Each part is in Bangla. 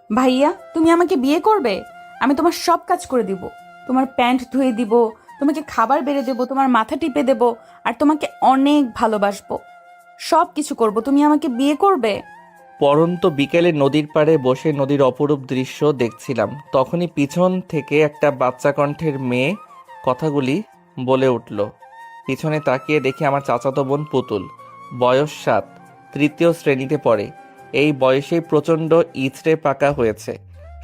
ভাইয়া, তুমি আমাকে বিয়ে করবে? আমি তোমার সব কাজ করে দিব। তোমার প্যান্ট ধুয়ে দিব, তোমাকে খাবার বেড়ে দেব, তোমার মাথা টিপে দেব, আর তোমাকে অনেক ভালোবাসবো। সব কিছু করব। তুমি আমাকে বিয়ে করবে? পড়ন্ত বিকেলে নদীর পাড়ে বসে নদীর অপরূপ দৃশ্য দেখছিলাম। তখনই পিছন থেকে একটা বাচ্চা কণ্ঠের মেয়ে কথাগুলি বলে উঠল। পিছনে তাকিয়ে দেখি আমার চাচাতো বোন পুতুল, বয়স 7, তৃতীয় শ্রেণীতে পড়ে। এই বয়সেই প্রচণ্ড ইচড়ে পাকা হয়েছে।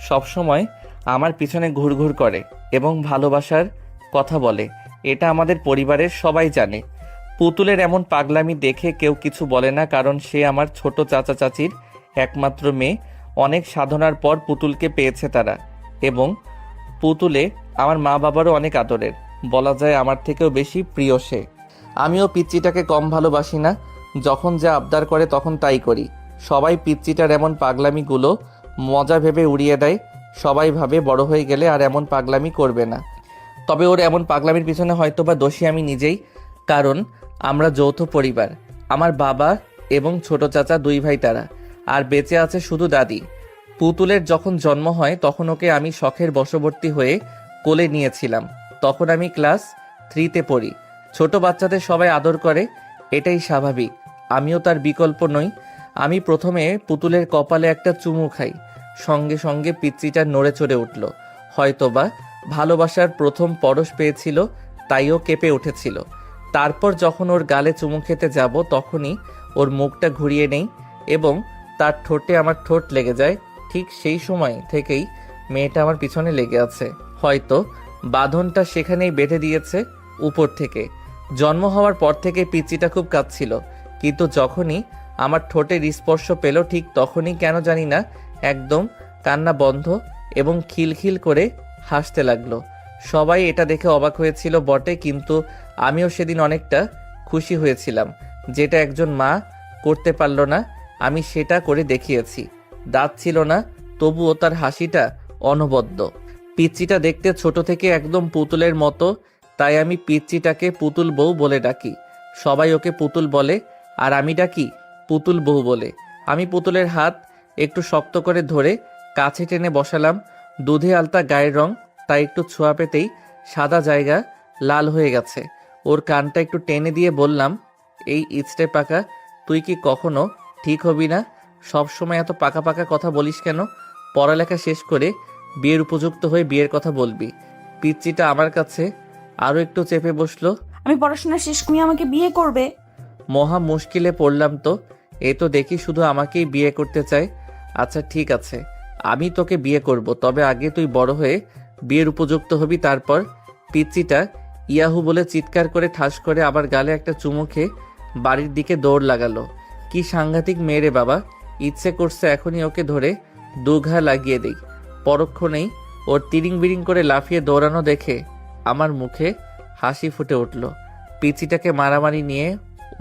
সবসময় আমার পিছনে ঘুরঘুর করে এবং ভালোবাসার কথা বলে। এটা আমাদের পরিবারের সবাই জানে। পুতুলের এমন পাগলামি দেখে কেউ কিছু বলে না, কারণ সে আমার ছোট চাচা চাচির একমাত্র মেয়ে। অনেক সাধনার পর পুতুলকে পেয়েছে তারা, এবং পুতুলে আমার মা বাবারও অনেক আদরের। বলা যায় আমার থেকেও বেশি প্রিয় সে। আমিও পিচ্চিটাকে কম ভালোবাসি না। যখন যা আবদার করে তখন তাই করি। সবাই পিচ্চিটার এমন পাগলামিগুলো মজা ভেবে উড়িয়ে দেয়। সবাই ভাবে বড় হয়ে গেলে আর এমন পাগলামি করবে না। তবে ওর এমন পাগলামির পিছনে হয়তোবা দোষী আমি নিজেই, কারণ আমরা যৌথ পরিবার। আমার বাবা এবং ছোট চাচা 2 ভাই তারা, আর বেঁচে আছে শুধু দাদি। পুতুলের যখন জন্ম হয় তখন ওকে আমি শখের বশবর্তী হয়ে কোলে নিয়েছিলাম। তখন আমি ক্লাস 3তে পড়ি। ছোট বাচ্চাদের সবাই আদর করে, এটাই স্বাভাবিক। আমিও তার বিকল্প নই। আমি প্রথমে পুতুলের কপালে একটা চুমু খাই। সঙ্গে সঙ্গে পিচ্চিটা নড়ে চড়ে উঠল। হয়তোবা ভালোবাসার প্রথম পরশ পেয়েছিল, তাইও কেঁপে উঠেছিল। তারপর যখন ওর গালে চুমু খেতে যাব তখনই ওর মুখটা ঘুরিয়ে নেই এবং তার ঠোঁটে আমার ঠোঁট লেগে যায়। ঠিক সেই সময় থেকেই মেয়েটা আমার পিছনে লেগে আছে। হয়তো বাঁধনটা সেখানেই বেঁধে দিয়েছে উপর থেকে। জন্ম হওয়ার পর থেকে পিচ্চিটা খুব কাঁদছিল, কিন্তু যখনই আমার ঠোঁটের স্পর্শ পেল ঠিক তখনই কেন জানি না একদম কান্না বন্ধ এবং খিলখিল করে হাসতে লাগলো। সবাই এটা দেখে অবাক হয়েছিল বটে, কিন্তু আমিও সেদিন অনেকটা খুশি হয়েছিলাম। যেটা একজন মা করতে পারল না, আমি সেটা করে দেখিয়েছি। দাঁত ছিল না, তবুও তার হাসিটা অনবদ্য। পিচ্চিটা দেখতে ছোট থেকে একদম পুতুলের মতো, তাই আমি পিচ্চিটাকে পুতুল বউ বলে ডাকি। সবাই ওকে পুতুল বলে, আর আমি ডাকি পুতুল বউ বলে। আমি পুতুলের হাত একটু শক্ত করে ধরে কাছে টেনে বসালাম। দুধে আলতা গায়ের রং, তাই একটু ছোঁয়া পেতেই সাদা জায়গা লাল হয়ে গেছে। ওর কানটা একটু টেনে দিয়ে বললাম, এই ইচড়ে পাকা, তুই কি কখনো ঠিক হবি না? সব সময় এত পাকা পাকা কথা বলিস কেন? পড়ালেখা শেষ করে বিয়ের উপযুক্ত হয়ে বিয়ের কথা বলবি। পিচ্চিটা আমার কাছে আরও একটু চেপে বসলো। আমি পড়াশোনা শেষ, তুমি আমাকে বিয়ে করবে? মহা মুশকিলে পড়লাম তো। এ তো দেখি শুধু আমাকেই বিয়ে করতে চায়। আচ্ছা ঠিক আছে, আমি তোকে বিয়ে করব, তবে আগে তুই বড় হয়ে বিয়ের উপযুক্ত হবি, তারপর। পিচ্চিটা ইয়াহু বলে চিৎকার করে ঠাস করে আবার গালে একটা চুমু খেয়ে বাড়ির দিকে দৌড় লাগালো। কি সাংঘাতিক মেয়ে রে বাবা! ইচ্ছে করছে এখনই ওকে ধরে 2 ঘা লাগিয়ে দেই। পরক্ষণেই ওর তিরিং বিরিং করে লাফিয়ে দৌড়ানো দেখে আমার মুখে হাসি ফুটে উঠল। পিচিটাকে মারামারি নিয়ে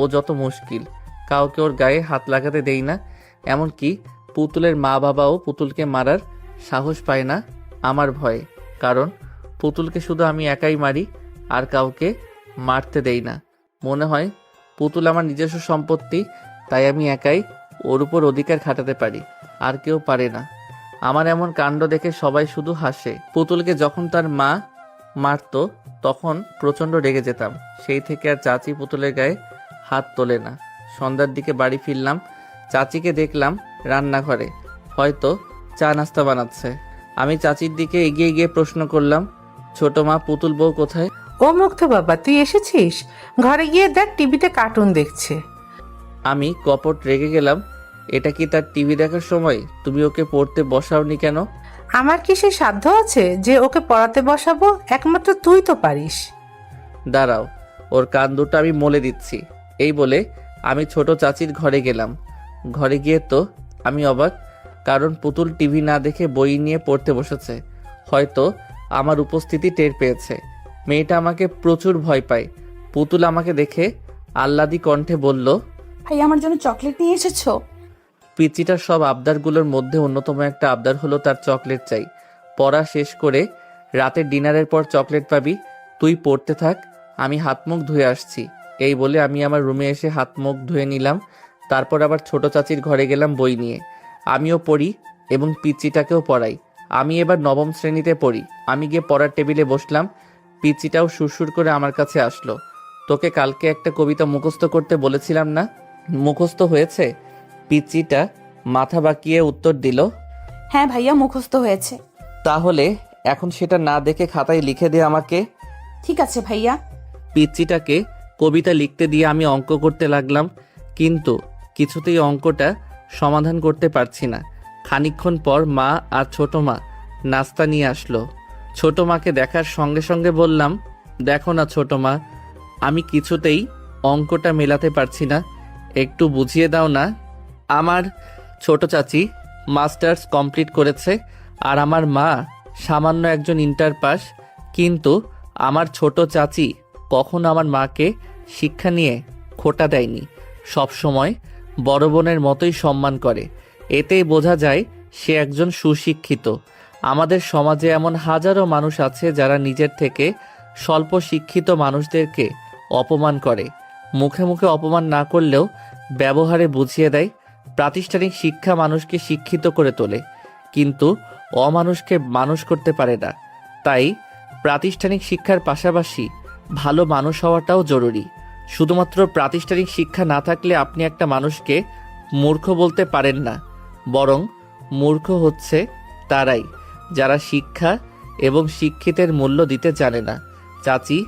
ও যত মুশকিল, কাউকে ওর গায়ে হাত লাগাতে দেই না। এমনকি পুতুলের মা বাবাও পুতুলকে মারার সাহস পায় না আমার ভয়ে, কারণ পুতুলকে শুধু আমি একাই মারি, আর কাউকে মারতে দেই না। মনে হয় পুতুল আমার নিজস্ব সম্পত্তি, তাই আমি একাই ওর উপর অধিকার খাটাতে পারি, আর কেউ পারে না। আমার এমন কাণ্ড দেখে সবাই শুধু হাসে। পুতুলকে যখন তার মা মারতো তখন প্রচণ্ড রেগে যেতাম। সেই থেকে আর চাচি পুতুলের গায়ে হাত তোলে না। সন্ধ্যার দিকে বাড়ি ফিরলাম, চাচিকে দেখলাম রান্নাঘরে, হয়তো চা নাস্তা বানাচ্ছে। আমি চাচির দিকে এগিয়ে গিয়ে প্রশ্ন করলাম, ছোট মা, পুতুল বউ কোথায়? ও মুগ্ধ বাবা, তুই এসেছিস? ঘরে গিয়ে দেখ, টিভিতে কার্টুন দেখছে। আমি কপট রেগে গেলাম। এটা কি তার টিভি দেখার সময়? তুমি ওকে পড়তে বসাওনি কেন? আমার কি সে সাধ্য আছে যে ওকে পড়াতে বসাবো? একমাত্র তুই তো পারিস। দাঁড়াও, ওর কান দুটো আমি মলে দিচ্ছি। এই বলে আমি ছোট চাচির ঘরে গেলাম। ঘরে গিয়ে তো আমি অবাক, কারণ পুতুল টিভি না দেখে বই নিয়ে পড়তে বসেছে। হয়তো আমার উপস্থিতি টের পেয়েছে। মেয়েটা আমাকে প্রচুর ভয় পায়। পুতুল আমাকে দেখে আহ্লাদি কণ্ঠে বলল, ভাই, আমার জন্য চকলেট নিয়ে এসেছো? পিচিটার সব আবদারগুলোর মধ্যে অন্যতম একটা আবদার হলো তার চকলেট চাই। পড়া শেষ করে রাতের ডিনারের পর চকলেট পাবি। তুই পড়তে থাক, আমি হাত মুখ ধুয়ে আসছি। এই বলে আমি আমার রুমে এসে হাত মুখ ধুয়ে নিলাম। তারপর আবার ছোট চাচির ঘরে গেলাম বই নিয়ে। আমিও পড়ি এবং পিচ্চিটাকেও পড়াই। আমি এবার নবম শ্রেণীতে পড়ি। আমি গিয়ে পড়ার টেবিলে বসলাম। পিচ্চিটাও সুরসুর করে আমার কাছে আসলো। তোকে কালকে একটা কবিতা মুখস্থ করতে বলেছিলাম না, মুখস্থ হয়েছে? পিচ্চিটা মাথা বাঁকিয়ে উত্তর দিল, হ্যাঁ ভাইয়া, মুখস্থ হয়েছে। তাহলে এখন সেটা না দেখে খাতায় লিখে দে আমাকে। ঠিক আছে ভাইয়া। পিচ্চিটাকে কবিতা লিখতে দিয়ে আমি অঙ্ক করতে লাগলাম, কিন্তু কিছুতেই অঙ্কটা সমাধান করতে পারছি না। খানিকক্ষণ পর মা আর ছোট মা নাস্তা নিয়ে আসলো। ছোট মাকে দেখার সঙ্গে সঙ্গে বললাম, দেখো না ছোট মা, আমি কিছুতেই অঙ্কটা মেলাতে পারছি না, একটু বুঝিয়ে দাও না। আমার ছোট চাচি মাস্টার্স কমপ্লিট করেছে আর আমার মা সামান্য একজন ইন্টার পাস, কিন্তু আমার ছোট চাচি কখনো আমার মাকে শিক্ষা নিয়ে খোটা দেয়নি, সব সময় বড় বোনের মতোই সম্মান করে। এতেই বোঝা যায় সে একজন সুশিক্ষিত। আমাদের সমাজে এমন হাজারো মানুষ আছে যারা নিজের থেকে স্বল্প শিক্ষিত মানুষদেরকে অপমান করে। মুখে মুখে অপমান না করলেও ব্যবহারে বুঝিয়ে দেয়। প্রাতিষ্ঠানিক শিক্ষা মানুষকে শিক্ষিত করে তোলে, কিন্তু অমানুষকে মানুষ করতে পারে না। তাই প্রাতিষ্ঠানিক শিক্ষার পাশাপাশি ভালো মানুষ হওয়াটাও জরুরি। শুধুমাত্র প্রাতিষ্ঠানিক শিক্ষা না থাকলে আপনি একটা মানুষকে মূর্খ বলতে পারেন না, বরং মূর্খ হচ্ছে তারাই যারা শিক্ষা এবং শিক্ষিতের মূল্য দিতে জানে না। চাচি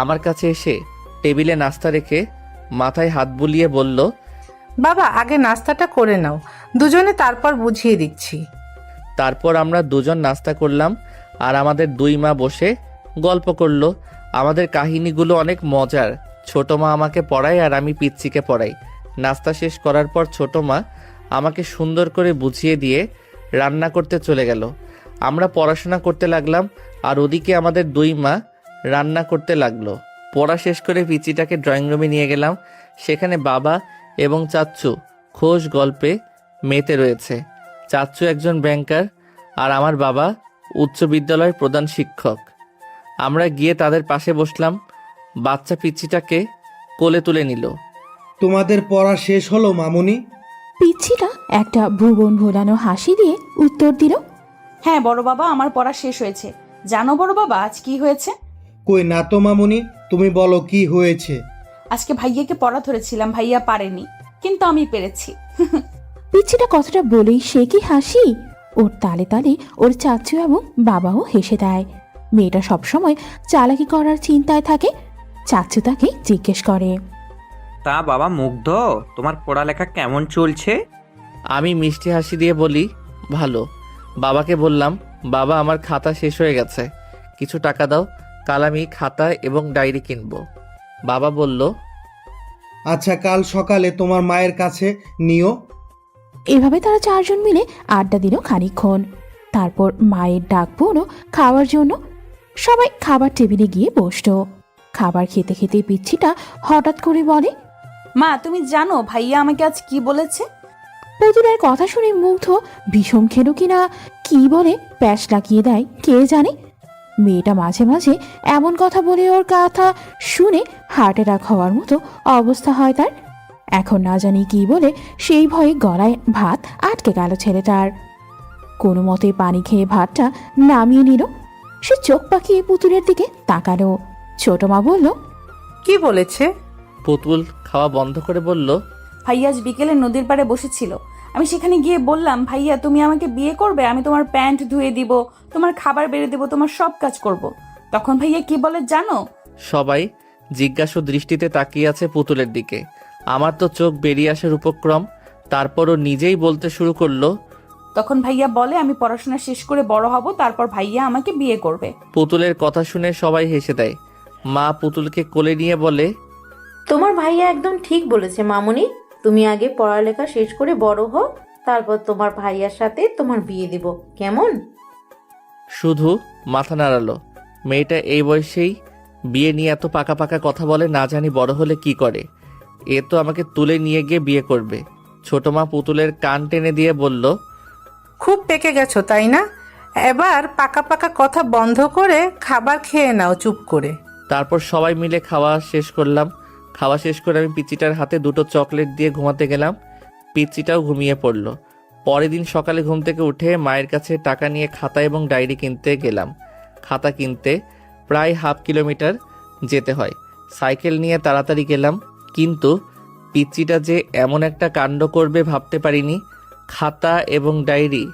আমার কাছে এসে টেবিলে নাস্তা রেখে মাথায় হাত বুলিয়ে বলল, বাবা আগে নাস্তাটা করে নাও, দুজনে তারপর বুঝিয়ে দিচ্ছি। তারপর আমরা দুজন নাস্তা করলাম আর আমাদের দুই মা বসে গল্প করলো। আমাদের কাহিনীগুলো অনেক মজার। ছোট মা আমাকে পড়ায় আর আমি পিচ্চিকে পড়াই। নাস্তা শেষ করার পর ছোট মা আমাকে সুন্দর করে বুঝিয়ে দিয়ে রান্না করতে চলে গেল। আমরা পড়াশোনা করতে লাগলাম আর ওদিকে আমাদের দুই মা রান্না করতে লাগলো। পড়া শেষ করে পিচ্চিটাকে ড্রয়িং রুমে নিয়ে গেলাম। সেখানে বাবা এবং চাচ্চু খোশ গল্পে মেতে রয়েছে। চাচ্চু একজন ব্যাংকার আর আমার বাবা উচ্চ বিদ্যালয়ের প্রধান শিক্ষক। আমরা গিয়ে তাদের পাশে বসলাম। বাচ্চা পিচ্চিটাকে কোলে তুলে নিল। তোমাদের পড়া শেষ হলো মামুনি? পিচ্ছিটা একটা ভুবন ভোলানো হাসি দিয়ে উত্তর দিল, হ্যাঁ বড় বাবা, আমার পড়া শেষ হয়েছে। জানো বড় বাবা আজ কি হয়েছে? কই না তো মামুনি, তুমি বলো কি হয়েছে। আজকে ভাইয়াকে পড়া ধরেছিলাম, ভাইয়া পারেনি, কিন্তু আমি পেরেছি। পিচ্ছিটা কথাটা বলেই সে কি হাসি! ওর তালে তালে ওর চাচু এবং বাবাও হেসে দেয়। মেয়েটা সবসময় চালাকি করার চিন্তায় থাকে। চাচু তাকে জিজ্ঞেস করে, তা বাবা মুগ্ধ, তোমার পড়ালেখা কেমন চলছে? আমি মিষ্টি হাসি দিয়ে বলি, ভালো। বাবাকে বললাম, বাবা আমার খাতা শেষ হয়ে গেছে, কিছু টাকা দাও, কাল আমি খাতা এবং ডায়েরি কিনবো। বাবা বলল, আচ্ছা কাল সকালে তোমার মায়ের কাছে নিও। এভাবে তারা চারজন মিলে আড্ডা দিল খানিকক্ষণ। তারপর মায়ের ডাক পড়ল খাওয়ার জন্য। সবাই খাবার টেবিলে গিয়ে বসলো। খাবার খেতে খেতে পিচ্ছিটা হঠাৎ করে বলে, মা তুমি জানো ভাইয়া আমাকে আজ কি বলেছে? পুতুলের কথা শুনে মুগ্ধ বিষম খেলো কিনা কি বলে প্যাচ লাগিয়ে দেয় কে জানে। মেয়েটা মাঝে মাঝে এমন কথা বলে ওর কথা শুনে হার্ট অ্যাটাক হওয়ার মতো অবস্থা হয় তার। এখন না জানি কি বলে সেই ভয়ে গলায় ভাত আটকে গেল ছেলেটার। কোনো মতে পানি খেয়ে ভাতটা নামিয়ে নিল। সে চোখ পাকিয়ে পুতুলের দিকে তাকালো। ছোট মা বলল, কি বলেছে? পুতুল খাওয়া বন্ধ করে বলল, ভাইয়া আজ বিকেলে নদীর পাড়ে বসেছিল। আমি সেখানে গিয়ে বললাম, ভাইয়া তুমি আমাকে বিয়ে করবে, আমি তোমার প্যান্ট ধুয়ে দিব, তোমার খাবার বেড়ে দেব, তোমার সব কাজ করব। তখন ভাইয়া কি বলে জানো? সবাই জিজ্ঞাসু দৃষ্টিতে তাকিয়ে আছে পুতুলের দিকে। আমার তো চোখ বেরিয়ে আসার উপক্রম। তারপরও নিজেই বলতে শুরু করলো, তখন ভাইয়া বলে আমি পড়াশোনা শেষ করে বড় হব, তারপর ভাইয়া আমাকে বিয়ে করবে। পুতুলের কথা শুনে সবাই হেসে দেয়। মা পুতুলকে কোলে নিয়ে বলে, তোমার ভাইয়া একদম ঠিক বলেছে মামুনি, তুমি আগে পড়ালেখা শেষ করে বড় হও, তারপর তোমার ভাইয়ার সাথে তোমার বিয়ে দেব, কেমন? শুধু মাথা নাড়ালো। মেয়েটা এই বয়সেই বিয়ে নিয়ে এত পাকা পাকা কথা বলে, না জানি বড় হলে কি করে। এ তো আমাকে তুলে নিয়ে গিয়ে বিয়ে করবে। ছোট মা পুতুলের কান টেনে দিয়ে বলল, খুব পেকে গেছো তাই না? এবার পাকা পাকা কথা বন্ধ করে খাবার খেয়ে নাও চুপ করে। তারপর সবাই মিলে খাওয়া শেষ করলাম। খাওয়া শেষ করে আমি পিচ্চিটার হাতে দুটো চকলেট দিয়ে ঘুমাতে গেলাম। পিচ্চিটাও ঘুমিয়ে পড়ল। পরের দিন সকালে ঘুম থেকে উঠে মায়ের কাছে টাকা নিয়ে খাতা এবং ডায়েরি কিনতে গেলাম। খাতা কিনতে প্রায় 1/2 কিলোমিটার যেতে হয়। সাইকেল নিয়ে তাড়াতাড়ি গেলাম, কিন্তু পিচ্চিটা যে এমন একটা কাণ্ড করবে ভাবতে পারিনি। খাতা এবং ডায়েরি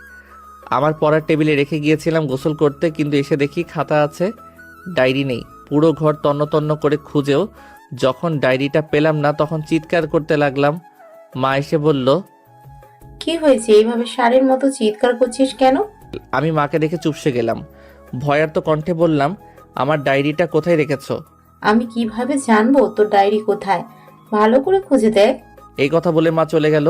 আমার পড়ার টেবিলে রেখে গিয়েছিলাম গোসল করতে, কিন্তু এসে দেখি খাতা আছে, ডায়েরি নেই। পুরো ঘর তন্ন তন্ন করে খুঁজেও যখন ডায়েরিটা পেলাম না, তখন চিৎকার করতে লাগলাম। মা এসে বলল, কি হয়েছে, এইভাবে ষাঁড়ের মতো চিৎকার করছিস কেন? আমি মাকে দেখে চুপসে গেলাম। ভয়ার্ত কণ্ঠে বললাম, আমার ডায়েরিটা কোথায় রেখেছো? আমি কিভাবে জানবো তোর ডায়েরি কোথায়? ভালো করে খুঁজে দেখ। এই কথা বলে মা চলে গেল।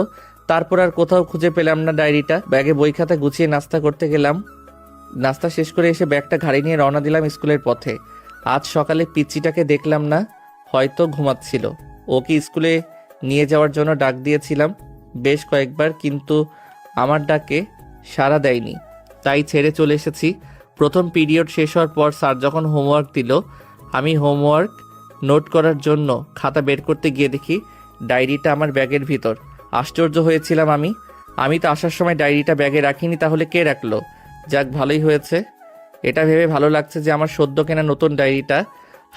তারপর আর কোথাও খুঁজে পেলাম না ডায়েরিটা। ব্যাগে বই খাতা গুছিয়ে নাস্তা করতে গেলাম। নাস্তা শেষ করে এসে ব্যাগটা ঘাড়ি নিয়ে রওনা দিলাম স্কুলের পথে। আজ সকালে পিচ্চিটাকে দেখলাম না, হয়তো ঘুমাচ্ছিল। ওকে স্কুলে নিয়ে যাওয়ার জন্য ডাক দিয়েছিলাম বেশ কয়েকবার, কিন্তু আমার ডাকে সাড়া দেয়নি, তাই ছেড়ে চলে এসেছি। প্রথম পিরিয়ড শেষ হওয়ার পর স্যার যখন হোমওয়ার্ক দিল, আমি হোমওয়ার্ক নোট করার জন্য খাতা বের করতে গিয়ে দেখি ডায়েরিটা আমার ব্যাগের ভিতর। আশ্চর্য হয়েছিলাম আমি তো আসার সময় ডায়েরিটা ব্যাগে রাখিনি, তাহলে কে রাখলো? যাক, ভালোই হয়েছে। এটা ভেবে ভালো লাগছে যে আমার সদ্য কেনা নতুন ডায়েরিটা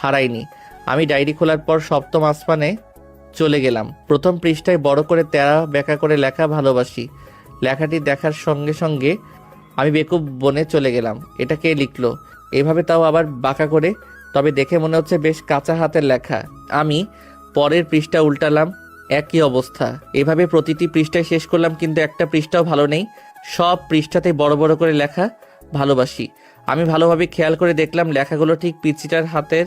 হারাইনি। আমি ডায়েরি খোলার পর সপ্তম আসমানে চলে গেলাম। প্রথম পৃষ্ঠায় বড় করে তেরা বেঁকা করে লেখা ভালোবাসি। লেখাটি দেখার সঙ্গে সঙ্গে আমি বেকুব বনে চলে গেলাম। এটা কে লিখলো এভাবে, তাও আবার বাঁকা করে? তবে দেখে মনে হচ্ছে বেশ কাঁচা হাতের লেখা। আমি পরের পৃষ্ঠা উল্টালাম, একই অবস্থা। এভাবে প্রতিটি পৃষ্ঠায় শেষ করলাম, কিন্তু একটা পৃষ্ঠাও ভালো নেই। সব পৃষ্ঠাতে বড় বড় করে লেখা ভালোবাসি। আমি ভালোভাবে খেয়াল করে দেখলাম লেখাগুলো ঠিক পিচ্চিটার হাতের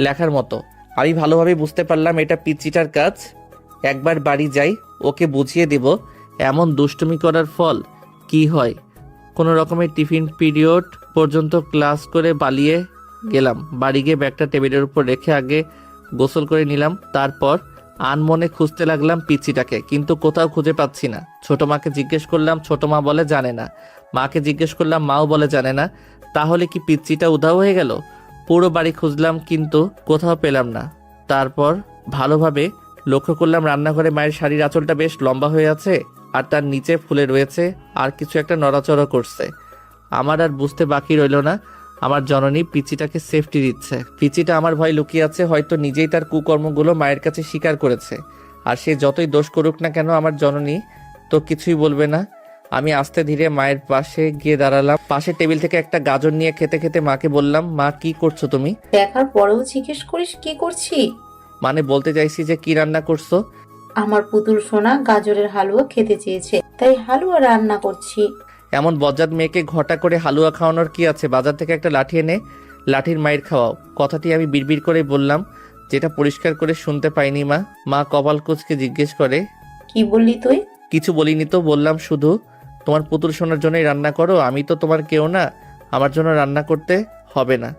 লেখার মতো। আমি ভালোভাবে বুঝতে পারলাম এটা পিচ্চিটার কাজ। একবার বাড়ি যাই, ওকে বুঝিয়ে দেব এমন দুষ্টুমি করার ফল কি হয়। কোনো রকমের টিফিন পিরিয়ড পর্যন্ত ক্লাস করে পালিয়ে গেলাম। বাড়ি গিয়ে ব্যাগটা টেবিলের উপর রেখে আগে গোসল করে নিলাম। তারপর আনমনে খুঁজতে লাগলাম পিচ্চিটাকে, কিন্তু কোথাও খুঁজে পাচ্ছি না। ছোট মাকে জিজ্ঞেস করলাম, ছোট মা বলে জানে না। মাকে জিজ্ঞেস করলাম, মাও বলে জানে না। তাহলে কি পিচ্চিটা উধাও হয়ে গেল? পুরো বাড়ি খুঁজলাম, কিন্তু কোথাও পেলাম না। তারপর ভালোভাবে লক্ষ্য করলাম রান্নাঘরে মায়ের শাড়ির আঁচলটা বেশ লম্বা হয়ে আছে, আর তার নিচে ফুলে রয়েছে, আর কিছু একটা নড়াচড়া করছে। আমার আর বুঝতে বাকি রইল না, আমার জননী পিচ্চিটাকে সেফটি দিচ্ছে। পিচ্চিটা আমার ভয় লুকিয়ে আছে, হয়তো নিজেই তার কুকর্মগুলো মায়ের কাছে স্বীকার করেছে। আর সে যতই দোষ করুক না কেন, আমার জননী তো কিছুই বলবে না। আমি আস্তে ধীরে মায়ের পাশে গিয়ে দাঁড়ালাম। পাশের টেবিল থেকে একটা গাজর নিয়ে খেতে খেতে মাকে বললাম, মা কি করছো তুমি? দেখার পরেও জিজ্ঞেস করিস কি করছি? মানে বলতে চাইছি যে কি রান্না করছো। আমার পুতুল সোনা গাজরের হালুয়া খেতে চেয়েছে, তাই হালুয়া রান্না করছি। এমন বজ্জাত মেয়েকে ঘটা করে হালুয়া খাওয়ানোর কি আছে? বাজার থেকে একটা লাঠি এনে লাঠির মায়ের খাওয়াও। কথাটি আমি বিড়বিড় করে বললাম, যেটা পরিষ্কার করে শুনতে পাইনি। মা কপাল কুঁচকে জিজ্ঞেস করে, কি বললি তুই? কিছু বলিনি তো, বললাম শুধু তোমার পুতুল সোনার জন্যই রান্না করো, আমি তো তোমার কেউ না, আমার জন্য রান্না করতে হবে না।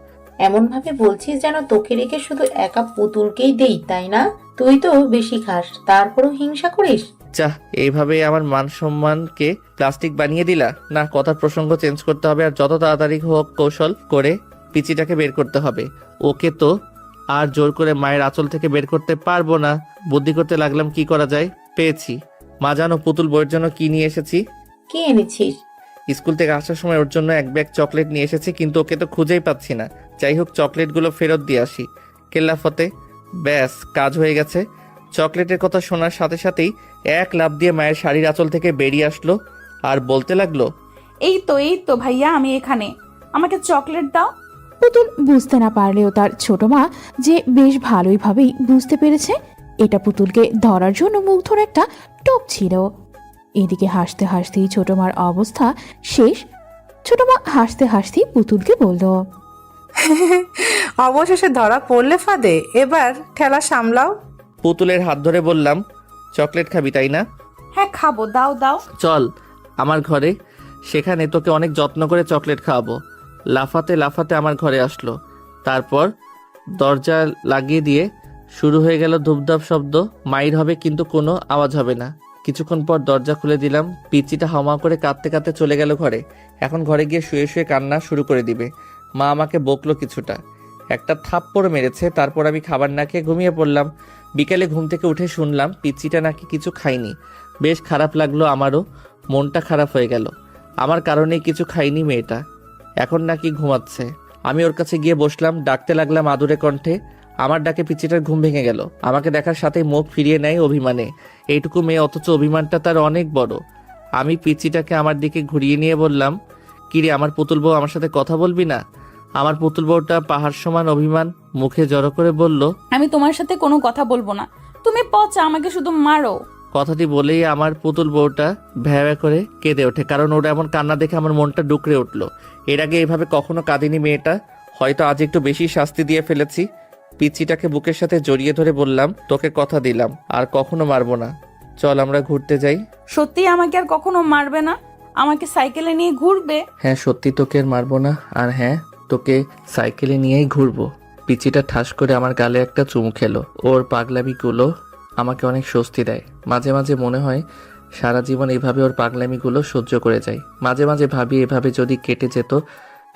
এমন ভাবে বলছিস যেন তোকে রেখে শুধু একা পুতুলকেই দেই, তাই না? তুই তো বেশি খাস, তারপরও হিংসা করিস। চাহ, এইভাবে আমার মান সম্মানকে প্লাস্টিক বানিয়ে দিলা? না, কথার প্রসঙ্গ চেঞ্জ করতে হবে, আর যত তাড়াতাড়ি হোক কৌশল করে পিচিটাকে বের করতে হবে। ওকে তো আর জোর করে মায়ের আঁচল থেকে বের করতে পারবো না। বুদ্ধি করতে লাগলাম কি করা যায়। পেয়েছি। মা জানো পুতুল বইয়ের জন্য কি নিয়ে এসেছি? কি এনেছিস? স্কুল থেকে আসার সময় ওর জন্য এক ব্যাগ চকলেট নিয়ে এসেছি, কিন্তু ওকে তো খুঁজেই পাচ্ছি না। যাই হোক, চকলেটগুলো ফেরত দিয়ে আসি। কেল্লাফতে ব্যাস, কাজ হয়ে গেছে। চকলেটের কথা শোনার সাথে সাথেই এক লাফ দিয়ে মায়ের শাড়ির আঁচল থেকে বেরিয়ে আসলো আর বলতে লাগলো, এই তো ভাইয়া, আমি এখানে, আমাকে চকলেট দাও। পুতুল বুঝতে না পারলেও তার ছোট মা যে বেশ ভালোইভাবেই বুঝতে পেরেছে এটা পুতুলকে ধরার জন্য মুগ্ধর একটা টোপ ছিল। এদিকে হাসতে হাসতেই ছোট মার অবস্থা শেষ। ছোট মা হাসতে হাসতেই পুতুলকে বলল, অবশেষে ধরা পড়লে ফাঁদে, এবার ঠেলা সামলাও। পুতুলের হাত ধরে বললাম, চকলেট খাবি তাই না? হ্যাঁ খাবো, দাও দাও। চল আমার ঘরে, সেখানে তোকে অনেক যত্ন করে চকলেট খাওয়াবো। লাফাতে লাফাতে আমার ঘরে আসলো। তারপর দরজা লাগিয়ে দিয়ে শুরু হয়ে গেল ধূপধাপ শব্দ। মাইর হবে কিন্তু কোনো আওয়াজ হবে না। কিছুক্ষণ পর দরজা খুলে দিলাম। পিচিটা হামা করে কাঁদতে কাঁদতে চলে গেল ঘরে। এখন ঘরে গিয়ে শুয়ে শুয়ে কান্না শুরু করে দিবে। মা আমাকে বকলো কিছুটা, একটা থাপ্পড় মেরেছে। তারপর আমি খাবার না খেয়ে ঘুমিয়ে পড়লাম। বিকেলে ঘুম থেকে উঠে শুনলাম পিচিটা নাকি কিছু খায়নি। বেশ খারাপ লাগলো আমারও। মনটা খারাপ হয়ে গেল। আমার কারণেই কিছু খাইনি মেয়েটা, এখন নাকি ঘুমাচ্ছে। আমি ওর কাছে গিয়ে বসলাম, ডাকতে লাগলাম আদুরে কণ্ঠে। আমার ডাকে পিচিটার ঘুম ভেঙে গেল। আমাকে দেখার সাথেই মুখ ফিরিয়ে নেয় অভিমানে। এইটুকু মেয়ে, অথচ অভিমানটা তার অনেক বড়। আমি পিচিটাকে আমার দিকে ঘুরিয়ে নিয়ে বললাম, কিরে আমার পুতুল বউ, আমার সাথে কথা বলবি না? আমার পুতুল বউটা পাহাড় সমান অভিমান মুখে জড়ো করে বলল, আমি তোমার সাথে কোনো কথা বলবো না, তুমি পচা, আমাকে শুধু মারো। কথাটি বলেই আমার পুতুল বউটা ভ্যাভ্যা করে কেঁদে ওঠে, কারণ ওটা এমন কান্না দেখে আমার মনটা ডুকরে উঠল। এর আগে এভাবে কখনো কাঁদেনি মেয়েটা, হয়তো আজ একটু বেশি শাস্তি দিয়ে ফেলেছি। পিচিটাকে বুকের সাথে জড়িয়ে ধরে বললাম, তোকে কথা দিলাম আর কখনো মারবো না, চল আমরা ঘুরতে যাই। সত্যি আমাকে আর কখনো মারবে না? আমাকে সাইকেলে নিয়ে ঘুরবে? হ্যাঁ সত্যি, তোকে আর মারবো না, আর হ্যাঁ তোকে সাইকেলে নিয়েই ঘুরবো। পিচিটা ঠাস করে আমার গালে একটা চুমু খেলো। ওর পাগলামিগুলো আমাকে অনেক স্বস্তি দেয়। মাঝে মাঝে মনে হয় সারা জীবন এইভাবে ওর পাগলামিগুলো সহ্য করে যাই। মাঝে মাঝে ভাবি, এভাবে যদি কেটে যেত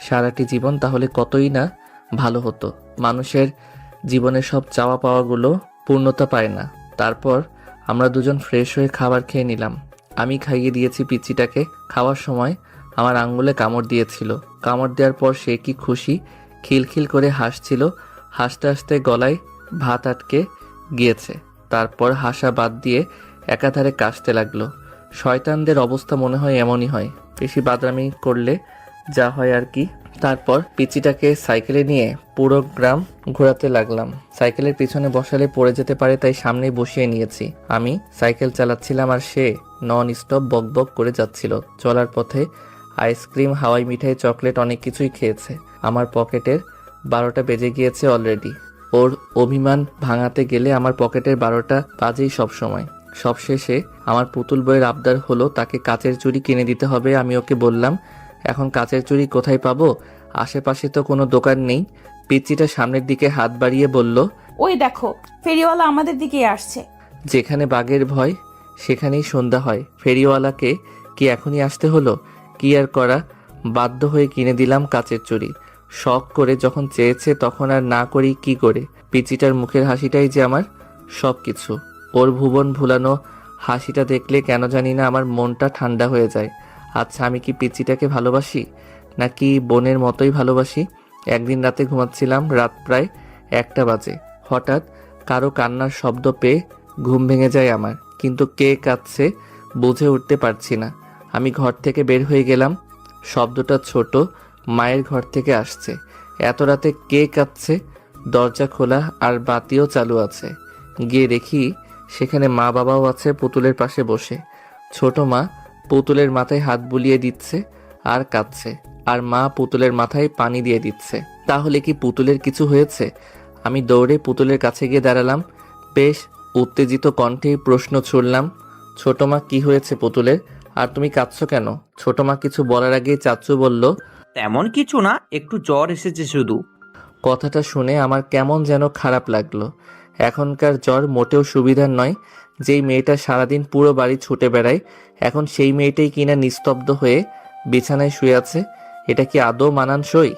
সারাটি জীবন তাহলে কতই না ভালো হতো। মানুষের জীবনের সব চাওয়া পাওয়াগুলো পূর্ণতা পায় না। তারপর আমরা দুজন ফ্রেশ হয়ে খাবার খেয়ে নিলাম। আমি খাইয়ে দিয়েছি পিচিটাকে। খাওয়ার সময় আমার আঙ্গুলে কামড় দিয়েছিল। কামড় দেওয়ার পর সে কি খুশি, খিলখিল করে হাসছিল। হাসতে হাসতে গলায় ভাত আটকে গিয়েছে। তারপর হাসা বাদ দিয়ে একাধারে কাশতে লাগলো। শয়তানদের অবস্থা মনে হয় এমনই হয়, বেশি বাদরামি করলে যা হয় আর কি। তারপর পিচিটাকে সাইকেলে নিয়ে পুরো গ্রাম ঘোরাতে লাগলাম। সাইকেলের পিছনে বসালে পড়ে যেতে পারে, তাই সামনেই বসিয়ে নিয়েছি। আমি সাইকেল চালাচ্ছিলাম আর সে নন স্টপ বক বক করে যাচ্ছিল। চলার পথে আইসক্রিম, হাওয়াই মিঠাই, চকলেট অনেক কিছুই খেয়েছে। আমার পকেটের 12টা বেজে গিয়েছে অলরেডি। ওর অভিমান ভাঙাতে গেলে আমার পকেটের 12টা বাজেই সবসময়। সবশেষে আমার পুতুল বইয়ের আবদার হলো তাকে কাচের চুড়ি কিনে দিতে হবে। আমি ওকে বললাম, এখন কাচের চুড়ি কোথায় পাবো? আশেপাশে তো কোনো দোকান নেই। পিচিটা সামনের দিকে হাত বাড়িয়ে বলল, ওই দেখো, ফেরিওয়ালা আমাদের দিকে আসছে। যেখানে বাঘের ভয় সেখানেই সন্ধ্যা হয়। ফেরিওয়ালাকে কি এখনই আসতে হলো? কি আর করা, বাধ্য হয়ে কিনে দিলাম কাচের চুড়ি। শখ করে যখন চেয়েছে তখন আর না করি কি করে? পিচিটার মুখের হাসিটাই যে আমার সব কিছু। ওর ভুবন ভুলানো হাসিটা দেখলে কেন জানি না আমার মনটা ঠান্ডা হয়ে যায়। আচ্ছা, আমি কি পিচিটাকে ভালোবাসি নাকি বোনের মতোই ভালোবাসি? একদিন রাতে ঘুমাচ্ছিলাম, রাত প্রায় 1টা বাজে। হঠাৎ কারো কান্নার শব্দ পেয়ে ঘুম ভেঙে যায় আমার, কিন্তু কে কাঁদছে বুঝে উঠতে পারছি না। আমি ঘর থেকে বের হয়ে গেলাম। শব্দটা ছোট, মায়ের ঘর থেকে আসছে। এত রাতে কে কাঁদছে? দরজা খোলা আর বাতিও চালু আছে। গিয়ে দেখি সেখানে মা বাবাও আছে পুতুলের পাশে বসে। ছোট মা পুতুলের মাথায় হাত বুলিয়ে দিচ্ছে আর কাঁদছে, আর মা পুতুলের মাথায় পানি দিয়ে দিচ্ছে। তাহলে কি পুতুলের কিছু হয়েছে? আমি দৌড়ে পুতুলের কাছে গিয়ে দাঁড়ালাম। বেশ উত্তেজিত কণ্ঠে প্রশ্ন ছুড়লাম, ছোট মা কি হয়েছে পুতুলের, আর তুমি কাঁদছো কেন? ছোট মা কিছু বলার আগেই চাচ্চু বলল, তেমন কিছু না, একটু জ্বর এসেছে শুধু। কথাটা শুনে আমার কেমন যেন খারাপ লাগলো। এখনকার জ্বর মোটেও সুবিধার নয়। যেই মেয়েটা সারাদিন পুরো বাড়ি ছুটে বেড়ায়, এখন সেই মেয়েটাই কিনা নিস্তব্ধ হয়ে বিছানায় শুয়ে আছে। এটা কি আদৌ মানানসই?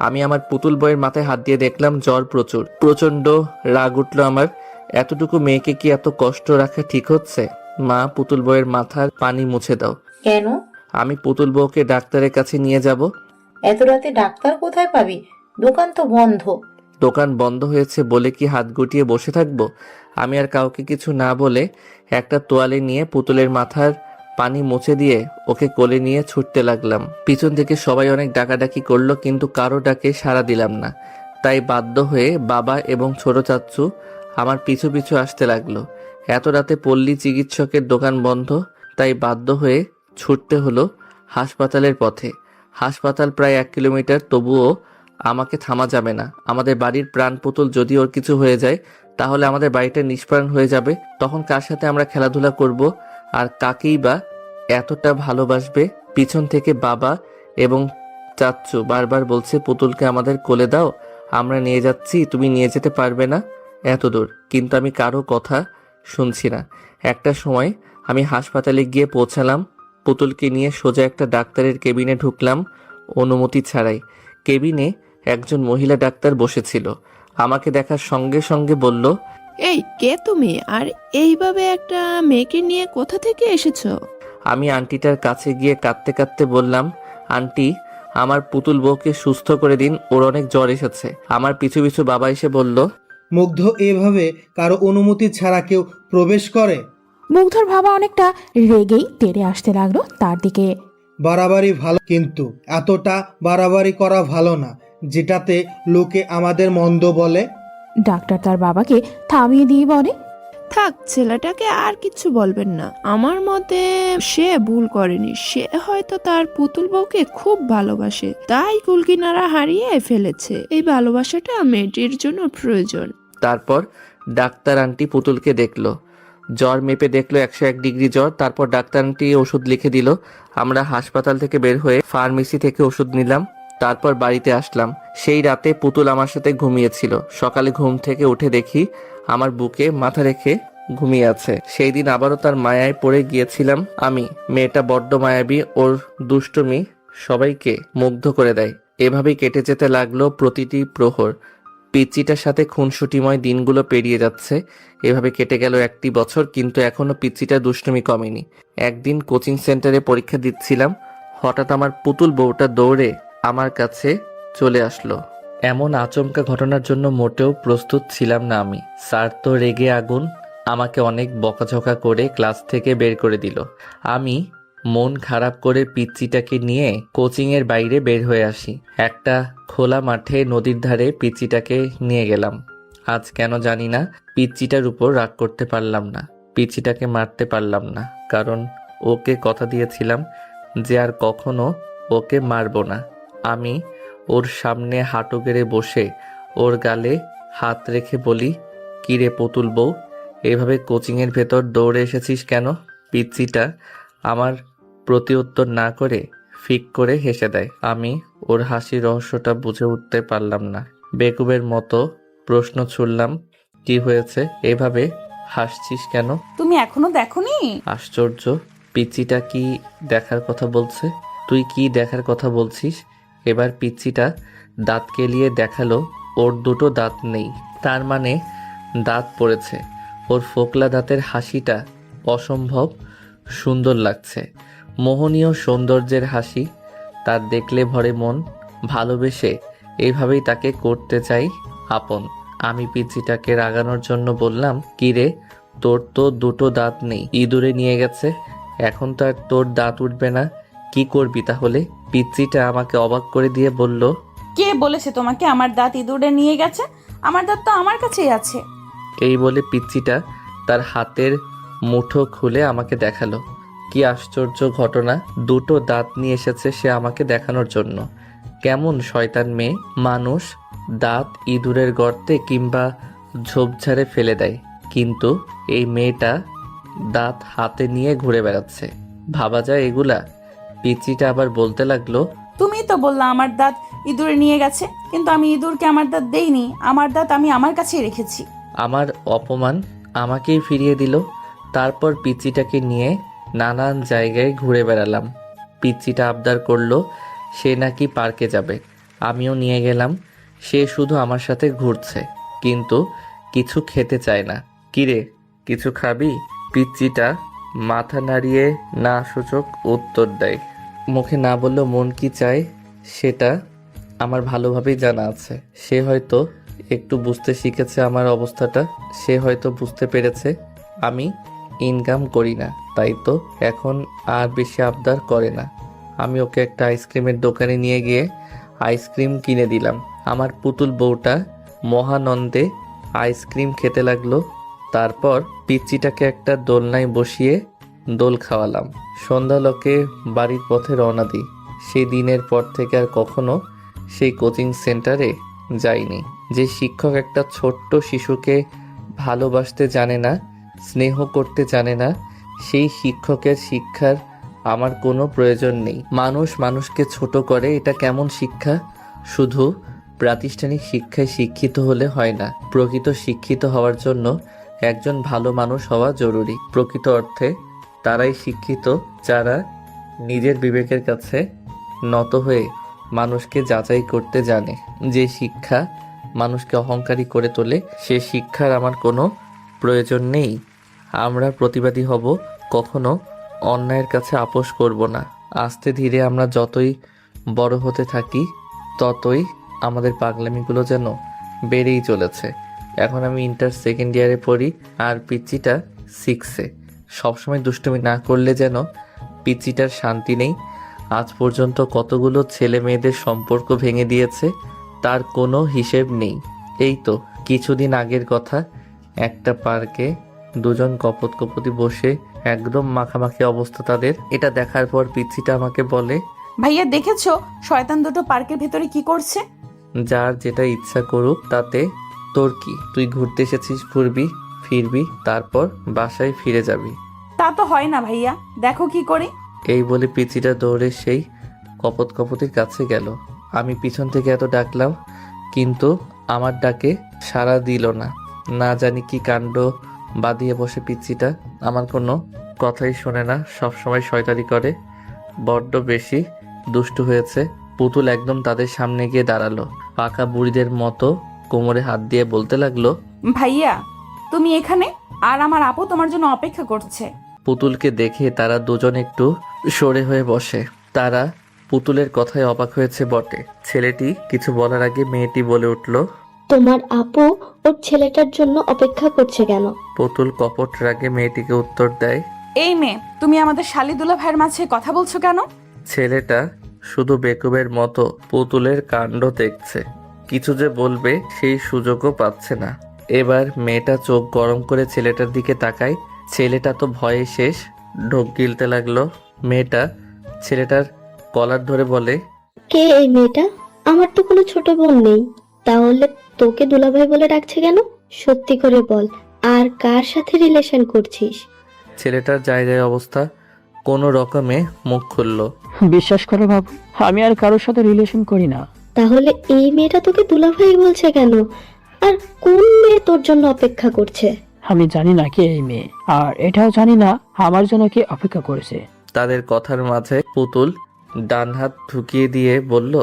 আমি আমার পুতুল বইয়ের মাথায় হাত দিয়ে দেখলাম জ্বর প্রচুর। প্রচন্ড রাগ উঠলো আমার। এতটুকু মেয়েকে কি এত কষ্ট রাখা ঠিক হচ্ছে? মা, পুতুল বইয়ের মাথার পানি মুছে দাও। কেন? আমি পুতুল বউকে ডাক্তারের কাছে নিয়ে যাব। এত রাতে ডাক্তার কোথায় পাবি? দোকান তো বন্ধ। দোকান বন্ধ হয়েছে বলে কি হাত গুটিয়ে বসে থাকবো? আমি আর কাউকে কিছু না বলে একটা তোয়ালে নিয়ে পুতুলের মাথার পানি মুছে দিয়ে ওকে কোলে নিয়ে ছুটতে লাগলাম। পিছন থেকে সবাই অনেক ডাকাডাকি করলো, কিন্তু কারো ডাকে সাড়া দিলাম না। তাই বাধ্য হয়ে বাবা এবং ছোট চাচ্চু আমার পিছু পিছু আসতে লাগলো। এত রাতে পল্লী চিকিৎসকের দোকান বন্ধ, তাই বাধ্য হয়ে ছুটতে হলো হাসপাতালের পথে। হাসপাতাল প্রায় 1 কিলোমিটার, তবুও আমাকে থামা যাবে না। আমাদের বাড়ির প্রাণ পুতুল, যদি ওর কিছু হয়ে যায় তাহলে আমাদের বাড়িটা নিষ্প্রাণ হয়ে যাবে। তখন কার সাথে আমরা খেলাধুলা করব, আর কাকেই বা এতটা ভালোবাসবে? পিছন থেকে বাবা এবং চাচ্চু বারবার বলছে, পুতুলকে আমাদের কোলে দাও, আমরা নিয়ে যাচ্ছি, তুমি নিয়ে যেতে পারবে না এত দূর। কিন্তু আমি কারো কথা শুনছি না। একটা সময় আমি হাসপাতালে গিয়ে পৌঁছালাম। পুতুলকে নিয়ে সোজা একটা ডাক্তারের কেবিনে ঢুকলাম অনুমতি ছাড়াই। কেবিনে একজন মহিলা ডাক্তার বসেছিল। আমাকে দেখার সঙ্গে সঙ্গে বলল, এই কে তুমি, আর এইভাবে একটা মেয়েকে নিয়ে কোথা থেকে এসেছো? আমি আন্টিটার কাছে গিয়ে কাঁদতে কাঁদতে বললাম, আন্টি, আমার পুতুল বউকে সুস্থ করে দিন, ওর অনেক জ্বর এসেছে। আমার পিছু পিছু বাবা এসে বলল, মুগ্ধ এভাবে কারো অনুমতি ছাড়া কেউ প্রবেশ করে? মুগ্ধর বাবা অনেকটা রেগেই তেড়ে আসতে লাগলো তার দিকে। বাড়াবাড়ি ভালো, কিন্তু এতটা বাড়াবাড়ি করা ভালো না যেটাতে লোকে আমাদের মন্দ বলে। ডাক্তার তার বাবাকে থামিয়ে দিয়ে বলে, থাক, ছেলেটাকে আর কিছু বলবেন না। আমার মতে সে ভুল করেনি, সে হয়তো তার পুতুল বউকে খুব ভালোবাসে, তাই কুলকিনারা হারিয়ে ফেলেছে। এই ভালোবাসাটা মেয়েটির জন্য প্রয়োজন। তারপর ডাক্তার আন্টি পুতুলকে দেখলো, জ্বর মেপে দেখলো 101 ডিগ্রি জ্বর। তারপর ডাক্তার আন্টি ওষুধ লিখে দিল। আমরা হাসপাতাল থেকে বের হয়ে ফার্মেসি থেকে ওষুধ নিলাম। তারপর বাড়িতে আসলাম। সেই রাতে পুতুল আমার সাথে ঘুমিয়েছিল। সকালে ঘুম থেকে উঠে দেখি আমার বুকে মাথা রেখে ঘুমিয়ে আছে। সেই দিন আবারও তার মায়ায় পড়ে গিয়েছিলাম আমি। মেয়েটা বড্ড মায়াবী, ওর দুষ্টুমি সবাইকে মুগ্ধ করে দেয়। এভাবেই কেটে যেতে লাগলো প্রতিটি প্রহর। পিচ্চিটার সাথে খুনসুটিময় দিনগুলো পেরিয়ে যাচ্ছে। এভাবে কেটে গেল 1টি বছর, কিন্তু এখনো পিচ্চিটার দুষ্টুমি কমেনি। একদিন কোচিং সেন্টারে পরীক্ষা দিচ্ছিলাম, হঠাৎ আমার পুতুল বউটা দৌড়ে আমার কাছে চলে আসলো। এমন আচমকা ঘটনার জন্য মোটেও প্রস্তুত ছিলাম না আমি। স্যার তো রেগে আগুন, আমাকে অনেক বকাঝকা করে ক্লাস থেকে বের করে দিল। আমি মন খারাপ করে পিচ্চিটাকে নিয়ে কোচিংয়ের বাইরে বের হয়ে আসি। একটা খোলা মাঠে নদীর ধারে পিচ্চিটাকে নিয়ে গেলাম। আজ কেন জানি না পিচ্চিটার উপর রাগ করতে পারলাম না, পিচ্চিটাকে মারতে পারলাম না, কারণ ওকে কথা দিয়েছিলাম যে আর কখনো ওকে মারবো না। আমি ওর সামনে হাঁটু গেড়ে বসে ওর গালে হাত রেখে বলি, কিরে পুতুল বউ, এভাবে কোচিংয়ের ভেতর দৌড়ে এসেছিস কেন? পিচ্চিটা আমার প্রতি উত্তর না করে ফিক করে হেসে দেয়। আমি ওর হাসির রহস্যটা বুঝে উঠতে পারলাম না। বেকুবের মতো প্রশ্ন ছুড়লাম, কি হয়েছে, এভাবে হাসছিস কেন? তুমি এখনো দেখোনি? আশ্চর্য, পিচ্চিটা কি দেখার কথা বলছে? তুই কি দেখার কথা বলছিস? এবার পিচ্চিটা দাঁত কেলিয়ে দেখালো ওর দুটো দাঁত নেই, তার মানে দাঁত পড়েছে। ওর ফোকলা দাঁতের হাসিটা অসম্ভব সুন্দর লাগছে, মোহনীয় সৌন্দর্যের হাসি। তার দেখলে ভরে মন, ভালোবেসে এইভাবেই তাকে করতে চাই আপন। আমি পিচ্চিটাকে রাগানোর জন্য বললাম, কিরে, তোর তো দুটো দাঁত নেই, ইঁদুরে নিয়ে গেছে, এখন তো আর তোর দাঁত উঠবে না, কি করবি তাহলে? পিচ্চিটা আমাকে অবাক করে দিয়ে বলল, কে বলেছে তোমাকে আমার দাঁত ইঁদুরে নিয়ে গেছে? আমার দাঁত তো আমার কাছেই আছে। এই বলে পিচ্চিটা তার হাতের মুঠো খুলে আমাকে দেখালো। কি আশ্চর্য ঘটনা, দুটো দাঁত নিয়ে এসেছে সে আমাকে দেখানোর জন্য। কেমন শয়তান মেয়ে! মানুষ দাঁত ইঁদুরের গর্তে কিংবা ঝোপঝাড়ে ফেলে দেয়, কিন্তু এই মেয়েটা দাঁত হাতে নিয়ে ঘুরে বেড়াচ্ছে। ভাবা যায় এগুলা? পিচ্চিটা আবার বলতে লাগলো, তুমিই তো বললা আমার দাঁত ইঁদুরে নিয়ে গেছে, কিন্তু আমি ইঁদুরকে আমার দাঁত দেইনি, আমার দাঁত আমি আমার কাছেই রেখেছি। আমার অপমান আমাকেই ফিরিয়ে দিল। তারপর পিচ্চিটাকে নিয়ে নানান জায়গায় ঘুরে বেড়ালাম। পিচ্চিটা আবদার করলো সে নাকি পার্কে যাবে, আমিও নিয়ে গেলাম। সে শুধু আমার সাথে ঘুরছে, কিন্তু কিছু খেতে চায় না। কিরে, কিছু খাবি? পিচ্চিটা মাথা নাড়িয়ে না সূচক উত্তর দেয়। মুখে না বললেও মন কি চায় সেটা আমার ভালোভাবেই জানা আছে। সে হয়তো একটু বুঝতে শিখেছে আমার অবস্থাটা। সে হয়তো বুঝতে পেরেছে আমি ইনকাম করি না, তাই তো এখন আর বেশি আবদার করে না। আমি ওকে একটা আইসক্রিমের দোকানে নিয়ে গিয়ে আইসক্রিম কিনে দিলাম। আমার পুতুল বউটা মহানন্দে আইসক্রিম খেতে লাগলো। তারপর পিচ্চিটাকে একটা দোলনায় বসিয়ে দোল খাওয়ালাম। সন্ধ্যালোকে বাড়ির পথে রওনা দিই। সেই দিনের পর থেকে আর কখনো সেই কোচিং সেন্টারে যাইনি। যে শিক্ষক একটা ছোট্ট শিশুকে ভালোবাসতে জানে না, স্নেহ করতে জানে না, সেই শিক্ষকের শিক্ষার আমার কোনো প্রয়োজন নেই। মানুষ মানুষকে ছোট করে, এটা কেমন শিক্ষা? শুধু প্রাতিষ্ঠানিক শিক্ষায় শিক্ষিত হলে হয় না, প্রকৃত শিক্ষিত হওয়ার জন্য একজন ভালো মানুষ হওয়া জরুরি। প্রকৃত অর্থে তারাই শিক্ষিত যারা নিজের বিবেকের কাছে নত হয়ে মানুষকে যাচাই করতে জানে। যে শিক্ষা মানুষকে অহংকারী করে তোলে, সে শিক্ষার আমার কোনো প্রয়োজন নেই। আমরা প্রতিবাদী হব, কখনো অন্যায়ের কাছে আপোষ করব না। আস্তে ধীরে আমরা যতই বড় হতে থাকি ততই আমাদের পাগলামিগুলো যেন বেড়েই চলেছে। এখন আমি ইন্টার সেকেন্ড ইয়ারে পড়ি আর পিচ্চিটা 6-এ। সবসময় দুষ্টুমি না করলে যেন পিচ্চিটার শান্তি নেই। আজ পর্যন্ত কতগুলো ছেলে মেয়েদের সম্পর্ক ভেঙে দিয়েছে তার কোনো হিসেব নেই। এই তো কিছুদিন আগের কথা, একটা পার্কে দুজন কপতি বসে একদম মাখামাখি অবস্থা তাদের। এটা দেখার পর পিচ্চিটা আমাকে বলে, ভাইয়া দেখেছো শয়তান দুটো পার্কের ভেতরে কি করছে? যার যেটা ইচ্ছা করুক, তাতে তোর কি? তুই ঘুরতে এসেছিস, ঘুরবি ফিরবি, তারপর বাসায় ফিরে যাবি। তা তো হয় না ভাইয়া, দেখো কি করে। এই বলে পিচিটা দৌড়ে সেই কপতির কাছে গেল। আমি পিছন থেকে এত ডাকলাম, কিন্তু আমার ডাকে সাড়া দিল না। না জানি কি কাণ্ড বাঁধিয়ে বসে পিচ্চিটা, আমার কোনো কথাই শোনে না, সব সময় শয়তানি করে, বড্ড বেশি দুষ্টু হয়েছে। পুতুল একদম তাদের সামনে গিয়ে দাঁড়ালো, পাকা বুড়িদের মতো কোমরে হাত দিয়ে বলতে লাগলো, ভাইয়া তুমি এখানে, আর আমার আপু তোমার জন্য অপেক্ষা করছে। পুতুলকে দেখে তারা দুজন একটু সরে হয়ে বসে। তারা পুতুলের কথায় অবাক হয়েছে বটে। ছেলেটি কিছু বলার আগে মেয়েটি বলে উঠল, তোমার আপু ওর ছেলেটার জন্য অপেক্ষা করছে কেন? পুতুল কপট রাগে মেয়েটিকে উত্তর দেয়, এই মেয়ে, তুমি আমাদের শালিদুলা ভাইয়ের মাঝে কথা বলছো কেন? ছেলেটা শুধু বেকুবের মতো পুতুলের কাণ্ড দেখছে, কিছু যে বলবে সেই সুযোগও পাচ্ছে না। এবার মেয়েটা চোখ গরম করে ছেলেটার দিকে তাকায়। ছেলেটা তো ভয়ে শেষ, ঢোক গিলতে লাগলো। মেয়েটা ছেলেটার কলার ধরে বলে, কে এই মেয়েটা? আমার তো কোনো ছোট বোন নেই, তাহলে তোকে দুলাভাই বলে ডাকছে কেন? সত্যি করে বল, আর কার সাথে রিলেশন করছিস? ছেলেটার যায় অবস্থা কোনো রকমে মুখ খুলল। বিশ্বাস করো বাবু, আমি আর কারোর সাথে রিলেশন করি না। তাহলে এই মেয়েটা তোকে দুলাভাই বলছে কেন? আর কোন মেয়ে তোর জন্য অপেক্ষা করছে? আমি জানি না কে এই মেয়ে, আর এটাও জানি না আমার জন্য কে অপেক্ষা করেছে। তাদের কথার মাঝে পুতুল ডান হাত ঢুকিয়ে দিয়ে বলল,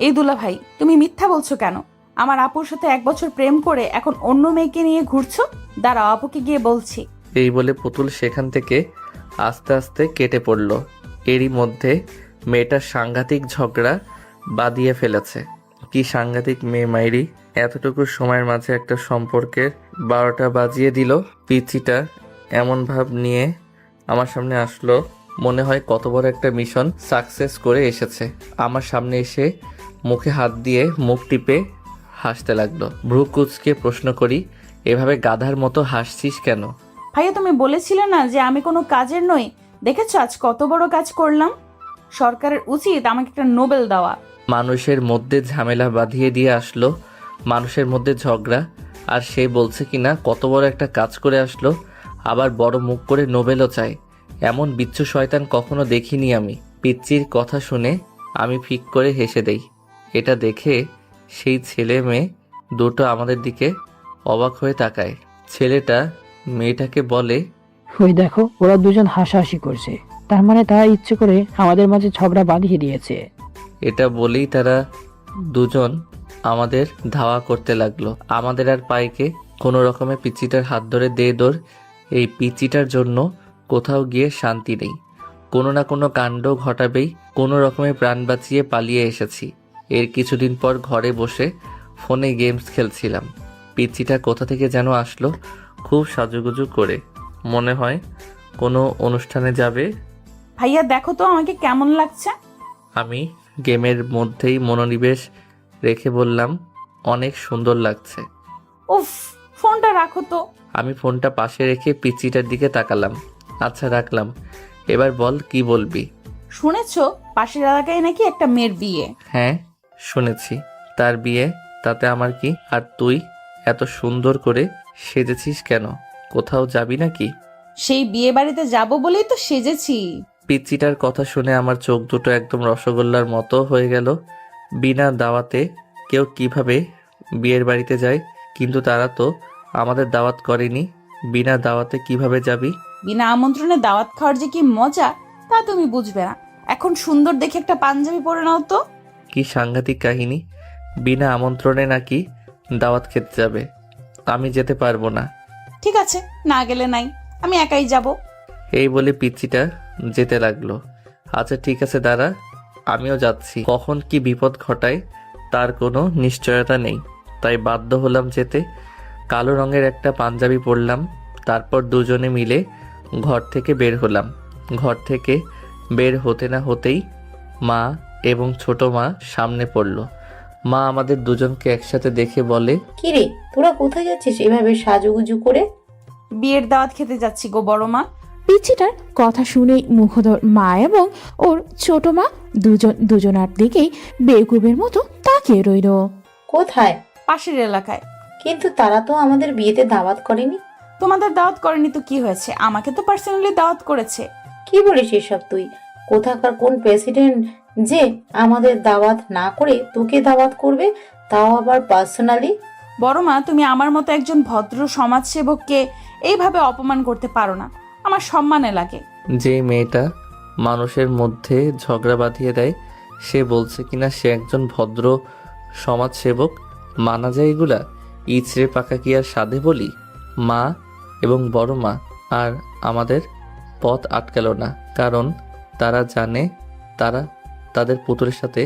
এই দুলা ভাই, তুমি মিথ্যা বলছো কেন? আমার আপুর সাথে 1 বছর প্রেম করে এখন অন্য মেয়েকে নিয়ে ঘুরছো। দাঁড়াও, আপুকে গিয়ে বলছি। এই বলে পুতুল সেখান থেকে আস্তে আস্তে কেটে পড়ল। এরই মধ্যে মেয়েটার সাংঘাতিক ঝগড়া বাঁধিয়ে ফেলেছে। কি সাংঘাতিক মেয়ে মাইরি, এতটুকু সময়ের মাঝে একটা সম্পর্কের 12টা বাজিয়ে দিল। পিচিটা এমন ভাব নিয়ে আমার সামনে আসলো, মনে হয় কত বড় একটা মিশন সাকসেস করে এসেছে। আমার সামনে এসে মুখে হাত দিয়ে মুখ টিপে হাসতে লাগলো। ভ্রু কুঁচকে প্রশ্ন করি, এভাবে গাধার মতো হাসছিস কেন? ভাইয়া তুমি বলেছিলে না যে আমি কোনো কাজের নই? দেখেছো আজ কত বড় কাজ করলাম। সরকারের উচিত আমাকে একটা নোবেল দেওয়া। মানুষের মধ্যে ঝামেলা বাঁধিয়ে দিয়ে আসলো, মানুষের মধ্যে ঝগড়া, আর সে বলছে কিনা কত বড় একটা কাজ করে আসলো, আবার বড় মুখ করে নোবেলও চায়। এমন বিচ্ছু শয়তান কখনো দেখিনি আমি। পিচ্চির কথা শুনে আমি ফিক করে হেসে দেই। এটা দেখে সেই ছেলে মেয়ে দুটো আমাদের দিকে অবাক হয়ে তাকায়। ছেলেটা মেয়েটাকে বলে, ওই দেখো, ওরা দুজন হাসাহাসি করছে, তার মানে তারা ইচ্ছে করে আমাদের মাঝে ঝগড়া বাঁধিয়ে দিয়েছে। এটা বলেই তারা দুজন আমাদের ধাওয়া করতে লাগলো। আমাদের আর পাইকে কোনো রকমে পিচিটার হাত ধরে দে দৌড়। এই পিচিটার জন্য কোথাও গিয়ে শান্তি নেই, কোনো না কোনো কাণ্ড ঘটাবেই। কোনো রকমে প্রাণ বাঁচিয়ে পালিয়ে এসেছি। এর কিছুদিন পর ঘরে বসে ফোনে গেমস খেলছিলাম। পিচিটা কোথা থেকে যেন আসলো, খুব সাজুগুজু করে, মনে হয় কোনো অনুষ্ঠানে যাবে। ভাইয়া দেখো তো আমাকে কেমন লাগছে। আমি গেমের মধ্যেই মনোনিবেশ রেখে বললাম, অনেক সুন্দর লাগছে। উফ, ফোনটা রাখো তো। আমি ফোনটা পাশে রেখে পিচিটার দিকে তাকালাম। আচ্ছা রাখলাম, এবার বল কি বলবি? শুনেছো পাশের এলাকায় নাকি একটা মেয়ের বিয়ে? হ্যাঁ শুনেছি, তার বিয়ে, তাতে আমার কি? আর তুই এত সুন্দর করে সেজেছিস কেন? কোথাও যাবি নাকি? সেই বিয়ে বাড়িতে যাবো বলেই তো সেজেছি। পিচ্চিটার কথা শুনে আমার চোখ দুটো একদম রসগোল্লার মতো হয়ে গেল। বিনা দাওয়াতে কেউ কিভাবে বিয়ের বাড়িতে যায়? কিন্তু তারা তো আমাদের দাওয়াত করেনি, বিনা দাওয়াতে কিভাবে যাবি? বিনা আমন্ত্রণে দাওয়াত খাওয়ার যে কি মজা তা তুমি বুঝবে না। এখন সুন্দর দেখে একটা পাঞ্জাবি পরে নাও তো। কি সাংঘাতিক কাহিনী, বিনা আমন্ত্রণে নাকি দাওয়াত খেতে যাবে? আমি যেতে পারবো না। ঠিক আছে, না গেলে নাই, আমি একাই যাব। এই বলে পিচ্চিটা যেতে লাগলো। আচ্ছা ঠিক আছে দাঁড়া, আমিও যাচ্ছি। কখন কি বিপদ ঘটায় তার কোনো নিশ্চয়তা নেই, তাই বাধ্য হলাম যেতে। কালো রঙের একটা পাঞ্জাবি পরলাম, তারপর দুজনে মিলে ঘর থেকে বের হলাম। ঘর থেকে বের হতে না হতেই মা এবং ছোট মা সামনে পড়ল। মা আমাদের দুজনকে একসাথে দেখে বলে, কিরে তোরা কোথায় যাচ্ছিস এভাবে সাজুগুজু করে? বিয়ের দাওয়াত খেতে যাচ্ছি গো বড় মা। পিচ্চিটার কথা শুনেই মুখোদর মা এবং ওর ছোট মা দুজনার দিকেই বেকুবের মতো তাকিয়ে রইল। কোথায়? পাশের এলাকায়। কিন্তু তারা তো আমাদের বিয়েতে দাওয়াত করেনি। তোমাদের দাওয়াত করেনি তো কি হয়েছে, আমাকে তো পার্সোনালি দাওয়াত করেছে। কি বলিস এসব তুই? কোথাকার কোন প্রেসিডেন্ট যে আমাদের দাওয়াত না করে তোকে দাওয়াত করবে, তাও আবার পার্সোনালি? বড় মা, তুমি আমার মতো একজন ভদ্র সমাজসেবককে এইভাবে অপমান করতে পারো না, আমার সম্মানে লাগে। যে মেয়েটা মানুষের মধ্যে ঝগড়া বাঁধিয়ে দেয় সে বলছে কিনা সে একজন ভদ্র সমাজসেবক? মানা যায় এগুলা? ইচড়ে পাকা কি আর সাধে বলি? মা এবং বড় মা আর আমাদের পথ আটকালো না, কারণ তারা জানে তারা তাদের পুতুলের সাথে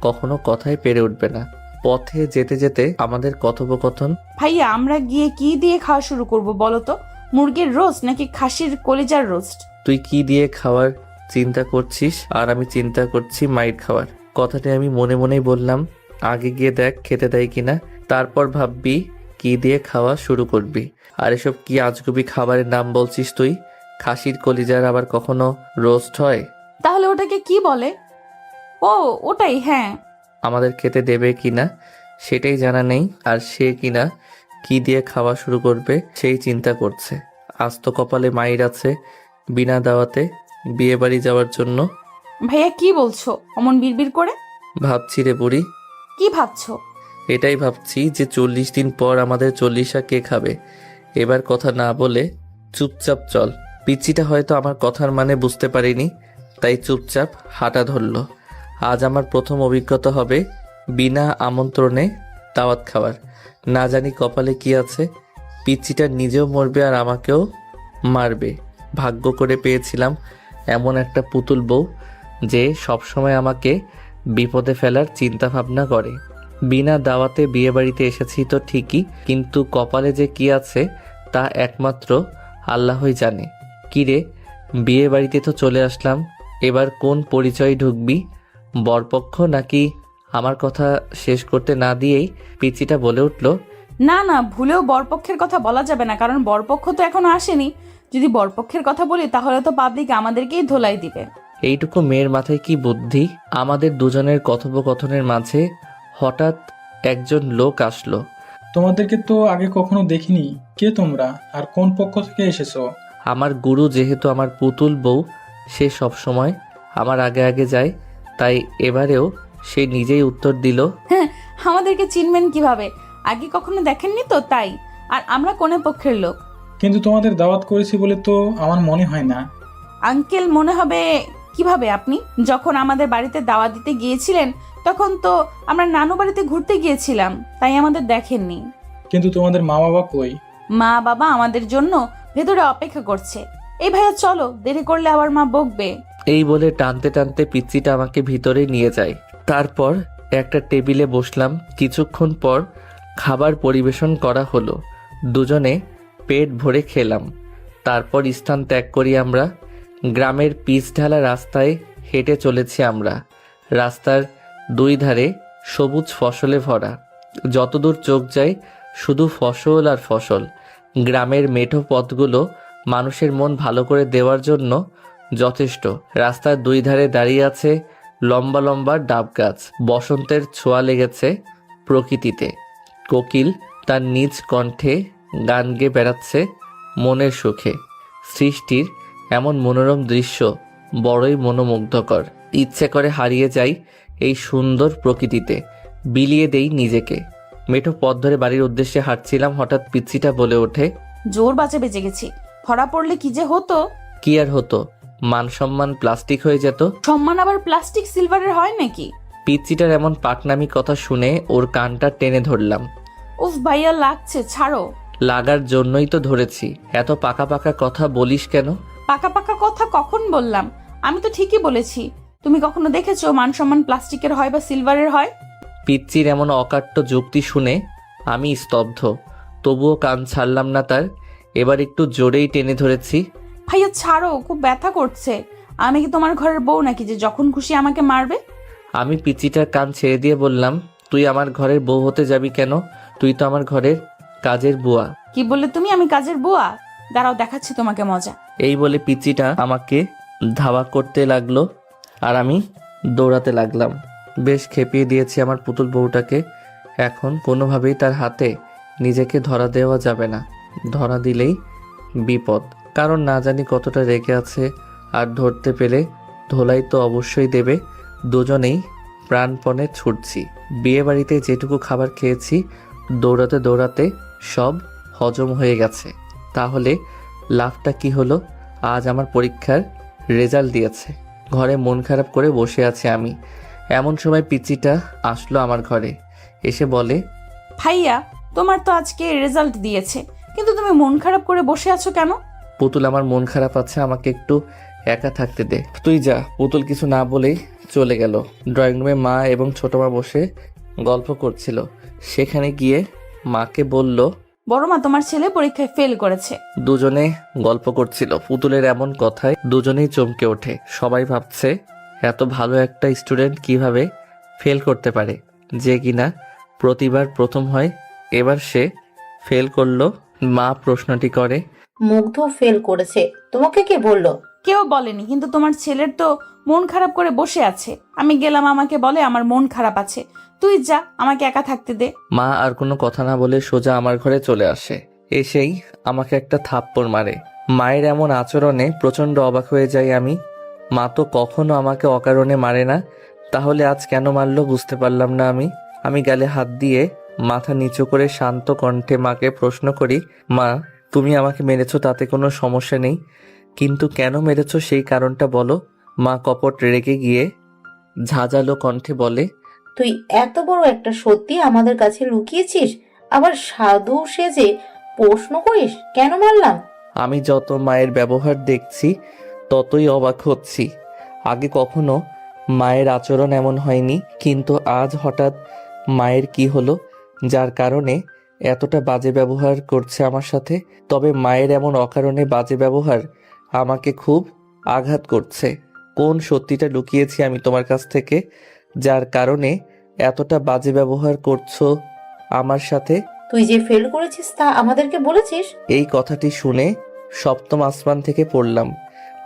কখনো কথাই পেরে উঠবে না। পথে যেতে যেতে আমাদের কথোপকথন। ভাইয়া, আমরা গিয়ে কি দিয়ে খাওয়া শুরু করব বলো তো? মুরগির রোস্ট নাকি খাসির কলিজার রোস্ট? তুই কি দিয়ে খাওয়ার চিন্তা করছিস আর আমি চিন্তা করছি মাইর খাওয়ার। কথাটা আমি মনে মনেই বললাম। আগে গিয়ে দেখ খেতে দেয় কিনা, তারপর ভাববি কি দিয়ে খাওয়া শুরু করবি। আর এসব কি আজগুবি খাবারের নাম বলছিস তুই? খাসির কলিজার আবার কখনো রোস্ট হয়? তাহলে ওটাকে কি বলে? ও ওটাই, হ্যাঁ। আমাদের খেতে দেবে কিনা সেটাই জানা নেই, আর সে কিনা কি দিয়ে খাওয়া শুরু করবে সেই চিন্তা করছে। আস্ত কপালে মাইর আছে বিনা দাওয়াতে বিয়ে বাড়ি যাওয়ার জন্য। ভাইয়া কি বলছো অমন বিড়বিড় করে? ভাবছি রে বুড়ি। কি ভাবছো? এটাই ভাবছি যে 40 দিন পর আমাদের 40 কে খাবে। এবার কথা না বলে চুপচাপ চল। পিচ্চিটা হয়তো আমার কথার মানে বুঝতে পারিনি, তাই চুপচাপ হাঁটা ধরল। আজ আমার প্রথম অভিজ্ঞতা হবে বিনা আমন্ত্রণে দাওয়াত খাওয়ার। না জানি কপালে কি আছে, পিচ্চিটা নিজেও মরবে আর আমাকেও মারবে। ভাগ্য করে পেয়েছিলাম এমন একটা পুতুল বউ যে সবসময় আমাকে বিপদে ফেলার চিন্তা ভাবনা করে। বিনা দাওয়াতে বিয়ে বাড়িতে এসেছি তো ঠিকই, কিন্তু কপালে যে কি আছে তা একমাত্র আল্লাহই জানে। কিরে, বিয়ে বাড়িতে তো চলে আসলাম, এবার কোন পরিচয় ঢুকবি? বরপক্ষ নাকি? আমার কথা শেষ করতে না দিয়েই পিচিটা বলে উঠল, না না, ভুলেও বরপক্ষের কথা বলা যাবে না, কারণ বরপক্ষ তো এখনো আসেনি। যদি বরপক্ষের কথা বলি তাহলে তো পাবলিক আমাদেরকেই ধোলাই দিবে। এইটুকু মেয়ের মাথায় কি বুদ্ধি! আমাদের দুজনের কথোপকথনের মাঝে হঠাৎ একজন লোক আসলো। তোমাদেরকে তো আগে কখনো দেখিনি, কে তোমরা আর কোন পক্ষ থেকে এসেছো? আমার গুরু যেহেতু আমার পুতুল বউ, সে সব সময় আমার আগে আগে যায়, তাই এবারেও সে নিজেই উত্তর দিল, হ্যাঁ, আমাদেরকে চিনবেন কিভাবে? আগে কখনো দেখেননি তো, তাই। আর আমরা কোনে পক্ষের লোক? কিন্তু তোমাদের দাওয়াত করেছি বলে তো আমার মনে হয় না। আঙ্কেল, মনে হবে কিভাবে? আপনি যখন আমাদের বাড়িতে দাওয়াত দিতে গিয়েছিলেন তখন তো আমরা নানু বাড়িতে ঘুরতে গিয়েছিলাম, তাই আমাদের দেখেননি। কিন্তু তোমাদের মা বাবা কই? মা বাবা আমাদের জন্য ভেতরে অপেক্ষা করছে। এই ভাইয়া চলো, দেরি করলে আবার মা বকবে। এই বলে টানতে টানতে পিচ্চিটা আমাকে ভিতরে নিয়ে যায়। তারপর একটা টেবিলে বসলাম। কিছুক্ষণ পর খাবার পরিবেশন করা হলো। দুজনে পেট ভরে খেলাম। তারপর স্থান ত্যাগ করি আমরা। গ্রামের পিচ ঢালা রাস্তায় হেঁটে চলেছি আমরা। রাস্তার দুই ধারে সবুজ ফসলে ভরা, যতদূর চোখ যায় শুধু ফসল আর ফসল। গ্রামের মেঠো পথগুলো মানুষের মন ভালো করে দেওয়ার জন্য যথেষ্ট। রাস্তার দুই ধারে দাঁড়িয়ে আছে লম্বা লম্বা ডাব গাছ। বসন্তের ছোঁয়া লেগেছে প্রকৃতিতে। কোকিল তার নিজ কণ্ঠে গান গেয়ে বেড়াচ্ছে মনের সুখে। সৃষ্টির এমন মনোরম দৃশ্য বড়ই মনোমুগ্ধকর। ইচ্ছে করে হারিয়ে যাই এই সুন্দর প্রকৃতিতে, বিলিয়ে দেই নিজেকে। মেঠো পথ ধরে বাড়ির উদ্দেশ্যে হাঁটছিলাম, হঠাৎ পিচ্চিটা বলে ওঠে, জোর বাঁচে বেঁচে গেছি। ধরা পড়লে কি যে হতো! কি আর হতো, মান সম্মান প্লাস্টিক হয়ে যেত। সম্মান আবার প্লাস্টিক সিলভারের হয় নাকি? পিচ্চিটার এমন পাকনামি কথা শুনে ওর কানটা টেনে ধরলাম। উফ ভাইয়া, লাগছে, ছাড়ো। লাগার জন্যই তো ধরেছি। এত পাকা পাকা কথা বলিস কেন? পাকা পাকা কথা কখন বললাম? আমি তো ঠিকই বলেছি। তুমি কখনো দেখেছো মান সম্মান প্লাস্টিকের হয় বা সিলভারের হয়? পিচ্চির এমন অকাট্য যুক্তি শুনে আমি স্তব্ধ, তবুও কান ছাড়লাম না তার। এবার একটু জোরেই টেনে ধরেছি। ভাইয়া ছাড়ো, খুব ব্যথা করছে। আমি কি তোমার ঘরের বউ নাকি যে যখন খুশি আমাকে মারবে? আমি পিচ্চিটার কান ছেড়ে দিয়ে বললাম, তুই আমার ঘরের বউ হতে যাবি কেন? তুই তো আমার ঘরের কাজের বুয়া। কি বললে তুমি? আমি কাজের বুয়া? দাঁড়াও, দেখাচ্ছি তোমাকে মজা। এই বলে পিচ্চিটা আমাকে ধাওয়া করতে লাগলো আর আমি দৌড়াতে লাগলাম। বেশ খেপিয়ে দিয়েছি আমার পুতুল বউটাকে। এখন কোনোভাবেই তার হাতে নিজেকে ধরা দেওয়া যাবে না। ধরা দিলেই বিপদ, কারণ না জানি কতটা রেগে আছে। আর ধরতে পেলে ধোলাই তো অবশ্যই দেবে। দুজনেই প্রাণপণে ছুটছি। বিয়ে বাড়িতে যেটুকু খাবার খেয়েছি দৌড়াতে দৌড়াতে সব হজম হয়ে গেছে। তাহলে লাভটা কি হলো? আজ আমার পরীক্ষার রেজাল্ট দিয়েছে। ঘরে মন খারাপ করে বসে আছি আমি। এমন সময় পিচ্চিটা আসলো আমার ঘরে, এসে বলে, ভাইয়া, তোমার তো আজকে রেজাল্ট দিয়েছে, কিন্তু তুমি মন খারাপ করে বসে আছো কেন? পুতুল, আমার মন খারাপ আছে, আমাকে একটু একা থাকতে দে। তুই যা। পুতুল কিছু না বলেই চলে গেল। ড্রয়িং রুমে মা এবং ছোট মা বসে গল্প করছিল। সেখানে গিয়ে মাকে বলল, বড় মা, তোমার ছেলে পরীক্ষায় ফেল করেছে। দুজনে গল্প করছিল। পুতুলের এমন কথায় দুজনেই চমকে ওঠে। সবাই ভাবছে এত ভালো একটা স্টুডেন্ট কিভাবে ফেল করতে পারে, যে কিনা প্রতিবার প্রথম হয়। এবার সে ফেল করলো। মা প্রশ্নটি করে, মুগ্ধ ফেল করেছে, তোমাকে কে বললো? কেউ বলেনি, কিন্তু তোমার ছেলের তো মন খারাপ করে বসে আছে। আমি গেলাম, আমাকে বলে আমার মন খারাপ আছে। তুই যা, আমাকে একা থাকতে দে। মা আর কোনো কথা না বলে সোজা আমার ঘরে চলে আসে। এসেই আমাকে একটা থাপ্পড় মারে। মায়ের এমন আচরণে প্রচণ্ড অবাক হয়ে যাই আমি। মা তো কখনো আমাকে অকারণে মারে না, তাহলে আজ কেন মারলো বুঝতে পারলাম না আমি। আমি গালে হাত দিয়ে মাথা নিচু করে শান্ত কণ্ঠে মাকে প্রশ্ন করি, মা, তুমি আমাকে মেরেছো তাতে কোনো সমস্যা নেই, কিন্তু কেন মেরেছো সেই কারণটা বলো। মা কপট রেগে গিয়ে ঝাঁঝালো কণ্ঠে বলে, তুই এত বড় একটা সত্যি আমাদের কাছে লুকিয়েছিস, আবার সাধু সেজে প্রশ্ন করিস কেন মারলাম? আমি যত মায়ের ব্যবহার দেখছি ততই অবাক হচ্ছি। আগে কখনো মায়ের আচরণ এমন হয়নি, কিন্তু আজ হঠাৎ মায়ের কি হলো যার কারণে এতটা বাজে ব্যবহার করছে আমার সাথে? তবে মায়ের এমন অকারণে বাজে ব্যবহার আমাকে খুব আঘাত করছে। কোন সত্যিটা লুকিয়েছি আমি তোমার কাছ থেকে, যার কারণে এতটা বাজে ব্যবহার করছো আমার সাথে? তুই যে ফেল করেছিস তা আমাদেরকে বলেছিস? এই কথাটি শুনে সপ্তম আসমান থেকে পড়লাম।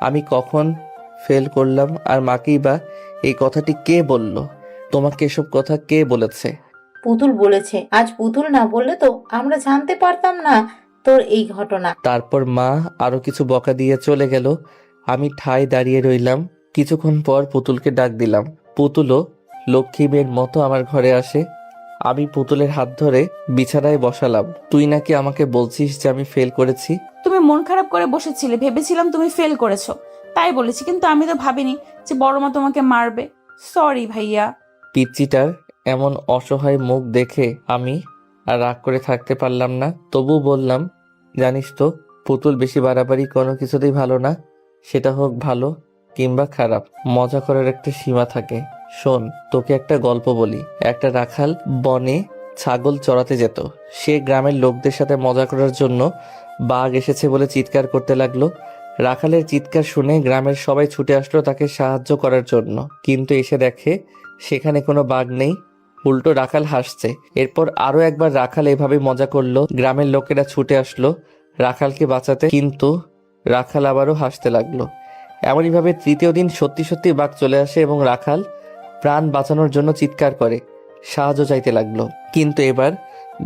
আমি কখন ফেল করলাম? আর মাকেই বা এই কথাটি কে বলল? তোমাকে এসব কথা কে বলেছে? পুতুল বলেছে। আজ পুতুল না বললে তো আমরা জানতে পারতাম না তোর এই ঘটনা। তারপর মা আরো কিছু বকা দিয়ে চলে গেল। আমি ঠায় দাঁড়িয়ে রইলাম। কিছুক্ষণ পর পুতুলকে ডাক দিলাম। পুতুলও লক্ষ্মী মেয়ের মতো আমার ঘরে আসে। আমি পুতুলের হাত ধরে বিছানায় বসালাম। তুই নাকি আমাকে বলছিস যে আমি ফেল করেছি? তুমি মন খারাপ করে বসেছিলে, ভেবেছিলাম তুমি ফেল করেছো, তাই বলেছি। কিন্তু আমি তো ভাবিনি যে বড় মা তোমাকে মারবে। সরি ভাইয়া। পিচ্চিটার এমন অসহায় মুখ দেখে আমি আর রাগ করে থাকতে পারলাম না। তবু বললাম, জানিস তো, পুতুল বেশি বাড়াবাড়ি কোনো কিছুতেই ভালো না। সেটা হোক ভালো কিংবা খারাপ, মজা করার একটা সীমা থাকে। শোন, তোকে একটা গল্প বলি। একটা রাখাল বনে ছাগল চড়াতে যেত। সে গ্রামের লোকদের সাথে মজা করার জন্য বাঘ এসেছে বলে চিৎকার করতে লাগলো। রাখালের চিৎকার শুনে গ্রামের সবাই ছুটে আসলো তাকে সাহায্য করার জন্য, কিন্তু এসে দেখে সেখানে কোনো বাঘ নেই, উল্টো রাখাল হাসছে। এরপর আরো একবার রাখাল এভাবে মজা করলো। গ্রামের লোকেরা ছুটে আসলো রাখালকে বাঁচাতে, কিন্তু রাখাল আবারও হাসতে লাগলো। এমনইভাবে তৃতীয় দিন সত্যি সত্যি বাঘ চলে আসে এবং রাখাল প্রাণ বাঁচানোর জন্য চিৎকার করে সাহায্য চাইতে লাগলো। কিন্তু এবার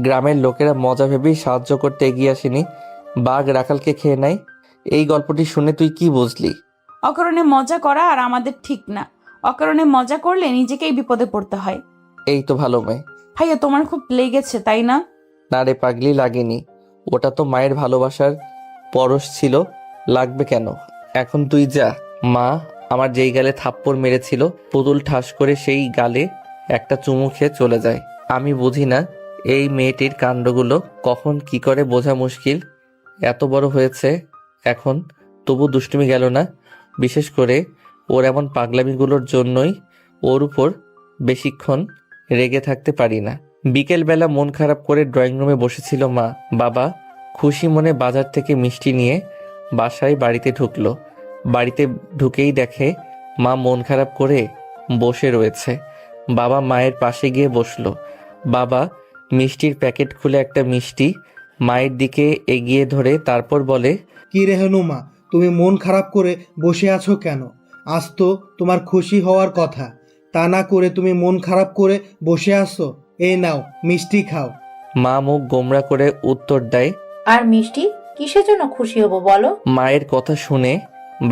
গ্রামের লোকেরা মজা ভেবেই সাহায্য করতে এগিয়ে আসেনি, বাঘ রাখালকে খেয়ে নেয়। এই গল্পটি শুনে তুই কি বুঝলি? অকারণে মজা করা আর আমাদের ঠিক না। অকারণে মজা করলে নিজেকেই বিপদে পড়তে হয়। এই তো ভালো মেয়ে। ভাইয়া, তোমার খুব লেগেছে তাই না? না রে পাগলি, লাগেনি। ওটা তো মায়ের ভালোবাসার পরশ ছিল, লাগবে কেন? এখন তুই যা। মা আমার যেই গালে থাপ্পড় মেরেছিল, পুতুল ঠাস করে সেই গালে একটা চুমু খেয়ে চলে যায়। আমি বুঝি না এই মেয়েটির কাণ্ডগুলো কখন কি করে, বোঝা মুশকিল। এত বড় হয়েছে এখন তবু দুষ্টুমি গেল না। বিশেষ করে ওর এমন পাগলামিগুলোর জন্যই ওর উপর বেশিক্ষণ রেগে থাকতে পারি না। বিকেলবেলা মন খারাপ করে ড্রয়িং রুমে বসেছিল মা। বাবা খুশি মনে বাজার থেকে মিষ্টি নিয়ে বাসায় বাড়িতে ঢুকলো। বাড়িতে ঢুকেই দেখে মা মন খারাপ করে বসে রয়েছে। বাবা মায়ের পাশে গিয়ে বসলো। বাবা মিষ্টির প্যাকেট খুলে একটা মিষ্টি মায়ের দিকে এগিয়ে ধরে তারপর বলে, কি রেহনুমা, তুমি মন খারাপ করে বসে আছো কেন? আজ তো তোমার খুশি হওয়ার কথা, তা না করে তুমি মন খারাপ করে বসে আছো। এই নাও মিষ্টি খাও। মা মুখ গোমরা করে উত্তর দেয়। আর মিষ্টি কিসের জন্য খুশি হব বলো? মায়ের কথা শুনে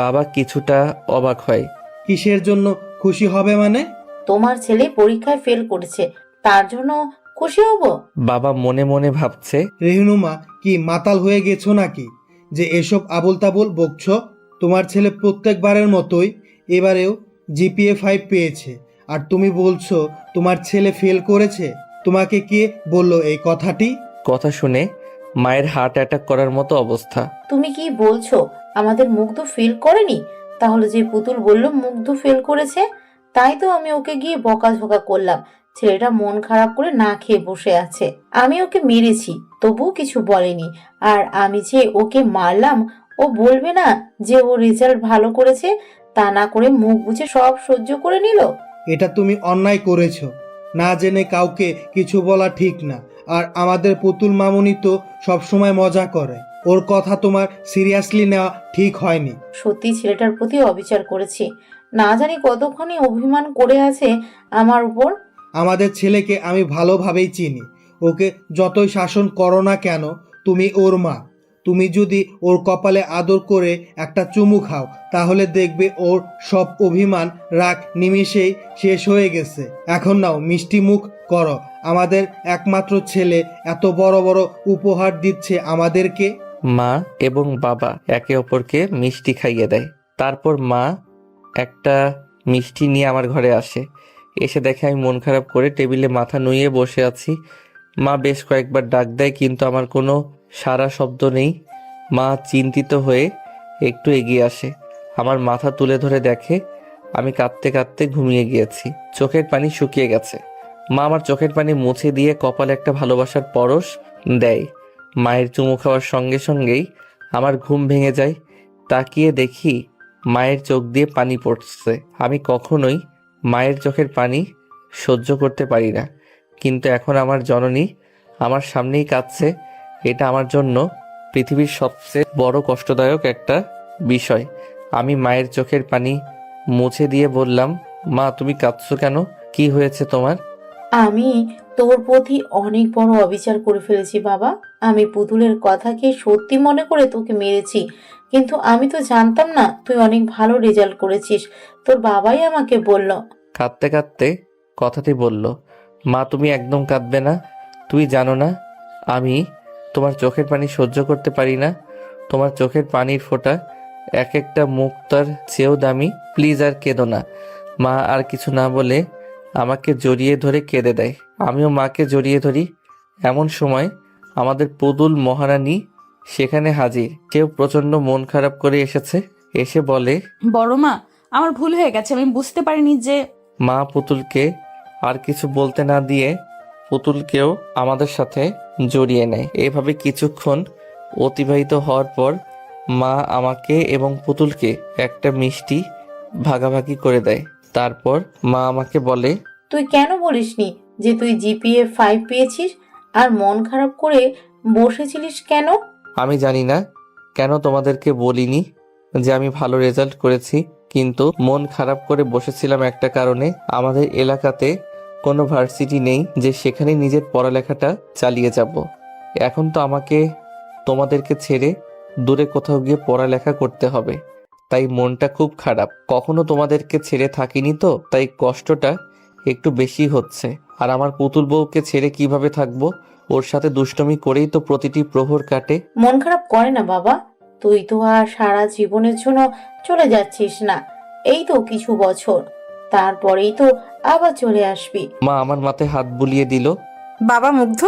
বাবা কিছুটা অবাক হয়। কিসের জন্য খুশি হবে মানে? তোমার ছেলে পরীক্ষায় ফেল করেছে, তার জন্য খুশি হব। বাবা মনে মনে ভাবছে, রেহনুমা কি মাতাল হয়ে গেছো নাকি যে এসব আবোল তাবোল বকছো? তোমার ছেলে প্রত্যেকবারের মতোই এবারেও জিপিএ 5 পেয়েছে, আর তুমি বলছো তোমার ছেলে ফেল করেছে। তোমাকে কে বললো এই কথাটি? কথা শুনে মায়ের হার্ট অ্যাটাক করার মতো অবস্থা। তুমি কি বলছো আমাদের মুগ্ধ ফেল করেনি? তাহলে যে পুতুল বলল মুগ্ধ ফেল করেছে, তাই তো আমি ওকে গিয়ে বকাঝকা করলাম। ছেলেটা মন খারাপ করে না খেয়ে বসে আছে, আমি ওকে মেরেছি তবুও কিছু বলেনি। আর আমি যে ওকে মারলাম, ও বলবে না যে ও রেজাল্ট ভালো করেছে? তা না করে মুখ বুজে সব সহ্য করে নিল। এটা তুমি অন্যায় করেছো। না জেনে কাউকে কিছু বলা ঠিক না। আর আমাদের পুতুল মামুনি তো সবসময় মজা করে, ওর কথা তোমার সিরিয়াসলি নেওয়া ঠিক হয়নি। সত্যি ছেলেটার প্রতি অবিচার করেছি। না জানি কতক্ষণই অভিমান করে আছে আমার উপর। আমাদের ছেলেকে আমি ভালোভাবেই চিনি। ওকে যতই শাসন করো না কেন, তুমি ওর মা। তুমি যদি ওর কপালে আদর করে একটা চুমু খাও, তাহলে দেখবে ওর সব অভিমান রাগ নিমিষেই শেষ হয়ে গেছে। এখন নাও মিষ্টি মুখ করো। আমাদের একমাত্র ছেলে এত বড় বড় উপহার দিচ্ছে আমাদেরকে। মা এবং বাবা একে অপরকে মিষ্টি খাইয়ে দেয়। তারপর মা একটা মিষ্টি নিয়ে আমার ঘরে আসে। এসে দেখে আমি মন খারাপ করে টেবিলে মাথা নুইয়ে বসে আছি। মা বেশ কয়েকবার ডাক দেয়, কিন্তু আমার কোনো সারা শব্দ নেই। মা চিন্তিত হয়ে একটু এগিয়ে আসে, আমার মাথা তুলে ধরে দেখে আমি কাঁদতে কাঁদতে ঘুমিয়ে গিয়েছি। চোখের পানি শুকিয়ে গেছে। মা আমার চোখের পানি মুছে দিয়ে কপালে একটা ভালোবাসার পরশ দেয়। মায়ের চুমু খাওয়ার সঙ্গে সঙ্গেই আমার ঘুম ভেঙে যায়। তাকিয়ে দেখি মায়ের চোখ দিয়ে পানি পড়ছে। আমি কখনোই মায়ের চোখের পানি সহ্য করতে পারি না, কিন্তু এখন আমার জননী আমার সামনেই কাঁদছে। এটা আমার জন্য পৃথিবীর সবচেয়ে বড় কষ্টদায়ক একটা বিষয়। আমি মায়ের চোখের পানি মুছে দিয়ে বললাম, মা তুমি কাঁদছো কেন? কি হয়েছে তোমার? আমি তোর প্রতি অনেক বড় অবিচার করে ফেলেছি বাবা। আমি পুতুলের কথাকে সত্যি মনে করে তোকে মেরেছি, কিন্তু আমি তো জানতাম না তুই অনেক ভালো রেজাল্ট করেছিস। তোর বাবাই আমাকে বলল। কাঁদতে কাঁদতে কথাটি বলল, মা তুমি একদম কাঁদবে না। তুই জানো না আমি তোমার চোখের পানি সহ্য করতে পারি না। তোমার চোখের পানির ফোঁটা এক একটা মুক্তার চেয়েও দামি। প্লিজ আর কেঁদো না। মা আর কিছু না বলে আমাকে জড়িয়ে ধরে কেঁদে দেয়। আমিও মাকে জড়িয়ে ধরি। এমন সময় আমাদের পুতুল মহারানী সেখানে হাজির। কেউ প্রচণ্ড মন খারাপ করে এসেছে। এসে বলে, বড় মা, আমার ভুল হয়ে গেছে, আমি বুঝতে পারিনি যে। মা পুতুলকে আর কিছু বলতে না দিয়ে পুতুলকেও আমাদের সাথে জড়িয়ে নেয়। এভাবে কিছুক্ষণ অতিবাহিত হওয়ার পর মা আমাকে এবং পুতুলকে একটা মিষ্টি ভাগাভাগি করে দেয়। তারপর মা আমাকে বলে, তুই কেন বলিসনি যে তুই জিপিএ 5 পেয়েছিস? আর মন খারাপ করে বসেছিলিস কেন? আমি জানি না কেন তোমাদেরকে বলিনি যে আমি ভালো রেজাল্ট করেছি, কিন্তু মন খারাপ করে বসেছিলাম একটা কারণে। আমাদের এলাকাতে কোনো ভার্সিটি নেই যে সেখানে নিজের পড়ালেখাটা চালিয়ে যাব। এখন তো আমাকে তোমাদেরকে ছেড়ে দূরে কোথাও গিয়ে পড়ালেখা করতে হবে, তাই মনটা খুব খারাপ। কখনো তোমাদেরকে ছেড়ে থাকিনি তো, তাই কষ্টটা একটু বেশি হচ্ছে। আর আমার পুতুল বউকে ছেড়ে কিভাবে থাকবো? ওর সাথে দুষ্টুমি করেই তো প্রতিটি প্রহর কাটে। মন খারাপ করে না বাবা, তুই তো আর সারা জীবনের জন্য চলে যাচ্ছিস না। এই তো কিছু বছর, তারপরেই তো আবার চলে আসবি। মা আমার মাথায় হাত বুলিয়ে দিল। বাবা মুগ্ধ,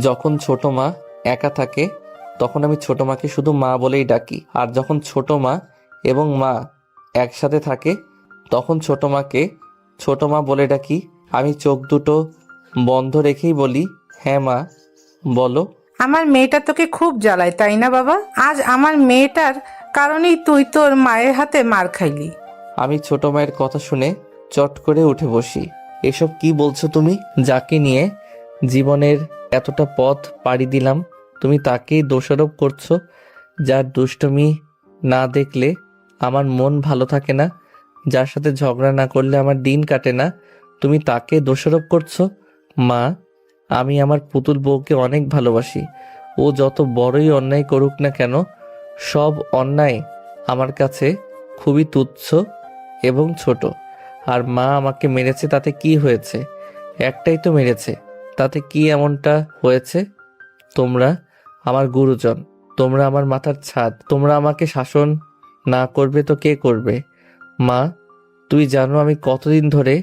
যখন ছোট মা একা থাকে তখন আমি ছোট মাকে শুধু মা বলেই ডাকি। আর যখন ছোট মা এবং মা একসাথে থাকে তখন ছোট মাকে ছোট মা বলে ডাকি। আমি চোখ দুটো বন্ধ রেখেই বলি, হ্যাঁ মা বলো। আমার মেয়েটা তোকে খুব জ্বালায় তাই না বাবা? আজ আমার মেয়েটার কারণেই তুই তোর মায়ের হাতে মার খাইলি। আমি ছোট মায়ের কথা শুনে চট করে উঠে বসি। এসব কি বলছো তুমি? যাকে নিয়ে জীবনের এতটা পথ পাড়ি দিলাম তুমি তাকেই দোষারোপ করছো। যার দুষ্টুমি না দেখলে আমার মন ভালো থাকে না, যার সাথে ঝগড়া না করলে আমার দিন কাটে না, তুমি তাকে দোষারোপ করছো। মা, আমি আমার পুতুল বউকে অনেক ভালোবাসি। ও যত বড়ই অন্যায় করুক না কেন, সব অন্যায় আমার কাছে খুবই তুচ্ছ এবং ছোট। আর মা আমাকে মেরেছে তাতে কি হয়েছে? একটাই তো মেরেছে, তাতে কি এমনটা হয়েছে? তোমরা আমার গুরুজন, তোমরা আমার মাথার ছাদ, তোমরা আমাকে শাসন না করবে তো কে করবে? মা, তুই জানো আমি কতদিন ধরে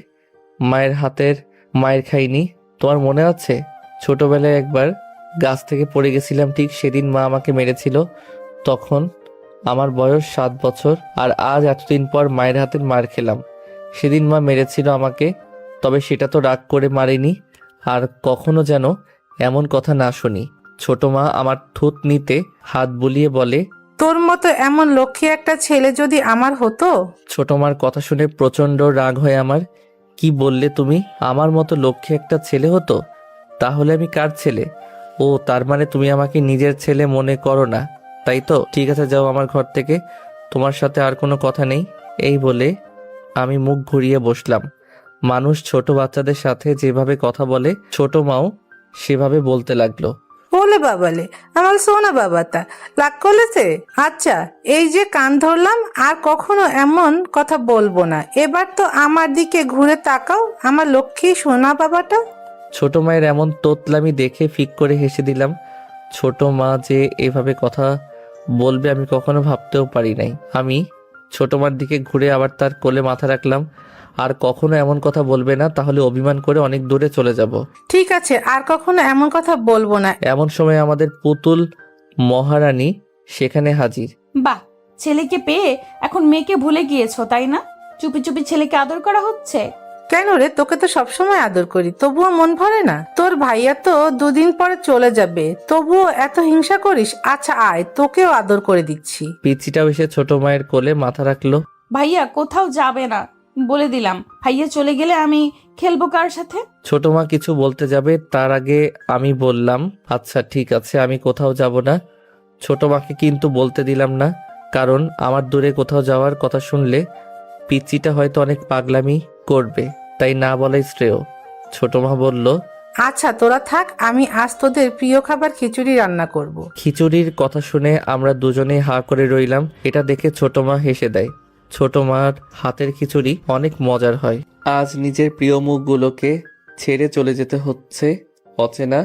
মায়ের হাতের মায়ের খাইনি? তোমার মনে আছে ছোটবেলায় একবার গাছ থেকে পড়ে গেছিলাম, ঠিক সেদিন মা আমাকে মেরেছিল। তখন আমার বয়স 7 বছর। আর আজ এতদিন পর মায়ের হাতের মার খেলাম। সেদিন মা মেরেছিল আমাকে, তবে সেটা তো রাগ করে মারেনি। আর কখনো যেন এমন কথা না শুনি। ছোট মা আমার থুত নিতে হাত বুলিয়ে বলে, তোর মতো এমন লক্ষ্মী একটা ছেলে যদি আমার হতো। ছোট মার কথা শুনে প্রচন্ড রাগ হয় আমার। কি বললে তুমি? আমার মতো লক্ষ্মী একটা ছেলে হতো? তাহলে আমি কার ছেলে? ও, তার মানে তুমি আমাকে নিজের ছেলে মনে করো না, তাই তো? ঠিক আছে, যাও আমার ঘর থেকে, তোমার সাথে আর কোনো কথা নেই। এই বলে আমি মুখ ঘুরিয়ে বসলাম। মানুষ ছোট বাচ্চাদের সাথে যেভাবে কথা বলে ছোট মাও সেভাবে বলতে লাগলো। বলে বাবালে, আমার সোনা বাবাটা রাগ করেছে। আচ্ছা, এই যে কান ধরলাম, আর কখনো এমন কথা বলবো না। এবার তো আমার দিকে ঘুরে তাকাও, আমার লক্ষ্মী সোনা বাবাটা। ছোট মায়ের এমন তোতলামি দেখে ফিক করে হেসে দিলাম। ছোট মা যে এভাবে কথা বলবে আমি কখনো ভাবতেও পারি নাই। আমি ছোট মার দিকে ঘুরে আবার তার কোলে মাথা রাখলাম। আর কখনো এমন কথা বলবে না, তাহলে অভিমান করে অনেক দূরে চলে যাব। ঠিক আছে, আর কখনো এমন কথা বলবো না। এমন সময় আমাদের পুতুল মহারানী সেখানে হাজির। বাহ, ছেলেকে পেয়ে এখন মেয়েকে ভুলে গিয়েছো তাই না? চুপি চুপি ছেলেকে আদর করা হচ্ছে। কেন রে, তোকে তো সবসময় আদর করি, তবুও মন ভরে না? তোর ভাইয়া তো 2 দিন পরে চলে যাবে, তবুও এত হিংসা করিস? আচ্ছা আয়, তোকেও আদর করে দিচ্ছি। পিচিটাও এসে ছোট মায়ের কোলে মাথা রাখলো। ভাইয়া কোথাও যাবে না বলে দিলাম। ভাইয়া চলে গেলে আমি খেলবো কার সাথে? ছোট মা কিছু বলতে যাবে তার আগে আমি বললাম, আচ্ছা ঠিক আছে, আমি কোথাও যাব না। ছোট মাকে কিন্তু বলতে দিলাম না, কারণ আমার দূরে কোথাও যাওয়ার কথা শুনলে পিচিটা হয়তো অনেক পাগলামি করবে, তাই না বলাই শ্রেয়। ছোট মা বলল, আচ্ছা তোরা থাক, আমি আজ তোদের প্রিয় খাবার খিচুড়ি রান্না করব। খিচুড়ির কথা শুনে আমরা দুজনেই হা করে রইলাম। এটা দেখে ছোট মা হেসে দেয়। ছোট মার হাতের খিচুড়ি অনেক মজার হয়। আজ নিজের প্রিয় মুখগুলোকে ছেড়ে চলে যেতে হচ্ছে অচেনা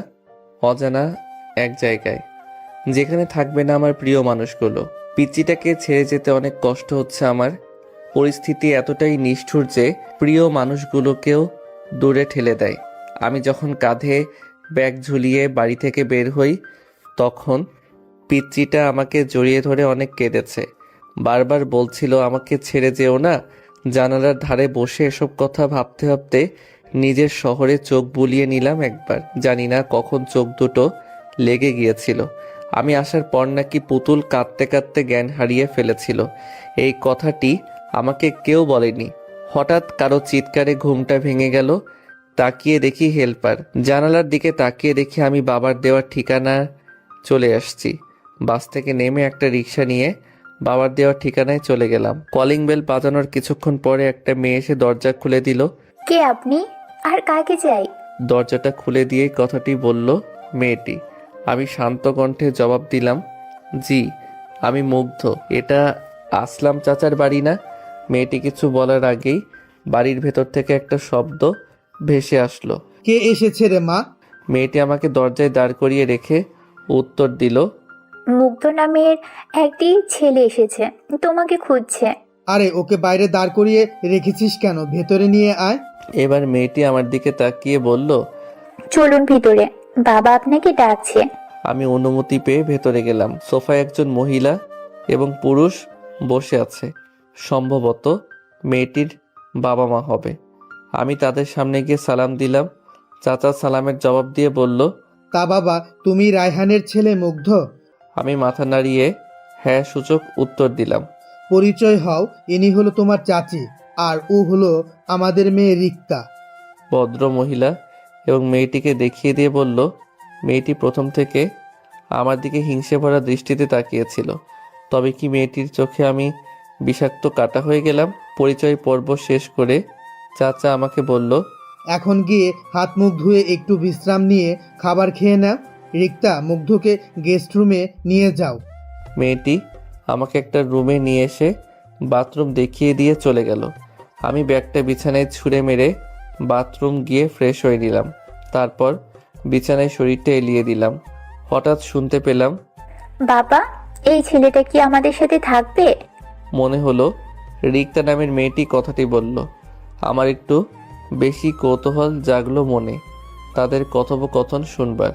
অজানা এক জায়গায়, যেখানে থাকবে না আমার প্রিয় মানুষগুলো। পিচিটাকে ছেড়ে যেতে অনেক কষ্ট হচ্ছে আমার। পরিস্থিতি এতটাই নিষ্ঠুর যে প্রিয় মানুষগুলোকেও দূরে ঠেলে দেয়। আমি যখন কাঁধে ব্যাগ ঝুলিয়ে বাড়ি থেকে বের হই তখন পিচ্চিটা আমাকে জড়িয়ে ধরে অনেক কেঁদেছে। বারবার বলছিল আমাকে ছেড়ে যেও না। জানালার ধারে বসে এসব কথা ভাবতে ভাবতে নিজের শহরে চোখ বুলিয়ে নিলাম একবার। জানি না কখন চোখ দুটো লেগে গিয়েছিল। আমি আসার পর নাকি পুতুল কাঁদতে কাঁদতে জ্ঞান হারিয়ে ফেলেছিল। এই কথাটি আমাকে কেউ বলেনি। হঠাৎ কারো চিৎকারে ঘুমটা ভেঙে গেল। তাকিয়ে দেখি হেল্পার। জানালার দিকে তাকিয়ে দেখি আমি বাবার দেওয়ার ঠিকানা চলে আসছি। বাস থেকে নেমে একটা রিক্সা নিয়ে বাবার দেওয়ার ঠিকানায় চলে গেলাম। কলিং বেল বাজানোর কিছুক্ষণ পরে একটা মেয়ে এসে দরজা খুলে দিল। কে আপনি আর কাকে চাই? দরজাটা খুলে দিয়েই কথাটি বলল মেয়েটি। আমি শান্ত কণ্ঠে জবাব দিলাম, জি আমি মুগ্ধ। এটা আসলাম চাচার বাড়ি না? মেয়েটি কিছু বলার আগেই বাড়ির ভেতর থেকে একটা শব্দ ভেসে আসলো। কে এসেছে রে মা? মেয়েটি আমাকে দরজায় দাঁড় করিয়ে রেখে উত্তর দিল, মুগ্ধ নামের একটি ছেলে এসেছে, তোমাকে খুঁজছে। আরে ওকে বাইরে দাঁড় করিয়ে রেখেছিস কেন? ভেতরে নিয়ে আয়। এবার মেয়েটি আমার দিকে তাকিয়ে বলল, চলুন ভিতরে, বাবা আপনাকে ডাকছে। আমি অনুমতি পেয়ে ভেতরে গেলাম। সোফায় একজন মহিলা এবং পুরুষ বসে আছে। সম্ভবত মেয়েটির বাবা মা হবে। আমি তাদের সামনে গিয়ে সালাম দিলাম। চাচা সালামের জবাব দিয়ে বলল, তা বাবা, তুমি রায়হানের ছেলে মুগ্ধ? আমি মাথা নাড়িয়ে হ্যাঁ সূচক উত্তর দিলাম। পরিচয় হও, ইনি হলো তোমার চাচি, আর ও হলো আমাদের মেয়ে রিক্তা। ভদ্র মহিলা এবং মেয়েটিকে দেখিয়ে দিয়ে বলল, মেয়েটি প্রথম থেকে আমার দিকে হিংসে ভরা দৃষ্টিতে তাকিয়েছিল। তবে কি মেয়েটির চোখে আমি বিষাক্ত কাটা হয়ে গেলাম? পরিচয় পর্ব শেষ করে চাচা আমাকে বলল, এখন গিয়ে হাত মুখ ধুয়ে একটু বিশ্রাম নিয়ে খাবার খেয়ে নাও। রিক্তা, মুগ্ধকে গেস্ট রুমে নিয়ে যাও। মেয়েটি আমাকে একটা রুমে নিয়ে এসে বাথরুম দেখিয়ে দিয়ে চলে গেল। আমি ব্যাগটা বিছানায় ছুঁড়ে মেরে বাথরুম গিয়ে ফ্রেশ হয়ে নিলাম। তারপর বিছানায় শরীরটা এলিয়ে দিলাম। হঠাৎ শুনতে পেলাম, বাবা, এই ছেলেটা কি আমাদের সাথে থাকবে? মনে হলো রিক্তা নামের মেয়েটি কথাটি বলল। আমার একটু বেশি কৌতূহল জাগলো মনে তাদের কথোপকথন শুনবার।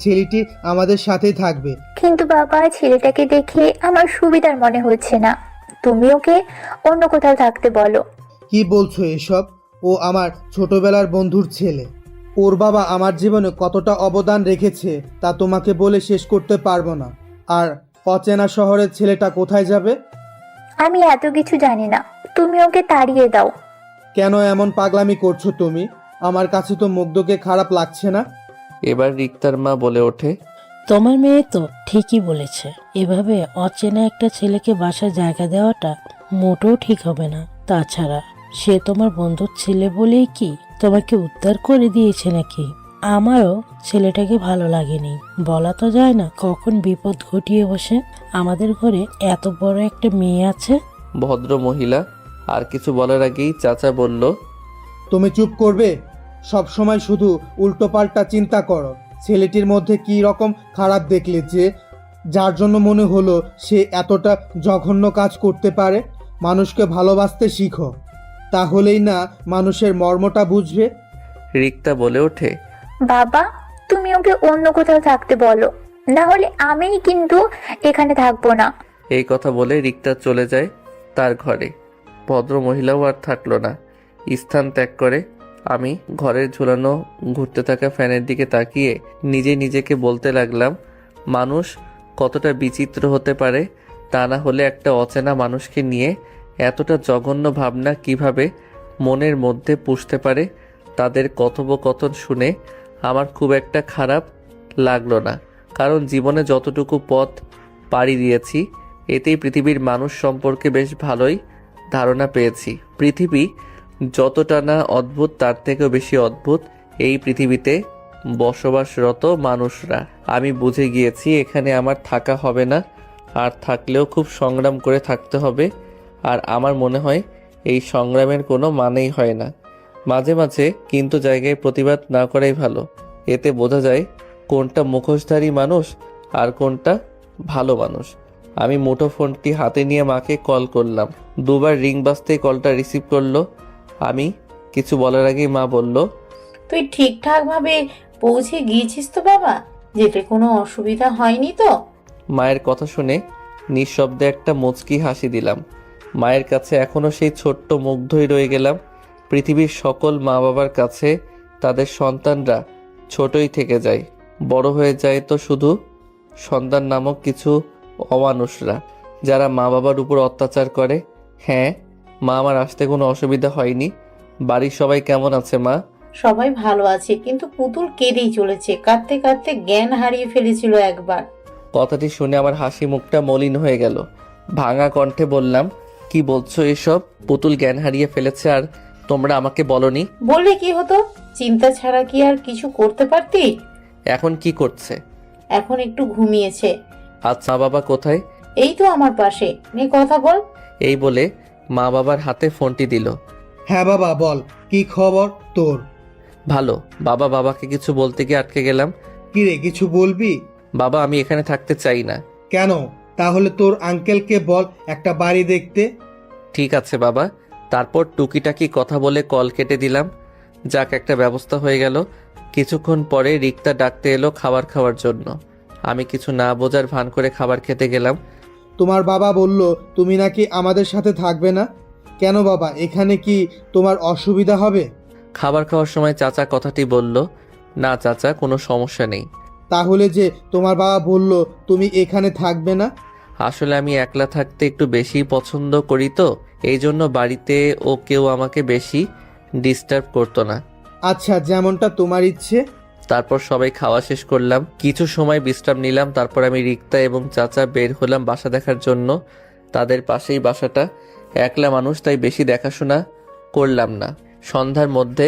ছেলেটি আমাদের সাথেই থাকবে। কিন্তু বাবা, ছেলেটাকে দেখে আমার সুবিধার মনে হচ্ছে না। তুমি ওকে অন্য কোথাও থাকতে বলো। কি বলছো এসব? ও আমার ছোটবেলার বন্ধুর ছেলে। ওর বাবা আমার জীবনে কতটা অবদান রেখেছে তা তোমাকে বলে শেষ করতে পারবো না। আর অচেনা শহরের ছেলেটা কোথায় যাবে? আমি এত কিছু জানি না, তুমি ওকে তাড়িয়ে দাও। কেন এমন পাগলামি করছো তুমি? আমার কাছে তো মুগ্ধকে খারাপ লাগছে না। এবার রিক্তার মা বলে ওঠে, তোমার মেয়ে তো ঠিকই বলেছে। এভাবে অচেনা একটা ছেলেকে বাসায় জায়গা দেওয়াটা মোটেও ঠিক হবে না। তাছাড়া সে তোমার বন্ধুর ছেলে বলেই কি তোমাকে উদ্ধার করে দিয়েছে নাকি? আমারও ছেলেটাকে ভালো লাগেনি। বলা তো যায় না কখন বিপদ ঘটিয়ে বসে। আমাদের ঘরে এত বড় একটা মেয়ে আছে। ভদ্র মহিলা আর কিছু বলার আগেই চাচা বলল, তুমি চুপ করবে? সব সময় শুধু উল্টোপাল্টা চিন্তা করো। ছেলেটির মধ্যে কি রকম খারাপ দেখলে যে যার জন্য মনে হলো সে এতটা জঘন্য কাজ করতে পারে? মানুষকে ভালোবাসতে শিখো, তাহলেই না মানুষের মর্মটা বুঝবে। রিক্তা বলে ওঠে, বাবা, তুমি ওকে অন্য কোথাও থাকতে বলো, না হলে আমি কিন্তু এখানে থাকবো না। এই কথা বলে রিক্তা চলে যায় তার ঘরে। ভদ্র মহিলাও আর থাকলো না, স্থান ত্যাগ করে। আমি ঘরের ঝুলানো ঘুরতে থাকা ফ্যানের দিকে তাকিয়ে নিজেকে বলতে লাগলাম, মানুষ কতটা বিচিত্র হতে পারে। তা না হলে একটা অচেনা মানুষকে নিয়ে এতটা জঘন্য ভাবনা কিভাবে মনের মধ্যে পুষতে পারে? তাদের কথোপকথন শুনে আমার খুব একটা খারাপ লাগলো না, কারণ জীবনে যতটুকু পথ পাড়ি দিয়েছি এতেই পৃথিবীর মানুষ সম্পর্কে বেশ ভালোই ধারণা পেয়েছি। পৃথিবী যতটা না অদ্ভুত তার থেকেও বেশি অদ্ভুত এই পৃথিবীতে বসবাসরত মানুষরা। আমি বুঝে গিয়েছি এখানে আমার থাকা হবে না, আর থাকলেও খুব সংগ্রাম করে থাকতে হবে। আর আমার মনে হয় এই সংগ্রামের কোনো মানেই হয় না। মাঝে মাঝে কিন্তু জায়গায় প্রতিবাদ না করাই ভালো। এতে বোঝা যায় কোনটা মুখোশধারী মানুষ আর কোনটা ভালো মানুষ। আমি মুঠো ফোনটি হাতে নিয়ে মাকে কল করলাম। দুবার রিং বাজতেই কলটা রিসিভ করলো। আমি কিছু বলার আগেই মা বলল, তুই ঠিকঠাক ভাবে পৌঁছে গিয়েছিস তো বাবা? যেতে কোনো অসুবিধা হয়নি তো? মায়ের কথা শুনে নিঃশব্দে একটা মুচকি হাসি দিলাম। মায়ের কাছে এখনো সেই ছোট্ট মুগ্ধই রয়ে গেলাম। পৃথিবীর সকল মা বাবার কাছে তাদের সন্তানরা ছোটই থেকে যায়, বড় হয়ে যায় তো শুধু সন্তান নামক কিছু অমানুষরা, যারা মা বাবার উপর অত্যাচার করে। হ্যাঁ মা, আমার আসতে কোনো অসুবিধা হয়নি। বাড়ির সবাই কেমন আছে মা? সবাই ভালো আছে, কিন্তু পুতুল কেঁদেই চলেছে। কাঁদতে কাঁদতে জ্ঞান হারিয়ে ফেলেছিল একবার। কথাটি শুনে আমার হাসি মুখটা মলিন হয়ে গেল। ভাঙা কণ্ঠে বললাম, কি বলছো এসব? পুতুল জ্ঞান হারিয়ে ফেলেছে আর তোমরা আমাকে বলনি? বললে কি হতো? চিন্তা ছাড়া কি আর কিছু করতে পারতি? এখন কি করছে? এখন একটু ঘুমিয়েছে। আচ্ছা, বাবা কোথায়? এই তো আমার পাশে, নে কথা বল। এই বলে মা বাবার হাতে ফোনটি দিল। হ্যাঁ বাবা বল, কি খবর তোর? ভালো। বাবাকে কিছু বলতে গিয়ে আটকে গেলাম। কিরে, কিছু বলবি? বাবা, আমি এখানে থাকতে চাই না। কেন? তাহলে তোর আঙ্কেলকে বল একটা বাড়ি দেখতে। ঠিক আছে বাবা। তারপর টুকিটাকি কথা বলে কল কেটে দিলাম। যাক, একটা ব্যবস্থা হয়ে গেল। কিছুক্ষণ পরে রিক্তা ডাকতে এলো খাবার খাওয়ার জন্য। আমি কিছু না বোঝার ভান করে খাবার খেতে গেলাম। তোমার বাবা বলল তুমি নাকি আমাদের সাথে থাকবে না। কেন বাবা, এখানে কি তোমার অসুবিধা হবে? খাবার খাওয়ার সময় চাচা কথাটি বলল। না চাচা, কোনো সমস্যা নেই। তাহলে যে তোমার বাবা বলল তুমি এখানে থাকবে না? আসলে আমি একলা থাকতে একটু বেশি পছন্দ করি, তো এই জন্য বাড়িতে ও কেউ আমাকে বেশি ডিস্টার্ব করতো না। আচ্ছা, যেমনটা তোমার ইচ্ছে। তারপর সবাই খাওয়া শেষ করলাম, কিছু সময় বিশ্রাম নিলাম। তারপর আমি রিক্তা এবং চাচা বের হলাম বাসা দেখার জন্য। তাদের পাশেই বাসাটা, একলা মানুষ তাই বেশি দেখাশোনা করলাম না। সন্ধ্যার মধ্যে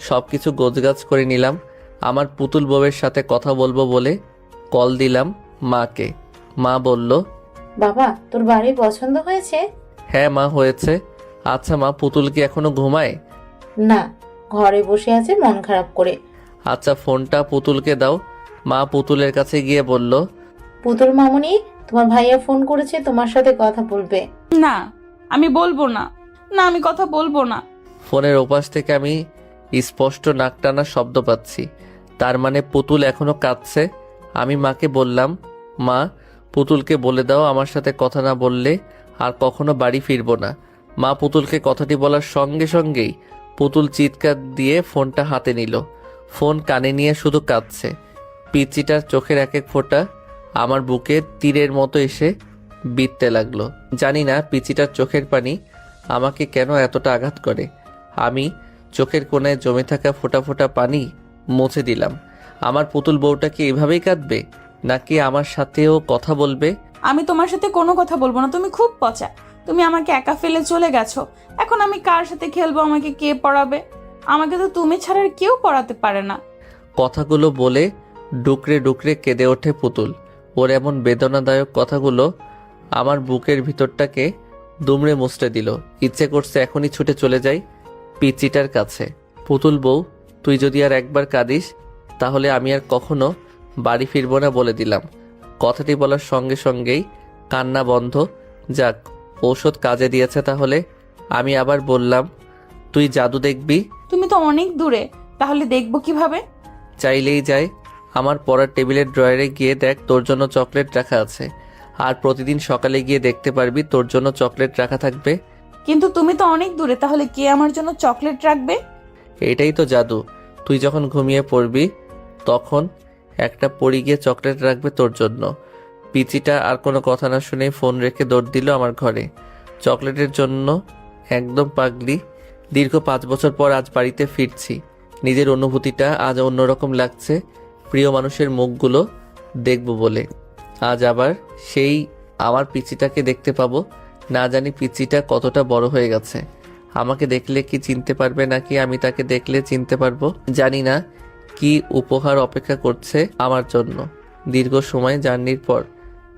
সব কিছু গোছগাছ করে নিলাম। আমার পুতুল বউয়ের সাথে কথা বলবো বলে কল দিলাম মাকে। মা বলল, বাবা, তোর বাড়ি পছন্দ হয়েছে? হ্যাঁ মা, হয়েছে। আচ্ছা মা, পুতুল কি এখনো ঘুমায়? না, ঘরে বসে আছে মন খারাপ করে। আচ্ছা, ফোনটা পুতুলকে দাও। মা পুতুলের কাছে গিয়ে বলল, পুতুল মামুনি, তোমার ভাইয়া ফোন করেছে, তোমার সাথে কথা বলবে। না, আমি বলবো না। না, আমি কথা বলবো না। ফোনের ওপাশ থেকে আমি স্পষ্ট নাক টানা শব্দ পাচ্ছি। তার মানে পুতুল এখনো কাঁদছে। আমি মাকে বললাম, মা পুতুলকে বলে দাও আমার সাথে কথা না বললে আর কখনো বাড়ি ফিরবো না। মা পুতুলকে কথাটি বলার সঙ্গে সঙ্গেই পুতুল চিৎকার দিয়ে ফোনটা হাতে নিল। ফোন কানে নিয়ে শুধু কাঁদছে। পিচিটার চোখের এক এক ফোঁটা আমার বুকে তীরের মতো এসে বিঁধতে লাগলো। জানি না পিচিটার চোখের পানি আমাকে কেন এতটা আঘাত করে। আমি চোখের কোণায় জমে থাকা ফোঁটা ফোঁটা পানি মুছে দিলাম। আমার পুতুল বউটা কি এভাবেই কাঁদবে, নাকি আমার সাথেও কথা বলবে? আমি তোমার সাথে কোনো কথা বলবো না। তুমি খুব পচা। তুমি আমাকে একা ফেলে চলে গেছো। এখন আমি কার সাথে খেলবো? আমাকে কে পড়াবে? আমাকে তো তুমি ছাড়া আর কেউ পড়াতে পারে না। কথাগুলো বলে ডুকরে ডুকরে কেঁদে ওঠে পুতুল। ওর এমন বেদনাদায়ক কথাগুলো আমার বুকের ভিতরটাকে দুমড়ে মুচড়ে দিল। ইচ্ছে করছে এখনই ছুটে চলে যাই পিচিটার কাছে। পুতুল বউ, তুই যদি আর একবার কাঁদিস তাহলে আমি আর কখনো বাড়ি ফিরবো না বলে দিলাম। কথাটি বলার সঙ্গে সঙ্গেই কান্না বন্ধ। যাক, ঔষধ কাজে দিয়েছে তাহলে। আমি আবার বললাম, তুই জাদু দেখবি? তুমি তো অনেক দূরে, তাহলে দেখবো কিভাবে? চাইলেই যায়। আমার পড়ার টেবিলের ড্রয়ারে গিয়ে দেখ, তোর জন্য চকলেট রাখা আছে। আর প্রতিদিন সকালে গিয়ে দেখতে পারবি তোর জন্য চকলেট রাখা থাকবে। কিন্তু তুমি তো অনেক দূরে, তাহলে কে আমার জন্য চকলেট রাখবে? এটাই তো জাদু। তুই যখন ঘুমিয়ে পড়বি তখন একটা পরি গিয়ে চকলেট রাখবে তোর জন্য। পিচিটা আর কোনো কথা না শুনে ফোন রেখে দৌড় দিল আমার ঘরে। চকলেটের জন্য একদম পাগলি। দীর্ঘ 5 বছর পর আজ বাড়িতে ফিরছি। নিজের অনুভূতিটা আজ অন্যরকম লাগছে। প্রিয় মানুষের মুখগুলো দেখব বলে। আজ আবার সেই আমার পিচিটাকে দেখতে পাবো। না জানি পিচিটা কতটা বড় হয়ে গেছে। আমাকে দেখলে কি চিনতে পারবে, নাকি আমি তাকে দেখলে চিনতে পারবো? জানি না কি উপহার অপেক্ষা করছে আমার জন্য। দীর্ঘ সময় জার্নির পর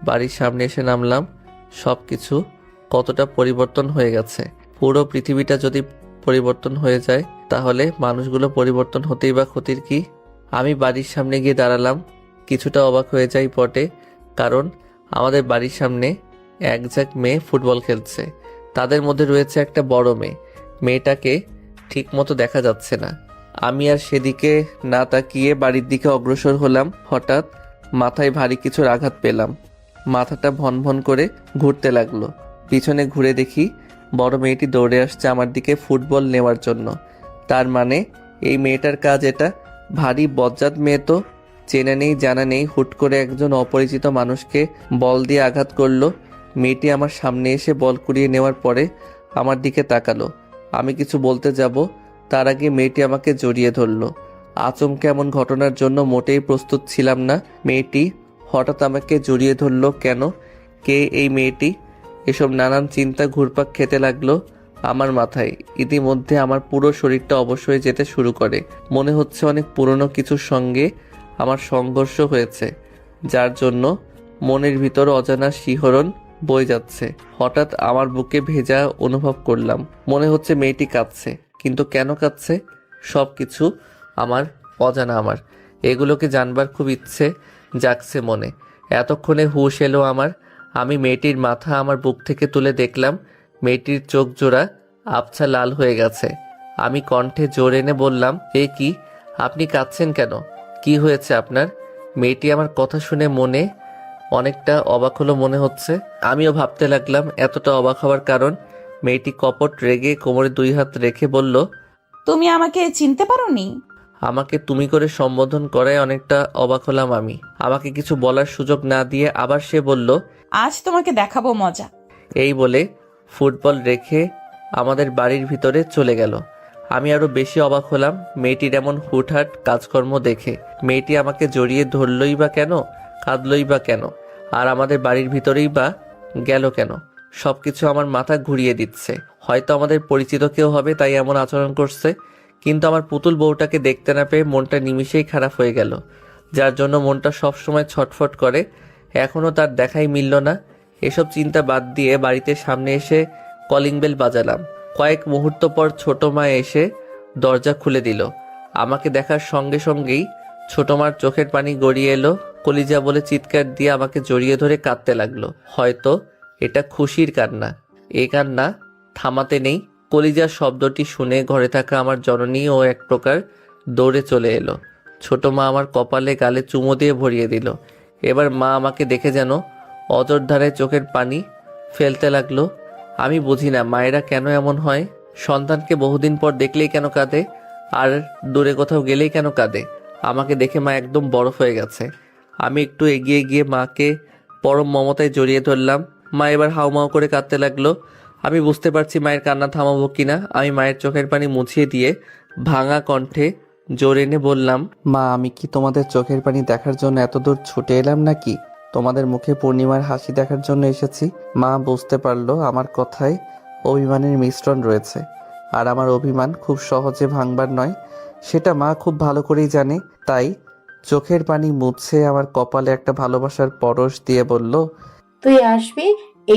বাড়ির সামনে এসে নামলাম। সব কিছু কতটা পরিবর্তন হয়ে গেছে। পুরো পৃথিবীটা যদি পরিবর্তন হয়ে যায় তাহলে মানুষগুলো পরিবর্তন হতেই বা ক্ষতির কি? আমি বাড়ির সামনে গিয়ে দাঁড়ালাম। কিছুটা অবাক হয়ে যাই বটে, কারণ আমাদের বাড়ির সামনে এক ঝাঁক মেয়ে ফুটবল খেলছে। তাদের মধ্যে রয়েছে একটা বড় মেয়ে। মেয়েটাকে ঠিক মতো দেখা যাচ্ছে না। আমি আর সেদিকে না তাকিয়ে বাড়ির দিকে অগ্রসর হলাম। হঠাৎ মাথায় ভারী কিছুর আঘাত পেলাম। মাথাটা ভন ভন করে ঘুরতে লাগলো। পিছনে ঘুরে দেখি বড় মেয়েটি দৌড়ে আসছে আমার দিকে ফুটবল নেওয়ার জন্য। তার মানে এই মেয়েটার কাজ এটা। ভারী বজ্জাত মেয়ে তো, চেনা নেই জানা নেই, হুট করে একজন অপরিচিত মানুষকে বল দিয়ে আঘাত করলো। মেয়েটি আমার সামনে এসে বল কুড়িয়ে নেওয়ার পরে আমার দিকে তাকালো। আমি কিছু বলতে যাব তার আগে মেয়েটি আমাকে জড়িয়ে ধরলো। আচমকা এমন ঘটনার জন্য মোটেই প্রস্তুত ছিলাম না। মেয়েটি হঠাৎ আমাকে জড়িয়ে ধরলো কেন? কে এই মেয়েটি? এসব নানান চিন্তা ঘুরপাক খেতে লাগলো আমার মাথায়। ইতিমধ্যে আমার পুরো শরীরটা অবশ্যই যেতে শুরু করে। মনে হচ্ছে অনেক পুরনো কিছুর সঙ্গে আমার সংঘর্ষ হয়েছে, যার জন্য মনের ভিতর অজানা শিহরণ বয়ে যাচ্ছে। হঠাৎ আমার বুকে ভেজা অনুভব করলাম। মনে হচ্ছে মেয়েটি কাঁদছে, কিন্তু কেন কাঁদছে? সব কিছু আমার অজানা। আমার এগুলোকে জানবার খুব ইচ্ছে জাগছে মনে। এতক্ষণে হুঁশ এলো আমার। আমি মেয়েটির মাথা আমার বুক থেকে তুলে দেখলাম মেয়েটির চোখ জোড়া আবছা লাল হয়ে গেছে। আমি কণ্ঠে জোর এনে বললাম, এ কি, আপনি কাঁদছেন কেন? কি হয়েছে আপনার? মেয়েটি আমার কথা শুনে মনে অনেকটা অবাক হলো মনে হচ্ছে। আমিও ভাবতে লাগলাম এতটা অবাক হওয়ার কারণ। মেয়েটি কপট রেগে কোমরে 2 হাত রেখে বলল, তুমি আমাকে চিনতে পারোনি? আমাকে তুমি করে সম্বোধন করায় অনেকটা অবাক হলাম আমি। আমাকে কিছু বলার সুযোগ না দিয়ে আবার সে বলল, আজ তোমাকে দেখাবো মজা। এই বলে ফুটবল রেখে আমাদের বাড়ির ভিতরে চলে গেল। আমি আরো বেশি অবাক হলাম মেয়েটির এমন হুটহাট কাজকর্ম দেখে। মেয়েটি আমাকে জড়িয়ে ধরলই বা কেন, কাঁদলই বা কেন, আর আমাদের বাড়ির ভিতরেই বা গেল কেন? সবকিছু আমার মাথা ঘুরিয়ে দিচ্ছে। হয়তো আমাদের পরিচিত কেউ হবে তাই এমন আচরণ করছে, কিন্তু আমার পুতুল বউটাকে দেখতে না পেয়ে মনটা নিমিষেই খারাপ হয়ে গেল। যার জন্য মনটা সবসময় ছটফট করে, এখনও তার দেখাই মিলল না। এসব চিন্তা বাদ দিয়ে বাড়িতে সামনে এসে কলিং বেল বাজালাম। কয়েক মুহূর্ত পর ছোট মা এসে দরজা খুলে দিল। আমাকে দেখার সঙ্গে সঙ্গেই ছোট মার চোখের পানি গড়িয়ে এলো। কলিজা বলে চিৎকার দিয়ে আমাকে জড়িয়ে ধরে কাঁদতে লাগলো। হয়তো এটা খুশির কান্না। এ কান্না থামাতে নেই। কলিজার শব্দটি শুনে ঘরে থাকা আমার জননী ও এক প্রকার দৌড়ে চলে এলো। ছোট মা আমার কপালে গালে চুমো দিয়ে ভরিয়ে দিল। এবার মা আমাকে দেখে যেন অজর ধারায় চোখের পানি ফেলতে লাগলো। আমি বুঝি না মায়েরা কেন এমন হয়। সন্তানকে বহুদিন পর দেখলেই কেন কাঁদে, আর দূরে কোথাও গেলেই কেন কাঁদে। আমাকে দেখে মা একদম বরফ হয়ে গেছে। আমি একটু এগিয়ে গিয়ে মাকে পরম মমতায় জড়িয়ে ধরলাম। মা এবার হাউমাউ করে কাঁদতে লাগলো। আমি বুঝতে পারছি মায়ের কান্না থামাবো কিনা। আমি মায়ের চোখের পানি মুছিয়ে দিয়ে ভাঙা কণ্ঠে জোর এনে বললাম, মা আমি কি তোমাদের চোখের পানি দেখার জন্য এত দূর ছুটে এলাম নাকি? তোমাদের মুখে পূর্ণিমার হাসি দেখার জন্য এসেছি। মা বুঝতে পারলো আমার কথায় অভিমানের মিশ্রণ রয়েছে, আর আমার অভিমান খুব সহজে ভাঙবার নয়, সেটা মা খুব ভালো করেই জানে। তাই চোখের পানি মুছে আমার কপালে একটা ভালোবাসার পরশ দিয়ে বলল, তুই আসবি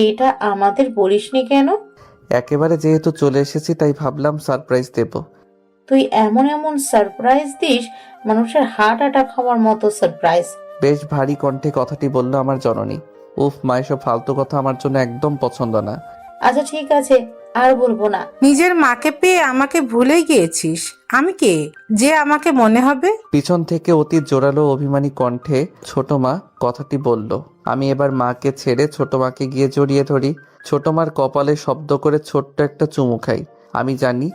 এইটা আমাদের বলিসনি কেন? একেবারে যেহেতু চলে এসেছি তাই ভাবলাম সারপ্রাইজ দেব। তুই এমন এমন সারপ্রাইজ দিস, মানুষের হার্ট অ্যাটাক হওয়ার মতো সারপ্রাইজ। বেশ ভারী কণ্ঠে কথাটি বলল আমার জননী। উফ মা, এসব ফালতু কথা আমার জন্য একদম পছন্দ না। আচ্ছা ঠিক আছে, আর বলবো না। নিজের মাকে পেয়ে আমাকে ভুলে গিয়েছিস। আমি কে যে আমাকে মনে হবে? পিছন থেকে অতি জোরালো অভিমানী কণ্ঠে ছোট মা কথাটি বলল। আমি এবার মাকে ছেড়ে ছোট মাকে গিয়ে জড়িয়ে ধরি। ছোট মার কপালে শব্দ করে ছোট্ট একটা চুমু খাই। আমি জানি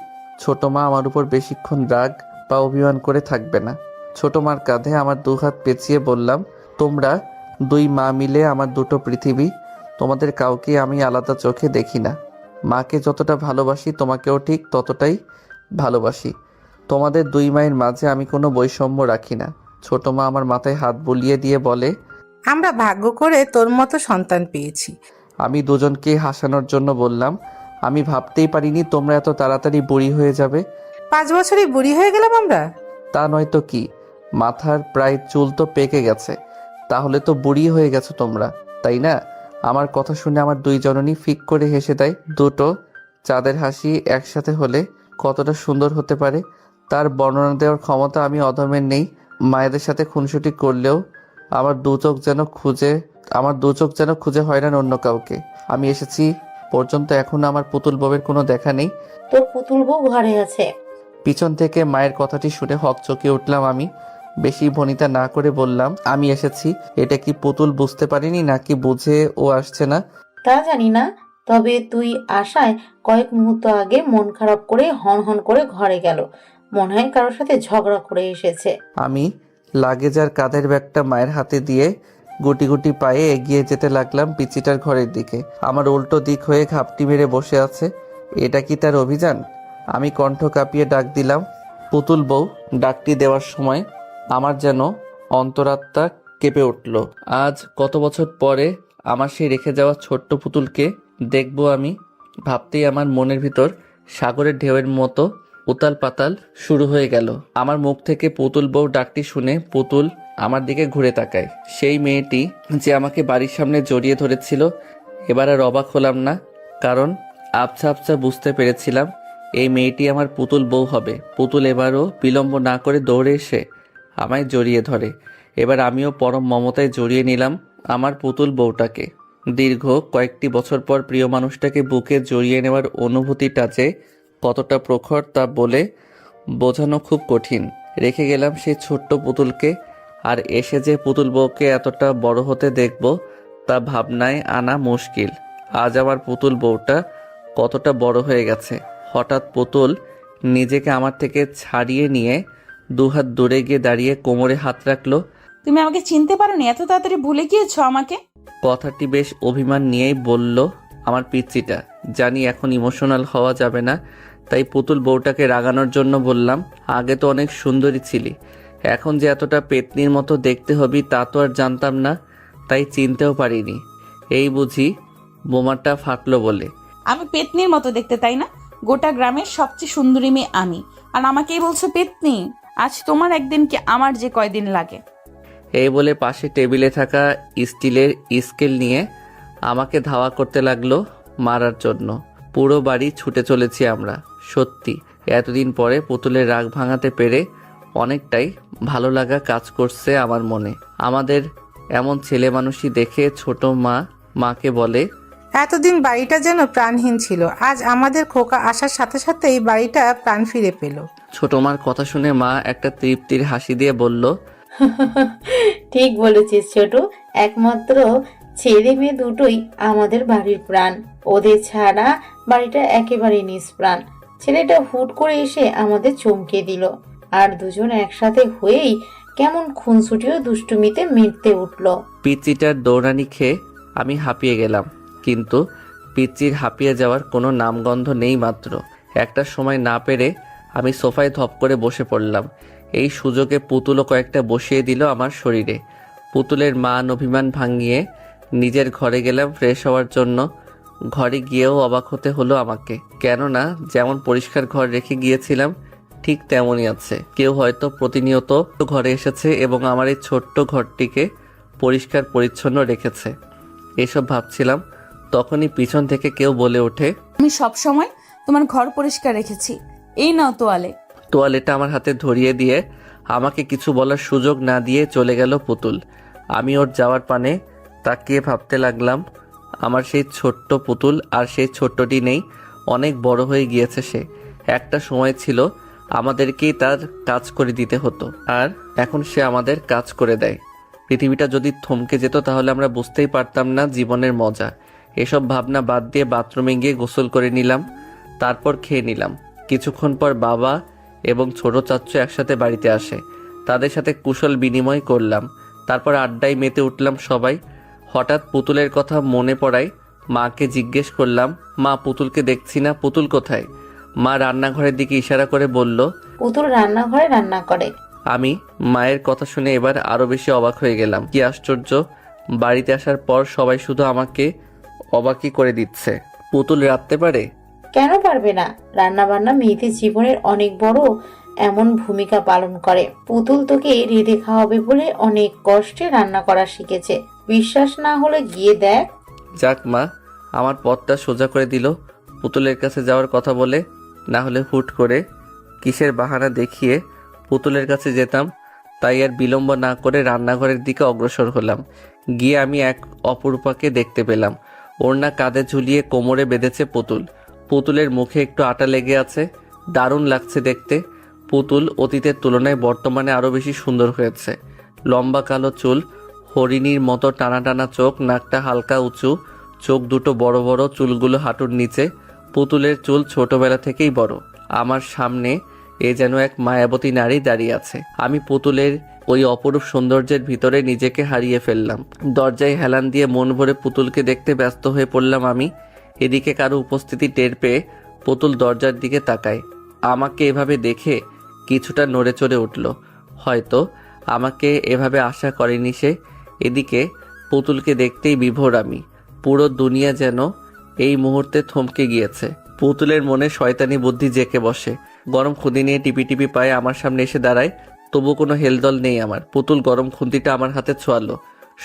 ছোট মা আমার উপর বেশিক্ষণ রাগ বা অভিমান করে থাকবে না। ছোট মার কাঁধে আমার 2 হাত পেঁচিয়ে বললাম, তোমরা 2 মা মিলে আমার দুটো পৃথিবী। তোমাদের কাউকে আমি আলাদা চোখে দেখি না। মাকে যতটা ভালোবাসি তোমাকেও ঠিক ততটাই ভালোবাসি। তোমাদের 2 মায়ের মাঝে আমি কোনো বৈষম্য রাখি না। ছোট মা আমার মাথায় হাত বুলিয়ে দিয়ে বলে, আমরা ভাগ্য করে তোর মতো সন্তান পেয়েছি। আমি দুজনকে হাসানোর জন্য বললাম, আমি ভাবতেই পারিনি তোমরা এত তাড়াতাড়ি বুড়ি হয়ে যাবে। 5 বছরই বুড়ি হয়ে গেলাম আমরা। তা নয় তো কি, মাথার প্রায় চুল তো পেকে গেছে। তাহলে তো বুড়ি হয়ে গেছো তোমরা, তাই না? আমার কথা শুনে আমার 2 জননী ফিক করে হেসে দেয়। দুটো চাঁদের হাসি একসাথে হলে কতটা সুন্দর হতে পারে তার বর্ণনা দেওয়ার ক্ষমতা আমি অধমের নেই। মায়েদের সাথে খুনসুটি করলেও আমার দু চোখ যেন খুঁজে হয় না অন্য কাউকে। আমি এসেছি পর্যন্ত এখনো আমার পুতুল বউয়ের কোনো দেখা নেই। তোর পুতুল বউ ঘরে আছে। পিছন থেকে মায়ের কথাটি শুনে হকচকিয়ে উঠলাম আমি। বেশি ভনিতা না করে বললাম, আমি এসেছি। এটা কি পুতুল বুঝতে পারিনি নাকি বুঝে ও আসছে না? তা জানি না, তবে তুই আসায় কয়েক মুহূর্ত আগে মন খারাপ করে হন হন করে ঘরে গেল। মনে হয় কারোর সাথে ঝগড়া করে এসেছে। আমি লাগেজ আর কাঁধের ব্যাগটা মায়ের হাতে দিয়ে গুটি গুটি পায়ে এগিয়ে যেতে লাগলাম পিচিটার ঘরের দিকে। আমার উল্টো দিক হয়ে ঘাপটি মেরে বসে আছে। এটা কি তার অভিযান? আমি কণ্ঠ কাঁপিয়ে ডাক দিলাম, পুতুল বউ। ডাকটি দেওয়ার সময় আমার যেন অন্তরাত্মা কেঁপে উঠল। আজ কত বছর পরে আমার সেই রেখে যাওয়া ছোট্ট পুতুলকে দেখবো আমি। ভাবতেই আমার মনের ভিতর সাগরের ঢেউয়ের মতো উতাল পাতাল শুরু হয়ে গেল। আমার মুখ থেকে পুতুল বউ ডাকটি শুনে পুতুল আমার দিকে ঘুরে তাকায়। সেই মেয়েটি যে আমাকে বাড়ির সামনে জড়িয়ে ধরেছিল। এবার আর অবাক হলাম না, কারণ আবছা আবছা বুঝতে পেরেছিলাম এই মেয়েটি আমার পুতুল বউ হবে। পুতুল এবারও বিলম্ব না করে দৌড়ে এসে আমায় জড়িয়ে ধরে। এবার আমিও পরম মমতায় জড়িয়ে নিলাম আমার পুতুল বউটাকে। দীর্ঘ কয়েকটি বছর পর প্রিয় মানুষটাকে বুকে জড়িয়ে নেওয়ার অনুভূতিটা যে কতটা প্রখর তা বলে বোঝানো খুব কঠিন। রেখে গেলাম সেই ছোট্ট পুতুলকে। আর এসে যে পুতুল বউকে এতটা বড় হতে দেখব তা ভাবনায় আনা মুশকিল। আজ আমার পুতুল বউটা কতটা বড় হয়ে গেছে। হঠাৎ পুতুল নিজেকে আমার থেকে ছাড়িয়ে নিয়ে দুহাত দূরে গিয়ে দাঁড়িয়ে কোমরে হাত রাখলো। তুমি আমাকে চিনতে পারোনি? এত তাড়াতাড়ি ভুলে গিয়েছো আমাকে? কথাটি বেশ অভিমান নিয়েই বলল আমার পিচ্চিটা। জানি এখন ইমোশনাল হওয়া যাবে না, তাই পুতুল বউটাকে রাগানোর জন্য বললাম, আগে তো অনেক সুন্দরী ছিলি, এখন যে এতটা পেতনির মতো দেখতে হবি তা তো আর জানতাম না, তাই চিনতেও পারিনি। এই বুঝি বোমাটা ফাটলো বলে। আমি পেতনির মতো দেখতে, তাই না? গোটা গ্রামের সবচেয়ে সুন্দরী মেয়ে আমি, আর আমাকেই বলছো পেতনি? আজ তোমার একদিন কি আমার যে কয়দিন লাগে। এই বলে পাশে টেবিলে থাকা স্টিলের স্কেল নিয়ে আমাকে ধাওয়া করতে লাগলো মারার জন্য। পুরো বাড়ি ছুটে চলেছি আমরা। সত্যি এতদিন পরে পুতুলের রাগ ভাঙাতে পেরে অনেকটাই ভালো লাগা কাজ করছে আমার মনে। আমাদের এমন ছেলে মানুষই দেখে ছোট মাকে বলে, এতদিন বাড়িটা যেন প্রাণহীন ছিল, আজ আমাদের খোকা আসার সাথে সাথে এই বাড়িটা প্রাণ ফিরে পেল। ছোট মার কথা শুনে মা একটা তৃপ্তির হাসি দিয়ে বলল, ঠিক বলেছিস ছোট, একমাত্র ছেলে মেয়ে দুটোই আমাদের বাড়ির প্রাণ। ওদের ছাড়া বাড়িটা একেবারে নিষ্প্রাণ। ছেলেটা হুট করে এসে আমাদের চমকে দিল, আর দুজন একসাথে হয়েই কেমন খুনসুটি ও দুষ্টুমিতে মেতে উঠলো। পিচ্চিটার দৌড়ানি খেয়ে আমি হাঁপিয়ে গেলাম, কিন্তু পিচ্চির হাঁপিয়ে যাওয়ার কোনো নামগন্ধ নেই মাত্র। একটা সময় না পেরে আমি সোফায় ধপ করে বসে পড়লাম। এই সুযোগে পুতুলও কয়েকটা বসিয়ে দিল আমার শরীরে। পুতুলের মান অভিমান ভাঙিয়ে নিজের ঘরে গেলাম ফ্রেশ হওয়ার জন্য। ঘরে গিয়েও অবাক হতে হলো আমাকে, কেননা যেমন পরিষ্কার ঘর রেখে গিয়েছিলাম ঠিক তেমনই আছে। কেউ হয়তো প্রতিনিয়ত ঘরে এসেছে এবং আমার এই ছোট্ট ঘরটিকে পরিষ্কার পরিচ্ছন্ন রেখেছে। এসব ভাবছিলাম, তখনই পিছন থেকে কেউ বলে ওঠে, আমি সব সময় তোমার ঘর পরিষ্কার রেখেছি, এই নাও তোয়ালে। তোয়ালেটা আমার হাতে ধরিয়ে দিয়ে আমাকে কিছু বলার সুযোগ না দিয়ে চলে গেল পুতুল। আমি ওর যাওয়ার পানে তাকিয়ে ভাবতে লাগলাম, আমার সেই ছোট্ট পুতুল আর সেই ছোট্টটি নেই, অনেক বড় হয়ে গিয়েছে সে। একটা সময় ছিল আমাদেরকেই তার কাজ করে দিতে হতো, আর এখন সে আমাদের কাজ করে দেয়। পৃথিবীটা যদি থমকে যেত তাহলে আমরা বুঝতেই পারতাম না জীবনের মজা। এসব ভাবনা বাদ দিয়ে বাথরুমে গিয়ে গোসল করে নিলাম, তারপর খেয়ে নিলাম। কিছুক্ষণ পর বাবা এবং ছোট চাচ্চু একসাথে বাড়িতে আসে, তাদের সাথে কুশল বিনিময় করলাম, তারপর আড্ডায় মেতে উঠলাম সবাই। হঠাৎ পুতুলের কথা মনে পড়ায় মাকে জিজ্ঞেস করলাম, মা পুতুলকে দেখছি না, পুতুল কোথায়? মা রান্নাঘরের দিকে ইশারা করে বলল, পুতুল রান্নাঘরে রান্না করে। আমি মায়ের কথা শুনে এবার আরো বেশি অবাক হয়ে গেলাম। কি আশ্চর্য, বাড়িতে আসার পর সবাই শুধু আমাকে অবাকই করে দিচ্ছে। পুতুল রাঁধতে পারে? কেন পারবে না? রান্না বান্না মেয়েদের জীবনের অনেক বড় এমন ভূমিকা পালন করে। পুতুল তোকে রেঁধে খাওয়াবে বলে অনেক কষ্টে রান্না করা শিখেছে, বিশ্বাস না হলে গিয়ে দেখ। যাক মা, আমার পথটা সোজা করে দিল পুতুলের কাছে যাওয়ার কথা বলে। না হলে হুট করে কিসের বাহানা দেখিয়ে পুতুলের কাছে যেতাম। তাই আর বিলম্ব না করে রান্নাঘরের দিকে অগ্রসর হলাম। গিয়ে আমি এক অপরূপাকে দেখতে পেলাম। ওড়না কাঁধে ঝুলিয়ে কোমরে বেঁধেছে পুতুল। পুতুলের মুখে একটু আটা লেগে আছে, দারুণ লাগছে দেখতে। পুতুল অতীতের তুলনায় বর্তমানে আরও বেশি সুন্দর হয়েছে। লম্বা কালো চুল, হরিণীর মতো টানা টানা চোখ, নাকটা হালকা উঁচু, চোখ দুটো বড় বড়, চুলগুলো হাঁটুর নিচে। পুতুলের চুল ছোটবেলা থেকেই বড়। আমার সামনে এ যেন এক মায়াবতী নারী দাঁড়িয়ে আছে। আমি পুতুলের ওই অপরূপ সৌন্দর্যের ভিতরে নিজেকে হারিয়ে ফেললাম। দরজায় হেলান দিয়ে মন ভরে পুতুলকে দেখতে ব্যস্ত হয়ে পড়লাম আমি। এদিকে কারো উপস্থিতি টের পেয়ে পুতুল দরজার দিকে তাকায়। আমাকে এভাবে দেখে কিছুটা নড়ে চড়ে উঠল। হয়তো আমাকে এভাবে আশা করেনি সে। এদিকে পুতুলকে দেখতেই বিভোর আমি। পুরো দুনিয়া যেন এই মুহূর্তে থমকে গিয়েছে। পুতুলের মনে শয়তানি বুদ্ধি জেঁকে বসে। গরম খুঁদি নিয়ে টিপি টিপি পায়ে আমার সামনে এসে দাঁড়ায়, তবু কোনো হেলদল নেই আমার। পুতুল গরম খুন্তিটা আমার হাতে ছোঁয়ালো,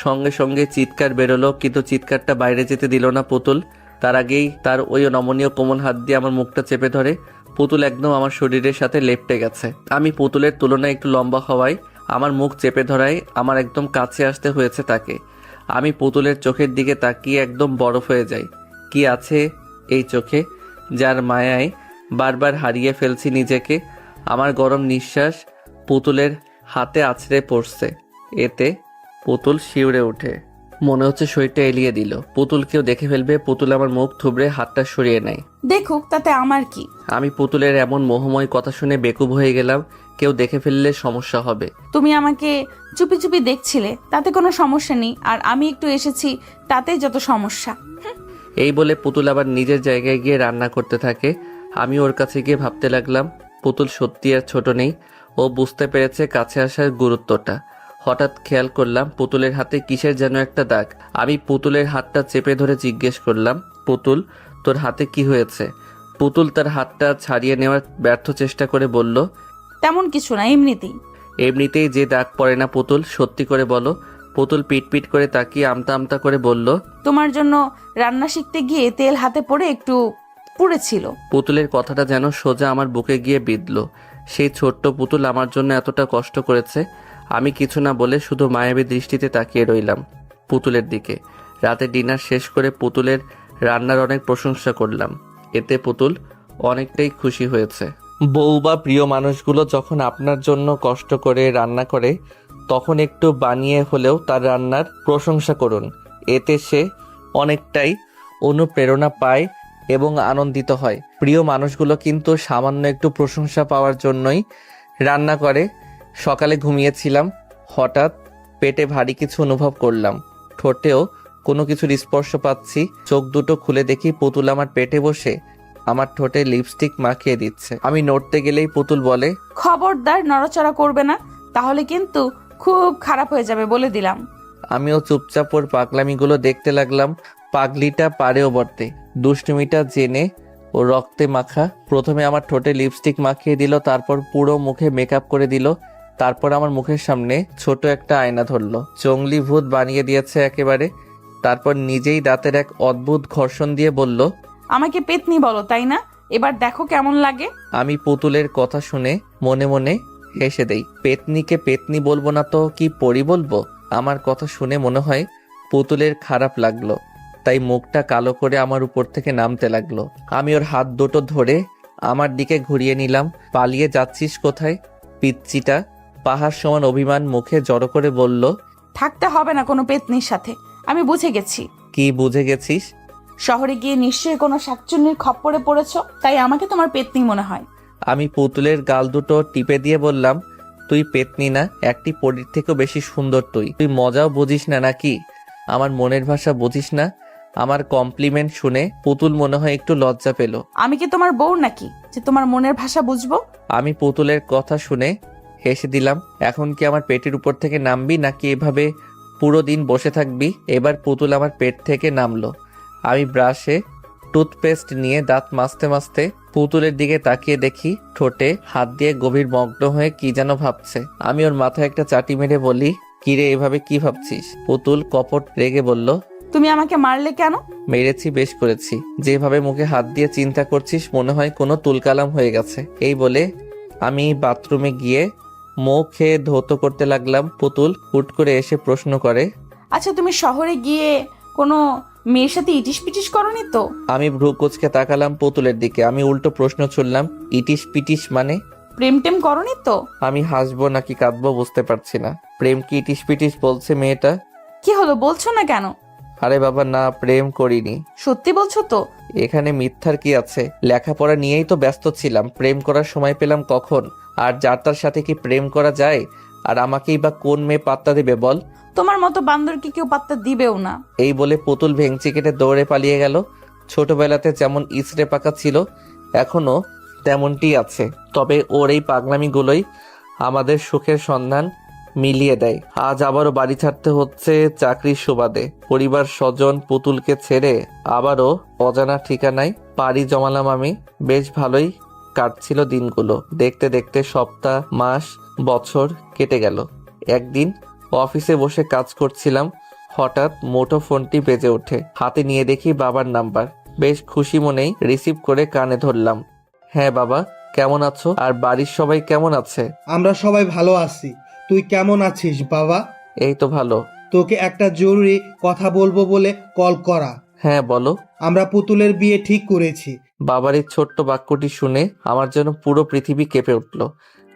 সঙ্গে সঙ্গে চিৎকার বেরোলো, কিন্তু চিৎকারটা বাইরে যেতে দিল না পুতুল। তার আগেই তার ওই নমনীয় কোমল হাত দিয়ে আমার মুখটা চেপে ধরে। পুতুল একদম আমার শরীরের সাথে লেপ্টে গেছে। আমি পুতুলের তুলনায় একটু লম্বা হওয়ায় আমার মুখ চেপে ধরায় আমার একদম কাছে আসতে হয়েছে তাকে। আমি পুতুলের চোখের দিকে তাকিয়ে একদম বরফ হয়ে যাই। কি আছে এই চোখে, যার মায়ায় বারবার হারিয়ে ফেলছি নিজেকে। আমার গরম নিঃশ্বাস পুতুলের হাতে আছড়ে পড়ছে। এতে পুতুল শিউরে ওঠে। মনে হচ্ছে শরীরটা এলিয়ে দিল। পুতুল কেউ দেখে ফেলবে। পুতুল আমার মুখ থুবড়ে হাতটা সরিয়ে নেয়। দেখুক, তাতে আমার কি? আমি পুতুলের এমন মোহময় কথা শুনে বেকুব হয়ে গেলাম। কেউ দেখে ফেললে সমস্যা হবে। তুমি আমাকে চুপি চুপি দেখছিলে, তাতে কোনো সমস্যা নেই, আর আমি একটু এসেছি, তাতেই যত সমস্যা। এই বলে পুতুল আবার নিজের জায়গায় গিয়ে রান্না করতে থাকে। আমি ওর কাছে গিয়ে ভাবতে লাগলাম, পুতুল সত্যি আর ছোট নেই। ও বুঝতে পেরেছে কাছে আসার গুরুত্বটা। হঠাৎ খেয়াল করলাম পুতুলের হাতে কিসের যেন একটা দাগ। আমি পুতুলের হাতটা চেপে ধরে জিজ্ঞেস করলাম, পুতুল, তোর হাতে কি হয়েছে? পুতুল তার হাতটা ছাড়িয়ে নেওয়ার ব্যর্থ চেষ্টা করে বলল, তেমন কিছু না, এমনিতেই। এমনিতেই যে দাগ পড়ে না পুতুল, সত্যি করে বলো। পুতুল পিট করে তাকিয়ে আমতা আমতা করে বলল, তোমার জন্য রান্না শিখতে গিয়ে তেল হাতে পড়ে একটু পুড়েছিল। পুতুলের কথাটা যেন সোজা আমার বুকে গিয়ে বিঁধল। সেই ছোট্ট পুতুল আমার জন্য এতটা কষ্ট করেছে। আমি কিছু না বলে শুধু মায়াবী দৃষ্টিতে তাকিয়ে রইলাম পুতুলের দিকে। রাতে ডিনার শেষ করে পুতুলের রান্নার অনেক প্রশংসা করলাম। এতে পুতুল অনেকটাই খুশি হয়েছে। বউ বা প্রিয় মানুষগুলো যখন আপনার জন্য কষ্ট করে রান্না করে, তখন একটু বানিয়ে হলেও তার রান্নার প্রশংসা করুন। এতে সে অনেকটাই অনুপ্রেরণা পায় এবং আনন্দিত হয়। প্রিয় মানুষগুলো কিন্তু সামান্য একটু প্রশংসা পাওয়ার জন্যই রান্না করে। সকালে ঘুমিয়েছিলাম, হঠাৎ পেটে ভারী কিছু অনুভব করলাম। ঠোঁটেও কোনো কিছুর স্পর্শ পাচ্ছি। চোখ দুটো খুলে দেখি পুতুল আমার পেটে বসে আমার ঠোঁটে লিপস্টিক মাখিয়ে দিচ্ছে। আমি নড়তে গেলেই পুতুল বলে, খবরদার নড়াচড়া করবে না, তাহলে কিন্তু খুব খারাপ হয়ে যাবে, বলে দিলাম। আমিও চুপচাপ ওর পাগলামিগুলো দেখতে লাগলাম। পাগলিটা পারেও বটে, দুষ্টুমিটা জেনে ও রক্তে মাখা। প্রথমে আমার ঠোঁটে লিপস্টিক মাখিয়ে দিল, তারপর পুরো মুখে মেকআপ করে দিল, তারপর আমার মুখের সামনে ছোট একটা আয়না ধরলো। জঙ্গলি ভূত বানিয়ে দিয়েছে একেবারে। তারপর নিজেই দাঁতের এক অদ্ভুত ঘর্ষণ দিয়ে বলল, আমাকে পেতনি বলো, তাই না? এবার দেখো কেমন লাগে। আমি পুতুলের কথা শুনে মনে মনে হেসে দেই। পেতনিকে পেতনি বলবো না তো কি পরি বলবো? আমার কথা শুনে মনে হয় পুতুলের খারাপ লাগলো, তাই মুখটা কালো করে আমার উপর থেকে নামতে লাগলো। আমি ওর হাত দুটো ধরে আমার দিকে ঘুরিয়ে নিলাম। পালিয়ে যাচ্ছিস কোথায় পিচ্চিটা? পাহাড় সমান অভিমান মুখে জড়ো করে বলল, থাকতে হবে না কোনো পেতনির সাথে, আমি বুঝে গেছি। কি বুঝে গেছিস? শহরে গিয়ে নিশ্চয়ই কোনো শাকচুন্নির খপ্পরে পড়েছ, তাই আমাকে তোমার পেতনি মনে হয়। আমি পুতুলের গাল দুটো টিপে দিয়ে বললাম, তুই পেতনি না, একটি পরীর থেকেও বেশি সুন্দর। তুই মজাও বুঝিস না নাকি? আমার মনের ভাষা বুঝিস না? আমার কমপ্লিমেন্ট শুনে পুতুল মনে হয় একটু লজ্জা পেল। আমি কি তোমার বউ নাকি যে তোমার মনের ভাষা বুঝবো? আমি পুতুলের কথা শুনে হেসে দিলাম। এখন কি আমার পেটের উপর থেকে নামবি নাকি এভাবে পুরো দিন বসে থাকবি? এবার পুতুল আমার পেট থেকে নামলো। আমি ব্রাশে টুথপেস্ট নিয়ে দাঁত মাজতে মাজতে পুতুলের দিকে তাকিয়ে দেখি ঠোঁটে হাত দিয়ে গভীর মগ্ন হয়ে কি যেন ভাবছে। আমি ওর মাথায় একটা চাটি মেরে বলি, কিরে এভাবে কি ভাবছিস? পুতুল কপট রেগে বলল, তুমি আমাকে মারলে কেন? মেরেছি, বেশ করেছি। যেভাবে মুখে হাত দিয়ে চিন্তা করছিস মনে হয় কোনো তুলকালাম হয়ে গেছে। এই বলে আমি বাথরুমে গিয়ে মুখ খেয়ে ধৌত করতে লাগলাম। পুতুল হুট করে এসে প্রশ্ন করে, আচ্ছা, তুমি শহরে গিয়ে কোনো মেয়ের সাথে ইটিস পিটিস করনি তো? আমি ভ্রু কুচকে তাকালাম পুতুলের দিকে। আমি উল্টো প্রশ্ন ছুড়লাম, ইটিস পিটিস মানে? প্রেম টেম করনি তো? আমি হাসবো নাকি কাঁদবো বুঝতে পারছি না। প্রেম কি ইটিস পিটিস বলছে মেয়েটা? কি হলো, বলছো না কেন? আরে বাবা না, প্রেম করিনি। সত্যি বলছো তো? এখানে মিথ্যার কি আছে? লেখাপড়া নিয়েই তো ব্যস্ত ছিলাম, প্রেম করার সময় পেলাম কখন? আর যার তার সাথে কি প্রেম করা যায়? আর আমাকেই বা কোন মেয়ে পাত্তা দেবে বল? তোমার মতো বান্দরকে কেউ পাত্তা দিবেও না। এই বলে পুতুল ভেঙচি কেটে দৌড়ে পালিয়ে গেল। ছোটবেলাতে যেমন ইসরে পাকা ছিল এখনো তেমনটি আছে, তবে ওর এই পাগলামিগুলোই আমাদের সুখের সন্ধান মিলিয়ে দেয়। আজ আবারও বাড়ি ছাড়তে হচ্ছে চাকরির সুবাদে। পরিবার স্বজন পুতুলকে ছেড়ে আবারও অজানা ঠিকানায় পাড়ি জমালাম আমি। বেশ ভালোই কাটছিল দিনগুলো। দেখতে দেখতে সপ্তাহ, মাস, বছর কেটে গেল। একদিন অফিসে বসে কাজ করছিলাম, হঠাৎ মুঠো ফোনটি বেজে ওঠে। হাতে নিয়ে দেখি বাবার নাম্বার। বেশ খুশি মনেই রিসিভ করে কানে ধরলাম। হ্যাঁ বাবা, কেমন আছো? আর বাড়ির সবাই কেমন আছে? আমরা সবাই ভালো আছি। তুই কেমন আছিস বাবা? এই তো ভালো। তোকে একটা জরুরি কথা বলবো বলে কল করা। হ্যাঁ বলো। আমরা পুতুলের বিয়ে ঠিক করেছি। বাবার এই ছোট্ট বাক্যটি শুনে আমার যেন পুরো পৃথিবী কেঁপে উঠল।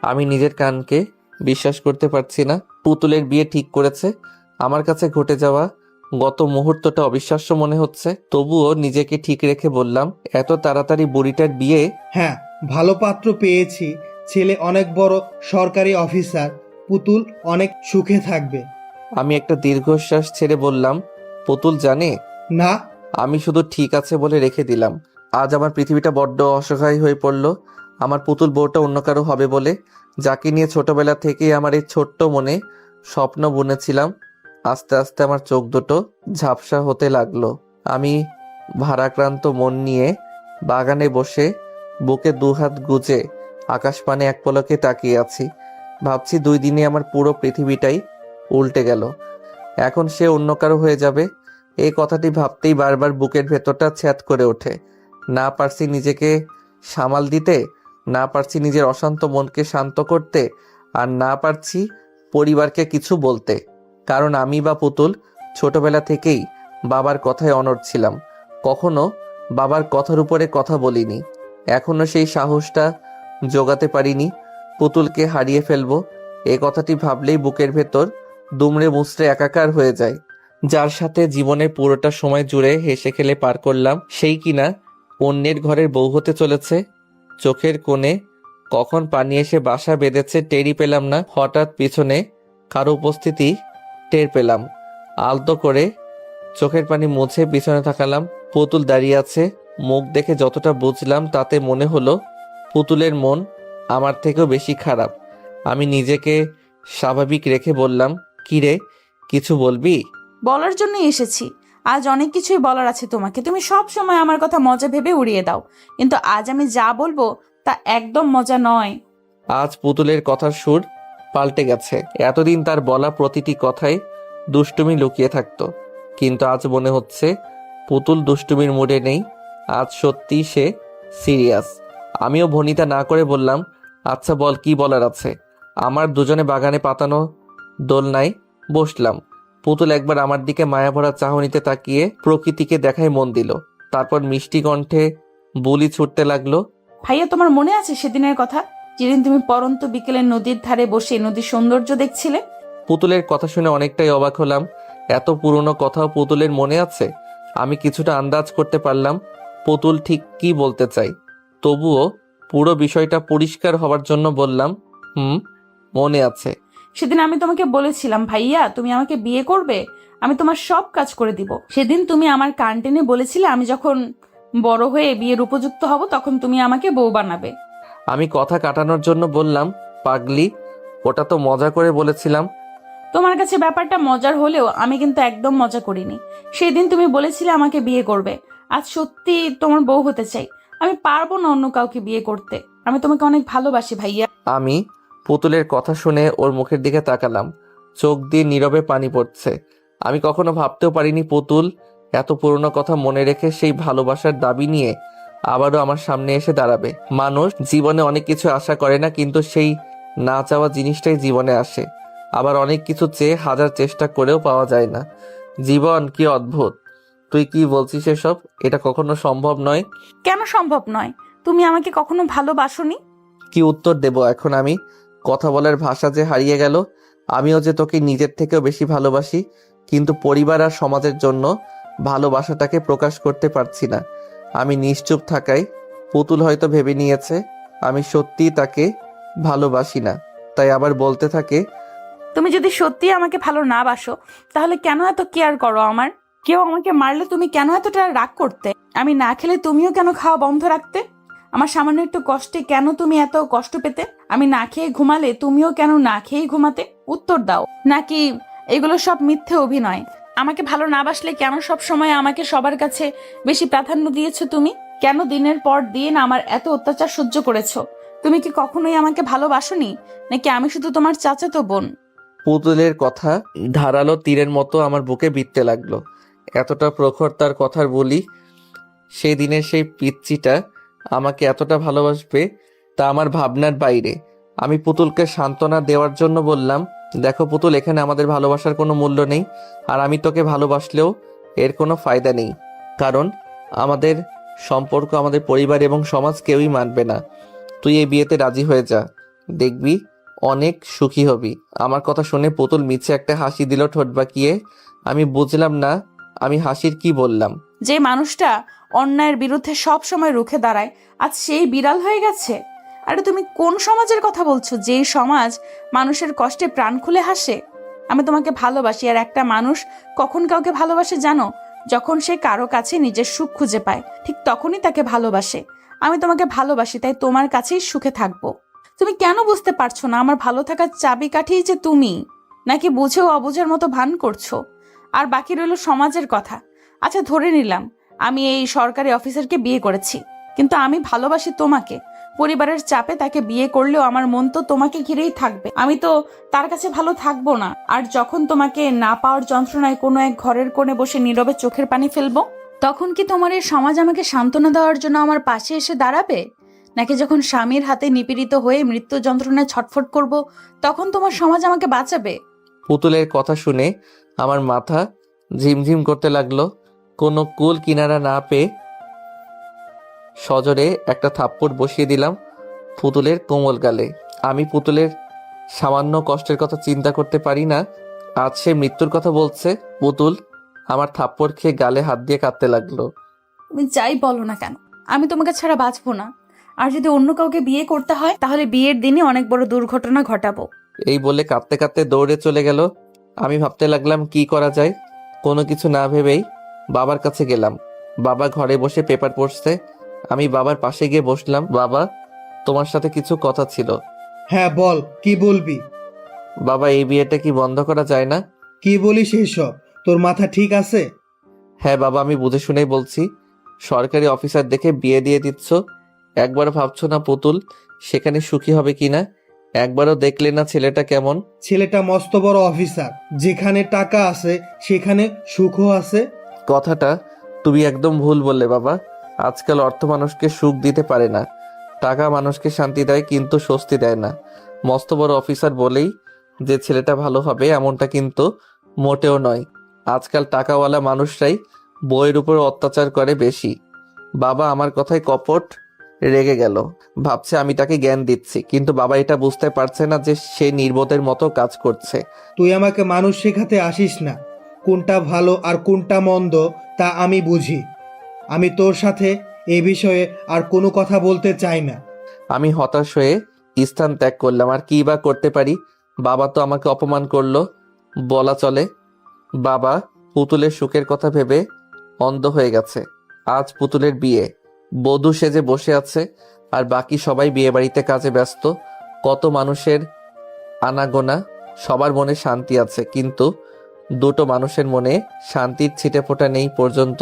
আমি নিজের কানকে বিশ্বাস করতে পারছি না পুতুলের বিয়ে ঠিক করেছে। আমার কাছে ঘটে যাওয়া গত মুহূর্তটা অবিশ্বাস্য মনে হচ্ছে, তবুও নিজেকে ঠিক রেখে বললাম, এত তাড়াতাড়ি বুড়িটার বিয়ে? হ্যাঁ, ভালো পাত্র পেয়েছি। ছেলে অনেক বড় সরকারি অফিসার। পুতুল অনেক সুখে থাকবে। আমি একটা দীর্ঘশ্বাস ছেড়ে বললাম, পুতুল জানে? না। আমি শুধু ঠিক আছে বলে রেখে দিলাম। আজ আমার পৃথিবীটা বড্ড অসহায় হয়ে পড়ল। আমার পুতুল বউটা অন্য কারো হবে বলে, যাকে নিয়ে ছোটবেলা থেকেই আমার এই ছোট্ট মনে স্বপ্ন বুনেছিলাম, আস্তে আস্তে আমার চোখ দুটো ঝাপসা হতে লাগলো। আমি ভারাক্রান্ত মন নিয়ে বাগানে বসে বুকে দুহাত গুজে আকাশপানে এক পলকে তাকিয়ে আছি। ভাবছি 2 দিনে আমার পুরো পৃথিবীটাই উল্টে গেল। এখন সে অন্য কারো হয়ে যাবে, এই কথাটি ভাবতেই বারবার বুকের ভেতরটা ছ্যাদ করে ওঠে। না পারছি নিজেকে সামাল দিতে, না পারছি নিজের অশান্ত মনকে শান্ত করতে, আর না পারছি পরিবারকে কিছু বলতে। কারণ আমি বা পুতুল ছোটবেলা থেকেই বাবার কথায় অনড় ছিলাম, কখনো বাবার কথার উপরে কথা বলিনি। এখনো সেই সাহসটা জোগাতে পারিনি পুতুলকে হারিয়ে ফেলবো। এই কথাটি ভাবলেই বুকের ভেতর দুমড়ে মুচড়ে একাকার হয়ে যায়। যার সাথে জীবনের পুরোটা সময় জুড়ে হেসে খেলে পার করলাম, সেই কিনা অন্যের ঘরের বউ হতে চলেছে। চোখের কোণে কখন পানি এসে বাসা বেঁধেছে টেরই পেলাম না। হঠাৎ পিছনে কারো উপস্থিতি টের পেলাম। আলতো করে চোখের পানি মুছে পিছনে তাকালাম। পুতুল দাঁড়িয়ে আছে। মুখ দেখে যতটা বুঝলাম তাতে মনে হলো পুতুলের মন আমার থেকেও বেশি খারাপ। আমি নিজেকে স্বাভাবিক রেখে বললাম, কি রে, কিছু বলবি? বলার জন্যই এসেছি। আজ অনেক কিছুই বলার আছে তোমাকে। তুমি সব সময় আমার কথা মজা ভেবে উড়িয়ে দাও, কিন্তু আজ আমি যা বলবো তা একদম মজা নয়। আজ পুতুলের কথার সুর পাল্টে গেছে। এতদিন তার বলা প্রতিটি কথায় দুষ্টুমি লুকিয়ে থাকতো, কিন্তু আজ মনে হচ্ছে পুতুল দুষ্টুমির মুডে নেই। আজ সত্যি সে সিরিয়াস। আমিও ভনিতা না করে বললাম, আচ্ছা বল, কি বলার আছে? আমার দুজনে বাগানে পাতানো দোলনায় বসলাম। পুতুল একবার আমার দিকে মায়াভরা চাহনিতে তাকিয়ে প্রকৃতিকে দেখায় মন দিল। তারপর মিষ্টি কণ্ঠে বুলি ছুটতে লাগলো, ভাইয়া, তোমার মনে আছে সেদিনের কথা, যেদিন তুমি পরন্ত বিকেলে নদীর ধারে বসে নদীর সৌন্দর্য দেখছিলে? পুতুলের কথা শুনে অনেকটাই অবাক হলাম। এত পুরনো কথাও পুতুলের মনে আছে? আমি কিছুটা আন্দাজ করতে পারলাম পুতুল ঠিক কি বলতে চাই। তবুও পুরো বিষয়টা পরিষ্কার হওয়ার জন্য বললাম, মনে আছে। সেদিন আমি তোমাকে বলেছিলাম, ভাইয়া তুমি আমাকে বিয়ে করবে, আমি তোমার সব কাজ করে দিব। সেদিন তুমি আমার কান টেনে বলেছিলে আমি যখন বড় হয়ে বিয়ের উপযুক্ত হব তখন তুমি আমাকে বউ বানাবে। আমি কথা কাটানোর জন্য বললাম, পাগলি, ওটা তো মজা করে বলেছিলাম। তোমার কাছে ব্যাপারটা মজার হলেও আমি কিন্তু একদম মজা করিনি। সেদিন তুমি বলেছিলে আমাকে বিয়ে করবে, আজ সত্যি তোমার বউ হতে চাই। আমি পারবো না অন্য কাউকে বিয়ে করতে। আমি তোমাকে অনেক ভালোবাসি ভাইয়া। আমি পুতুলের কথা শুনে ওর মুখের দিকে তাকালাম। চোখ দিয়ে নীরবে পানি পড়ছে। আমি কখনো ভাবতেও পারিনি পুতুল এত পুরনো কথা মনে রেখে সেই ভালোবাসার দাবি নিয়ে আবারও আমার সামনে এসে দাঁড়াবে। মানুষ জীবনে অনেক কিছু আশা করে না, কিন্তু সেই না চাওয়া জিনিসটাই জীবনে আসে। আবার অনেক কিছু চেয়ে হাজার চেষ্টা করেও পাওয়া যায় না। জীবন কি অদ্ভুত। তুই কি বলছিস এসব? এটা কখনো সম্ভব নয়। কেন সম্ভব নয়? তুমি আমাকে কখনো ভালোবাসোনি? কি উত্তর দেব এখন আমি? কথা বলার ভাষা যে হারিয়ে গেল। আমিও যে তোকে নিজের থেকেও বেশি ভালোবাসি, কিন্তু পরিবার আর সমাজের জন্য ভালোবাসাটাকে প্রকাশ করতে পারছি না। আমি নিশ্চুপ থাকায় পুতুল হয়তো ভেবে নিয়েছে আমি সত্যিই তাকে ভালোবাসি না, তাই আবার বলতে থাকে, তুমি যদি সত্যি আমাকে ভালো না বাসো তাহলে কেন এত কেয়ার করো আমার? কেউ আমাকে মারলে তুমি কেন এতটা রাগ করতে? আমি না খেলে তুমিও কেন খাওয়া বন্ধ রাখতে? আমার সামান্য একটু কষ্টে কেন তুমি এত কষ্ট পেতে? আমি না খেয়ে ঘুমালে তুমিও কেন না খেয়েই ঘুমাতে? উত্তর দাও। নাকি এগুলো সব মিথ্যে অভিনয়? আমাকে ভালো না বাসলে কেন সব সময় আমাকে সবার কাছে বেশি প্রাধান্য দিয়েছো তুমি? কেন দিনের পর দিন আমার এত অত্যাচার সহ্য করেছো? তুমি কি কখনোই আমাকে ভালোবাসোনি, নাকি আমি শুধু তোমার চাচাতো বোন? পুতুলের কথা ধারালো তীরের মতো আমার বুকে বিঁধতে লাগলো। এতটা প্রখর তার কথার বলি, সেই দিনের সেই পিচ্চিটা আমাকে এতটা ভালোবাসবে তা আমার ভাবনার বাইরে। আমি পুতুলকে সান্ত্বনা দেওয়ার জন্য বললাম, দেখো পুতুল, এখানে আমাদের ভালোবাসার কোনো মূল্য নেই, আর আমি তোকে ভালোবাসলেও এর কোনো ফায়দা নেই, কারণ আমাদের সম্পর্ক আমাদের পরিবার এবং সমাজ কেউই মানবে না। তুই এই বিয়েতে রাজি হয়ে যা, দেখবি অনেক সুখী হবি। আমার কথা শুনে পুতুল মিছে একটা হাসি দিল ঠোঁট বাঁকিয়ে। আমি বুঝলাম না আমি হাসির কি বললাম। যে মানুষটা অন্যায়ের বিরুদ্ধে সব সময় রুখে দাঁড়ায় আজ সেই বিড়াল হয়ে গেছে। আরে তুমি কোন সমাজের কথা বলছো, যেই সমাজ মানুষের কষ্টে প্রাণ খুলে হাসে? আমি তোমাকে ভালোবাসি, আর একটা মানুষ কখন কাউকে ভালোবাসে জানো? যখন সে কারো কাছে নিজের সুখ খুঁজে পায়, ঠিক তখনই তাকে ভালোবাসে। আমি তোমাকে ভালোবাসি, তাই তোমার কাছেই সুখে থাকবো। তুমি কেন বুঝতে পারছো না আমার ভালো থাকার চাবিকাঠিই যে তুমি? নাকি বুঝেও অবুঝের মতো ভান করছো? আর বাকি রইল সমাজের কথা। আচ্ছা, ধরে নিলাম আমি এই সরকারি অফিসারকে বিয়ে করেছি, কিন্তু আমি ভালোবাসি তোমাকে। পরিবারের চাপে তাকে বিয়ে করলেও আমার মন তো তোমাকে ঘিরেই থাকবে। আমি তো তার কাছে ভালো থাকবো না। আর যখন তোমাকে না পাওয়ার যন্ত্রণায় কোনো এক ঘরের কোণে বসে নীরবে চোখের পানি ফেলবো, তখন কি তোমার এই সমাজ আমাকে সান্ত্বনা দেওয়ার জন্য আমার পাশে এসে দাঁড়াবে? নাকি যখন স্বামীর হাতে নিপীড়িত হয়ে মৃত্যু যন্ত্রণায় ছটফট করব, তখন তোমার সমাজ আমাকে বাঁচাবে? পুতুলের কথা শুনে আমার মাথা ঝিমঝিম করতে লাগলো। কোনো কুল কিনারা না পেয়ে সজোরে একটা থাপ্পড় বসিয়ে দিলাম পুতুলের কোমল গালে। আমি পুতুলের সামান্য কষ্টের কথা চিন্তা করতে পারি না, আজ সে মৃত্যুর কথা বলছে। পুতুল আমার থাপ্পড় খেয়ে গালে হাত দিয়ে কাঁদতে লাগলো। তুমি যাই বলো না কেন, আমি তোমাকে ছাড়া বাঁচবো না। আর যদি অন্য কাউকে বিয়ে করতে হয়, তাহলে বিয়ের দিনই অনেক বড় দুর্ঘটনা ঘটাবো। এই বলে কাঁদতে কাঁদতে দৌড়ে চলে গেল। আমি ভাবতে লাগলাম কি করা যায়। কোনো কিছু না ভেবেই বাবার কাছে গেলাম। বাবা ঘরে বসে পেপার পড়ছে। আমি বাবার পাশে গিয়ে বসলাম। বাবা, তোমার সাথে কিছু কথা ছিল। হ্যাঁ বল, কি বলবি? বাবা, এই বিয়েটা কি বন্ধ করা যায় না? কি বলিস এইসব? তোর মাথা ঠিক আছে? হ্যাঁ বাবা, আমি বুঝে শুনেই বলছি। সরকারি অফিসার দেখে বিয়ে দিয়ে দিচ্ছ, একবার ভাবছো না পুতুল সেখানে সুখী হবে কিনা? একবারও দেখলে না ছেলেটা কেমন? ছেলেটা মস্ত বড় অফিসার, যেখানে টাকা আছে সেখানে সুখও আছে। কথাটা তুমি একদম ভুল বললে বাবা। আজকাল অর্থ মানুষকে সুখ দিতে পারে না, টাকা মানুষকে শান্তি দেয় কিন্তু স্বস্তি দেয় না। মস্ত বড় অফিসার বলেই যে ছেলেটা ভালো হবে এমনটা কিন্তু মোটেও নয়। আজকাল টাকাওয়ালা মানুষরাই বইয়ের উপর অত্যাচার করে বেশি। বাবা আমার কথায় কপট রেগে গেল, ভাবছে আমি তাকে জ্ঞান দিচ্ছি, কিন্তু বাবা এটা বুঝতে পারছে না যে সে নির্বোধের মতো কাজ করছে। তুই আমাকে মানুষ শেখাতে আসিস না। কোনটা ভালো আর কোনটা মন্দ তা আমি বুঝি। আমি তোর সাথে এই বিষয়ে আর কোনো কথা বলতে চাই না। আমি হতাশ হয়ে স্থান ত্যাগ করলাম। আর কি বা করতে পারি? বাবা তো আমাকে অপমান করলো বলা চলে। বাবা পুতুলের সুখের কথা ভেবে অন্ধ হয়ে গেছে। আজ পুতুলের বিয়ে, বধূ সেজে বসে আছে, আর বাকি সবাই বিয়ে বাড়িতে কাজে ব্যস্ত। কত মানুষের আনাগোনা, সবার মনে শান্তি আছে, কিন্তু দুটো মানুষের মনে শান্তির ছিটেফোঁটা নেই পর্যন্ত।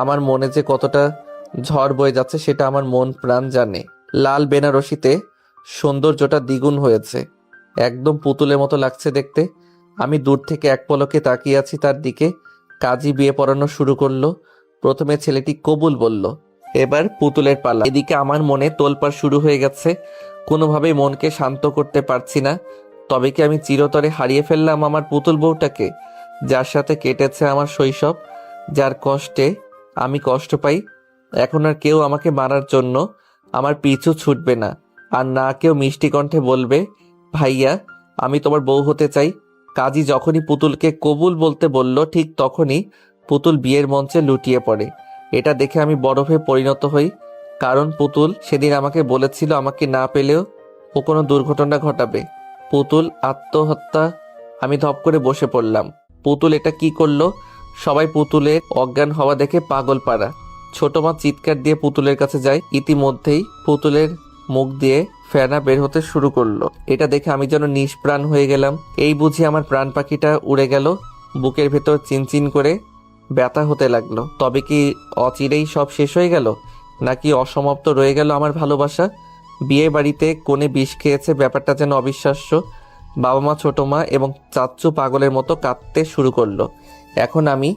আমার মনে যে কতটা ঝড় বয়ে যাচ্ছে সেটা আমার মন প্রাণ জানে। লাল বেনারসিতে সৌন্দর্যটা দ্বিগুণ হয়েছে, একদম পুতুলের মতো লাগছে দেখতে। আমি দূর থেকে এক পলকে তাকিয়ে আছি তার দিকে। কাজী বিয়ে পড়ানো শুরু করলো। প্রথমে ছেলেটি কবুল বলল, এবার পুতুলের পালা। এদিকে আমার মনে তোলপাড় শুরু হয়ে গেছে, কোনোভাবেই মনকে শান্ত করতে পারছি না। তবে কি আমি চিরতরে হারিয়ে ফেললাম আমার পুতুল বউটাকে, যার সাথে কেটেছে আমার শৈশব, যার কষ্টে আমি কষ্ট পাই? এখন আর কেউ আমাকে মারার জন্য আমার পিছু ছুটবে না, আর না কেউ মিষ্টি কণ্ঠে বলবে, ভাইয়া আমি তোমার বউ হতে চাই। কাজী যখনই পুতুলকে কবুল বলতে বলল, ঠিক তখনই পুতুল বিয়ের মঞ্চে লুটিয়ে পড়ে। এটা দেখে আমি বরফে পরিণত হই, কারণ পুতুল সেদিন আমাকে বলেছিল আমাকে না পেলেও ও কোনো দুর্ঘটনা ঘটাবে। পুতুল আত্মহত্যা। আমি ধপ করে বসে পড়লাম। পুতুল এটা কি করলো? সবাই পুতুলের অজ্ঞান হওয়া দেখে পাগল পাড়া। ছোট মা চিৎকার দিয়ে পুতুলের কাছে যায়। ইতিমধ্যেই পুতুলের মুখ দিয়ে ফেনা বের হতে শুরু করলো। এটা দেখে আমি যেন নিষ্প্রাণ হয়ে গেলাম। এই বুঝি আমার প্রাণ পাখিটা উড়ে গেল। বুকের ভেতর চিনচিন করে ব্যথা হতে লাগলো। তবে কি অচিরেই সব শেষ হয়ে গেল, নাকি অসমাপ্ত রয়ে গেল আমার ভালোবাসা? বিয়ে বাড়িতে কোণে বিষ খেয়েছে, ব্যাপারটা যেন অবিশ্বাস্য। বাবা মা, ছোট মা এবং চাচ্চু পাগলের মতো কাঁদতে শুরু করলো। এখন আমি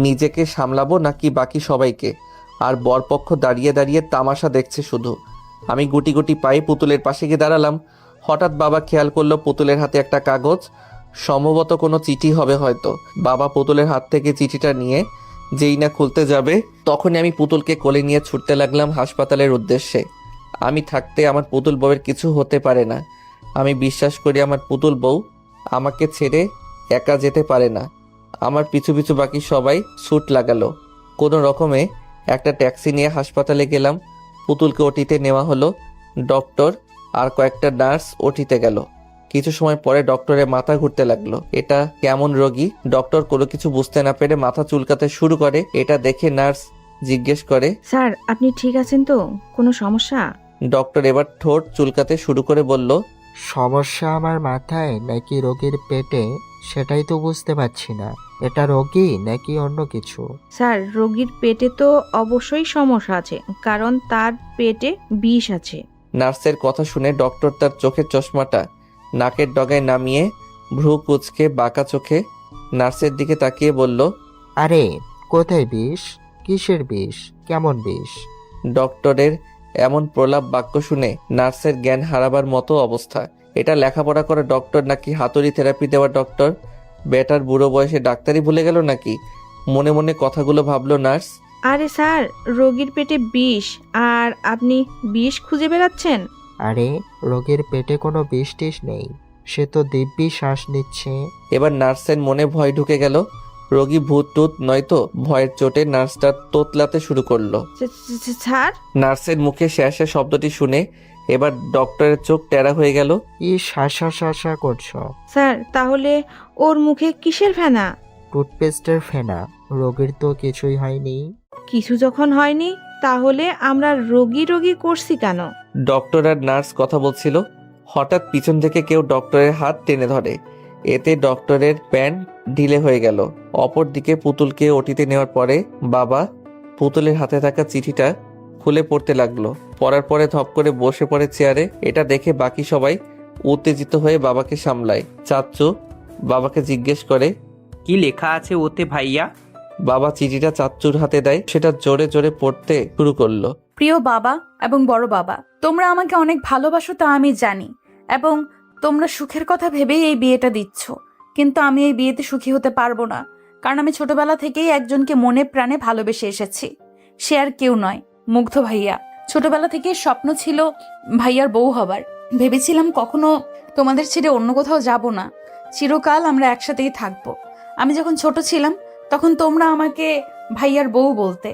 নিজেকে সামলাবো নাকি বাকি সবাইকে? আর বরপক্ষ দাঁড়িয়ে দাঁড়িয়ে তামাশা দেখছে শুধু। আমি গুটি গুটি পায়ে পুতুলের পাশে গিয়ে দাঁড়ালাম। হঠাৎ বাবা খেয়াল করলো পুতুলের হাতে একটা কাগজ, সম্ভবত কোনো চিঠি হবে হয়তো। বাবা পুতুলের হাত থেকে চিঠিটা নিয়ে যেই না খুলতে যাবে, তখনই আমি পুতুলকে কোলে নিয়ে ছুটতে লাগলাম হাসপাতালের উদ্দেশ্যে। আমি থাকতে আমার পুতুল বউয়ের কিছু হতে পারে না। আমি বিশ্বাস করি আমার পুতুল বউ আমাকে ছেড়ে একা যেতে পারে না। আমার পিছু পিছু বাকি সবাই স্যুট লাগালো। কোনো রকমে একটা ট্যাক্সি নিয়ে হাসপাতালে গেলাম। পুতুলকে ওটিতে নেওয়া হলো। ডক্টর আর কয়েকটা নার্স ওটিতে গেল। কিছু সময় পরে ডক্টরের মাথা ঘুরতে লাগলো। এটা কেমন রোগী? ডক্টর কোনো কিছু বুঝতে না পেরে মাথা চুলকাতে শুরু করে। এটা দেখে নার্স জিজ্ঞেস করে, স্যার আপনি ঠিক আছেন তো? কোনো সমস্যা? ডক্টর এবার ঠোঁট চুলকাতে শুরু করে বলল, সমস্যা আমার মাথায় নাকি রোগীর পেটে সেটাই তো বুঝতে পারছি না। এটা রোগী নাকি অন্য কিছু? স্যার রোগীর পেটে তো অবশ্যই সমস্যা আছে, কারণ তার পেটে বিষ আছে। নার্সের কথা শুনে ডক্টর তার চোখের চশমাটা নাকের ডগায় নামিয়ে ভ্রু কুঁচকে বাঁকা চোখে নার্সের দিকে তাকিয়ে বলল, আরে কোথায় বিষ? কিসের বিষ? কেমন বিষ? ডক্টরের এমন প্রলাপ বাক্য শুনে নার্সের জ্ঞান হারাবার মতো অবস্থা। এটা লেখাপড়া করা ডক্টর নাকি হাতুড়ি থেরাপি দেওয়া ডক্টর? বেটার বুড়ো বয়সে ডাক্তারি ভুলে গেল নাকি? মনে মনে কথাগুলো ভাবলো নার্স। আরে স্যার রোগীর পেটে বিষ আর আপনি বিষ খুঁজে বেড়াচ্ছেন? আরে রোগীর পেটে কোনো বিষ টিষ নেই, সে তো দিব্যি শ্বাস নিচ্ছে। এবার নার্সের মনে ভয় ঢুকে গেল। রোগী ভূত টুত নয়তো? ভয়ের চোটে নার্সটা তোতলাতে শুরু করলো। স্যার? নার্সের মুখে শ্যাশা শব্দটি শুনে এবার ডক্টরের চোখ টেরা হয়ে গেল। ই শাসা শাসা করছো? স্যার তাহলে ওর মুখে কিসের ফেনা? টুথপেস্টের ফেনা। রোগীর তো কিছুই হয়নি। কিছু যখন হয়নি তাহলে আমরা রোগী রোগী করছি কেন? ডক্টর আর নার্স কথা বলছিল। হঠাৎ পিছন থেকে কেউ ডক্টরের হাত টেনে ধরে। এতে ডক্টরের প্যান্ট ঢিলে হয়ে গেল। অপরদিকে পুতুলকে ওটিতে নেওয়ার পরে বাবা পুতুলের হাতে থাকা চিঠিটা খুলে পড়তে লাগলো। পড়ার পরে ধপ করে বসে পড়ে চেয়ারে। এটা দেখে বাকি সবাই উত্তেজিত হয়ে বাবাকে সামলায়। চাচ্চু বাবাকে জিজ্ঞেস করে, কি লেখা আছে ওতে ভাইয়া? বাবা চিঠিটা চাচ্চুর হাতে দেয়। সেটা জোরে জোরে পড়তে শুরু করলো। প্রিয় বাবা এবং বড় বাবা, তোমরা আমাকে অনেক ভালোবাসো তা আমি জানি, এবং তোমরা সুখের কথা ভেবেই এই বিয়েটা দিচ্ছ। কিন্তু আমি এই বিয়েতে সুখী হতে পারবো না, কারণ আমি ছোটবেলা থেকেই একজনকে মনে প্রাণে ভালোবেসে এসেছি। সে আর কেউ নয়, মুগ্ধ ভাইয়া। ছোটবেলা থেকে স্বপ্ন ছিল ভাইয়ার বউ হবার। ভেবেছিলাম কখনো তোমাদের ছেড়ে অন্য কোথাও যাব না, চিরকাল আমরা একসাথেই থাকবো। আমি যখন ছোট ছিলাম তখন তোমরা আমাকে ভাইয়ার বউ বলতে,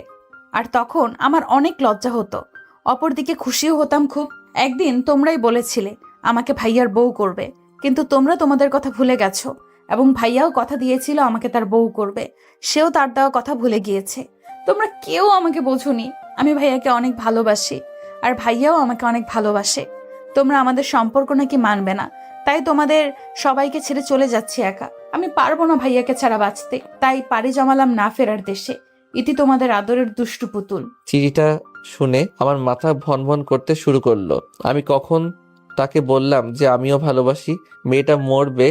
আর তখন আমার অনেক লজ্জা হতো, অপরদিকে খুশিও হতাম খুব। একদিন তোমরাই বলেছিলে আমাকে ভাইয়ার বউ করবে, কিন্তু তোমরা তোমাদের কথা ভুলে গেছো, এবং ভাইয়াও কথা দিয়েছিল আমাকে তার বউ করবে, সেও তার দেওয়া কথা ভুলে গিয়েছে। তোমরা কেউ আমাকে বোঝোনি আমি ভাইয়াকে অনেক ভালোবাসি, আর ভাইয়াও আমাকে অনেক ভালোবাসে। তোমরা আমাদের সম্পর্ক নাকি মানবে না, তাই তোমাদের সবাইকে ছেড়ে চলে যাচ্ছি একা। আমি পারবো না ভাইয়াকে ছাড়া বাঁচতে, তাই পাড়ি জমালাম না ফেরার দেশে। ইতি তোমাদের আদরের দুষ্টু পুতুল। চিঠিটা শুনে আমার মাথা ভনভন করতে শুরু করলো। আমি কখন তাকে বললাম যে আমিও ভালোবাসি? মেয়েটা মরবে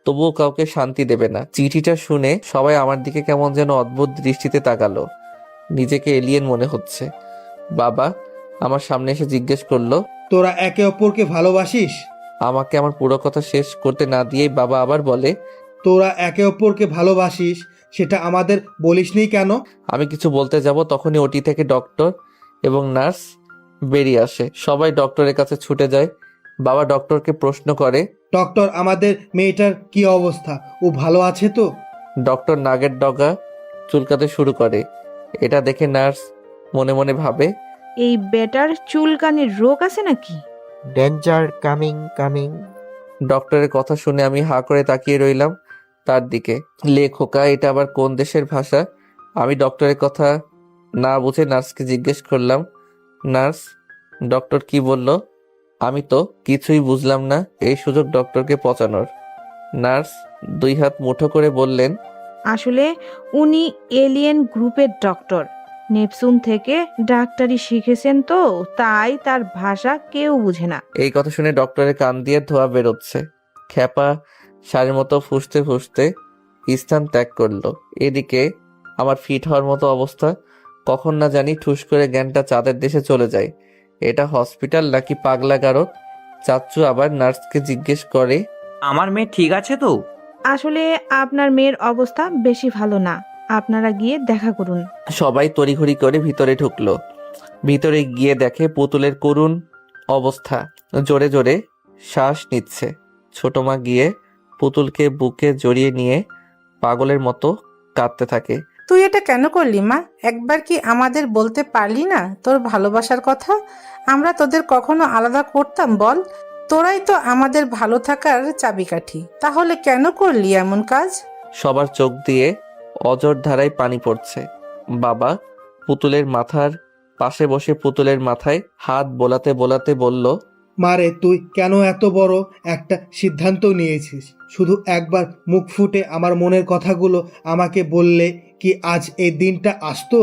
তবুও কাউকে শান্তি দেবে না। চিঠিটা শুনে সবাই আমার দিকে কেমন যেন অদ্ভুত দৃষ্টিতে তাকালো। নিজেকে এলিয়েন মনে হচ্ছে। বাবা আমার সামনে এসে জিজ্ঞেস করলো, তোরা একে অপরকে ভালোবাসিস? আমাকে আমার পুরো কথা শেষ করতে না দিয়েই বাবা আবার বলে, তোরা একে অপরকে ভালোবাসিস সেটা আমাদের বলিসনি কেন? আমি কিছু বলতে যাব তখনই ওটি থেকে ডক্টর এবং নার্স বেরিয়ে আসে। সবাই ডক্টরের কাছে ছুটে যায়। বাবা ডক্টরকে প্রশ্ন করে, ডক্টর, আমাদের মেয়েটার কি অবস্থা? ও ভালো আছে তো? ডক্টর নাগের ডগা চুলকাতে শুরু করে। এটা দেখে নার্স মনে মনে ভাবে, এই বেটার চুলকানির রোগ আছে নাকি? Danger coming coming. ডক্টরের কথা শুনে আমি হাঁ করে তাকিয়ে রইলাম তার দিকে। লেখোকা, এটা আবার কোন দেশের ভাষা? আমি ডক্টরের কথা না বুঝে নার্সকে জিজ্ঞেস করলাম, নার্স ডক্টর কি বলল? আমি তো কিছুই বুঝলাম না। এই সুযোগ ডক্টরকে পচানোর। নার্স 2 হাত মুঠো করে বললেন, আসলে উনি এলিয়েন গ্রুপের ডক্টর, নেপচুন থেকে ডাক্তারি শিখেছেন, তো তাই তার ভাষা কেউ বুঝে না। এই কথা শুনে ডক্টরের কান দিয়ে ধোঁয়া বেরোচ্ছে। খ্যাপা সারের মতো ফুঁসতে ফুঁসতে স্থান ত্যাগ করলো। এদিকে আমার ফিট হওয়ার মতো অবস্থা। কখন না জানি ঠুস করে জ্ঞানটা চাঁদের দেশে চলে যায়। এটা হসপিটাল নাকি পাগলা গারদ? চাচ্চু আবার নার্সকে জিজ্ঞেস করে, আমার মেয়ে ঠিক আছে তো? আসলে আপনার মেয়ের অবস্থা বেশি ভালো না, আপনারা গিয়ে দেখা করুন। সবাই তড়িঘড়ি করে ভিতরে ঢুকলো। ভিতরে গিয়ে দেখে পুতুলের করুণ অবস্থা। জোরে জোরে শ্বাস নিচ্ছে। ছোট মা গিয়ে পুতুলকে বুকে জড়িয়ে নিয়ে পাগলের মতো কাঁদতে থাকে। তুই এটা কেন করলি মা? একবার কি আমাদের বলতে পারলি না তোর ভালোবাসার কথা? আমরা তোদের কখনো আলাদা করতাম বল? তোরাই তো আমাদের ভালো থাকার চাবিকাঠি। তাহলে কেন করলি এমন কাজ? সবার চোখ দিয়ে অজর ধারায় পানি পড়ছে। বাবা পুতুলের মাথার পাশে বসে পুতুলের মাথায় হাত বোলাতে বোলাতে বলল, মারে, তুই কেন এত বড় একটা সিদ্ধান্ত নিয়েছিস? শুধু একবার মুখ ফুটে আমার মনের কথাগুলো আমাকে বললে কি আজ এই দিনটা আসতো?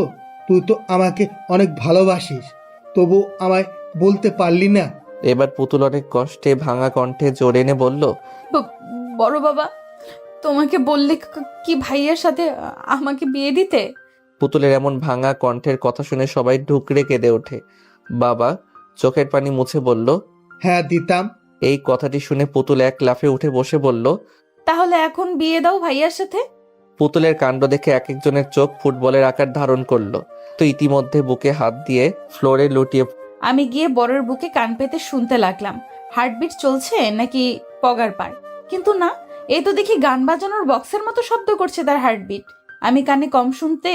তুই তো আমাকে অনেক ভালোবাসিস, তবু আমায় বলতে পারলি না। এবার পুতুল অনেক কষ্টে ভাঙা কণ্ঠে জোরে এনে বলল, বড় বাবা, তোমাকে বললে কি ভাইয়ার সাথে আমাকে বিয়ে দিতে? পুতুলের এমন ভাঙা কণ্ঠের কথা শুনে সবাই ঢুকরে কেঁদে ওঠে। বাবা চোখের পানি মুছে বলল, হ্যাঁ দিতাম। এই কথাটি শুনে পুতুল এক লাফে উঠে বসে বলল, তাহলে এখন বিয়ে দাও ভাইয়ার সাথে। পুতুলের কাণ্ড দেখে এক একজনের চোখ ফুটবলের আকার ধারণ করলো। তো ইতিমধ্যে বুকে হাত দিয়ে ফ্লোরে লুটিয়ে আমি গিয়ে বরের বুকে কান পেতে শুনতে লাগলাম হার্টবিট চলছে নাকি পগার পার। কিন্তু না, এই তো দেখি গান বাজানোর বক্সের মতো শব্দ করছে তার হার্টবিট। আমি কানে কম শুনতে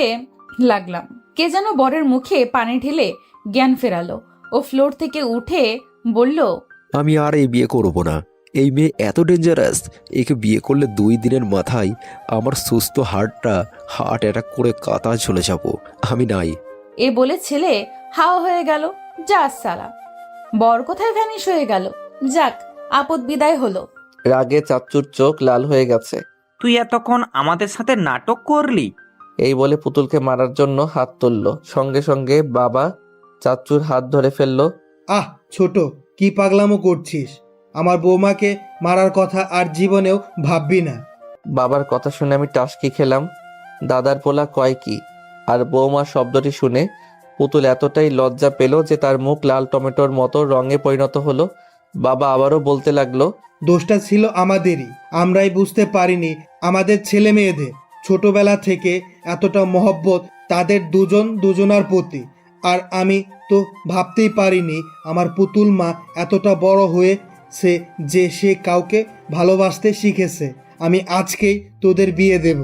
লাগলাম। কে যেন বরের মুখে পানি ঢেলে জ্ঞান ফেরালো। ও ফ্লোর থেকে উঠে বলল, আমি আর এই বিয়ে করব না। এই মেয়ে এত ডেঞ্জারাস, একে বিয়ে করলে 2 দিনের মাথায় আমার সুস্থ হার্ট অ্যাটাক করে কাতায় চলে যাব। আমি নাই। এ বলে ছেলে হাওয়া হয়ে গেল। যা সালা, বর কোথায় ভ্যানিশ হয়ে গেল। যাক, আপদ বিদায় হলো। রাগে চাচ্চুর চোখ লাল হয়ে গেছে। তুই এতক্ষণ আমাদের সাথে নাটক করলি? এই বলে পুতুলকে মারার জন্য হাত তুলল। সঙ্গে সঙ্গে বাবা চাচ্চুর হাত ধরে ফেলল। আহ ছোট, কি পাগলামো করছিস? আমার বৌমাকে মারার কথা আর জীবনেও ভাববি না। বাবার কথা শুনে আমি টাসকি খেলাম। দাদার পোলা কয় কি? আর বৌমা শব্দটি শুনে পুতুল এতটাই লজ্জা পেল যে তার মুখ লাল টমেটোর মতো রঙে পরিণত হলো। বাবা আবারও বলতে লাগলো, দোষটা ছিল আমাদেরই। আমরাই বুঝতে পারিনি আমাদের ছেলে মেয়েদের ছোটবেলা থেকে এতটা মহব্বত তাদের দুজনার প্রতি। আর আমি তো ভাবতেই পারিনি আমার পুতুল মা এতটা বড় হয়েছে যে সে কাউকে ভালোবাসতে শিখেছে। আমি আজকেই তোদের বিয়ে দেব।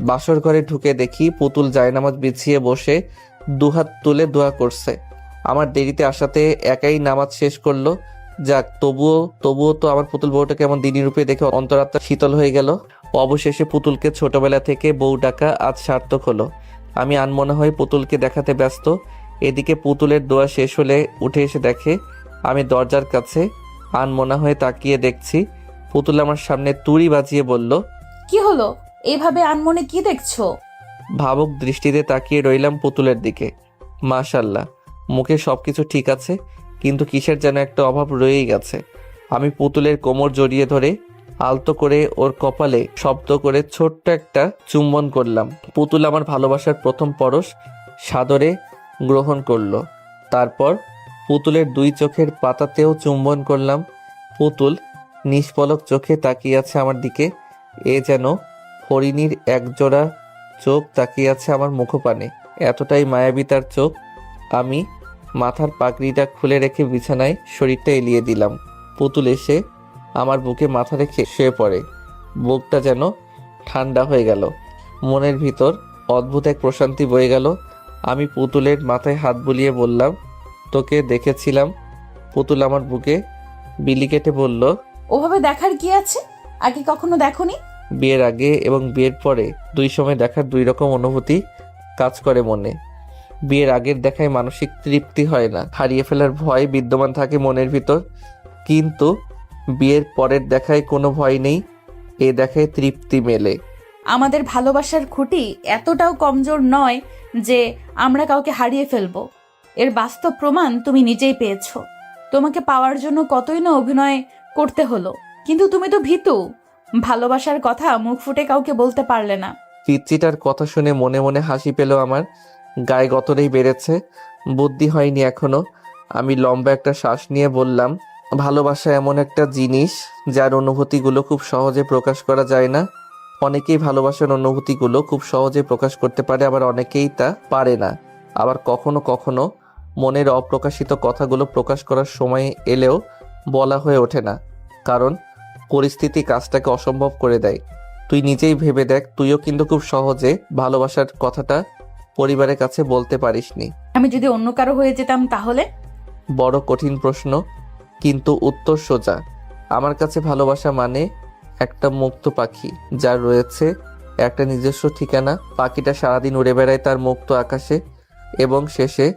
বাসর ঘরে ঢুকে দেখি পুতুল জায়নামাজ বিছিয়ে বসে দুহাত তুলে দোয়া করছে। আমার দেরিতে আসাতে একাই নামাজ শেষ করলো। যাক, তবুও তো আমার পুতুল বউটা কেমন দিনী রূপে দেখে অন্তরাত্মা শীতল হয়ে গেল। অবশেষে পুতুলকে ছোটবেলা থেকে বউ ডাকা আজ সার্থক হলো। আমি আনমনা হয়ে পুতুলকে দেখাতে ব্যস্ত। এদিকে পুতুলের দোয়া শেষ হলে উঠে এসে দেখে আমি দরজার কাছে আনমনা হয়ে তাকিয়ে দেখছি। পুতুল আমার সামনে তুড়ি বাজিয়ে বলল, কি হলো? এইভাবে আনমনে কি দেখছো? ভাবুক দৃষ্টিতে তাকিয়ে রইলাম পুতুলের দিকে। মাশাল্লাহ, মুখে সবকিছু ঠিক আছে, কিন্তু কিসের যেন একটা অভাব রয়েই গেছে। আমি পুতুলের কোমর জড়িয়ে ধরে আলতো করে ওর কপালে শব্দ করে ছোট্ট একটা চুম্বন করলাম। পুতুল আমার ভালোবাসার প্রথম পরশ সাদরে গ্রহণ করলো। তারপর পুতুলের 2 চোখের পাতাতেও চুম্বন করলাম। পুতুল নিষ্পলক চোখে তাকিয়ে আছে আমার দিকে। এ যেন হরিণীর একজোড়া চোখ তাকিয়ে আছে আমার মুখপানে। এতটাই মায়াবী তার চোখ। আমি মাথার পাগড়িটা খুলে রেখে বিছানায় শরীরটা এলিয়ে দিলাম। পুতুল এসে আমার বুকে মাথা রেখে শুয়ে পড়ে। বুকটা যেন ঠান্ডা হয়ে গেল। মনের ভিতর অদ্ভুত এক প্রশান্তি বয়ে গেল। আমি পুতুলের মাথায় হাত বুলিয়ে বললাম, তোকে দেখেছিলাম। পুতুল আমার বুকে বিলি কেটে বলল, ওভাবে দেখার কি আছে? আগে কখনো দেখোনি? বিয়ের আগে এবং বিয়ের পরে 2 সময় দেখার 2 রকম অনুভূতি কাজ করে মনে। বিয়ের আগের দেখায় মানসিক তৃপ্তি হয় না, হারিয়ে ফেলার ভয় বিদ্যমান থাকে মনের ভিতর। কিন্তু বিয়ের পরের দেখায় কোনো ভয় নেই, এ দেখায় তৃপ্তি মেলে। আমাদের ভালোবাসার খুঁটি এতটাও কমজোর নয় যে আমরা কাউকে হারিয়ে ফেলবো। এর বাস্তব প্রমাণ তুমি নিজেই পেয়েছো। তোমাকে পাওয়ার জন্য কতই না অভিনয় করতে হলো, কিন্তু তুমি তো ভীতু। ভালোবাসার কথা মুখ ফুটে কাউকে বলতে পারলে না। পিচ্চিটার কথা শুনে মনে মনে হাসি পেল আমার। গায়ে গতরেই বেড়েছে, বুদ্ধি হয়নি এখনো। আমি লম্বা একটা শ্বাস নিয়ে বললাম, ভালোবাসা এমন একটা জিনিস যার অনুভূতিগুলো খুব সহজে প্রকাশ করা যায় না। অনেকেই ভালোবাসার অনুভূতিগুলো খুব সহজে প্রকাশ করতে পারে, আবার অনেকেই তা পারে না। আবার কখনো কখনো মনের অপ্রকাশিত কথাগুলো প্রকাশ করার সময় এলেও বলা হয়ে ওঠে না। কারণ পরিস্থিতি কাজটাকে অসম্ভব করে দেয়। তুই নিজেই ভেবে দেখ, তুইও কিন্তু খুব সহজে ভালোবাসার কথাটা পরিবারের কাছে বলতে পারিসনি। আমি যদি অন্য কারো হয়ে যেতাম তাহলে? বড় কঠিন প্রশ্ন, কিন্তু উত্তর সোজা। আমার কাছে ভালোবাসা মানে একটা মুক্ত পাখি, যার রয়েছে একটা নিজস্ব ঠিকানা। পাখিটা সারাদিন উড়ে বেড়ায় তার মুক্ত আকাশে এবং শেষে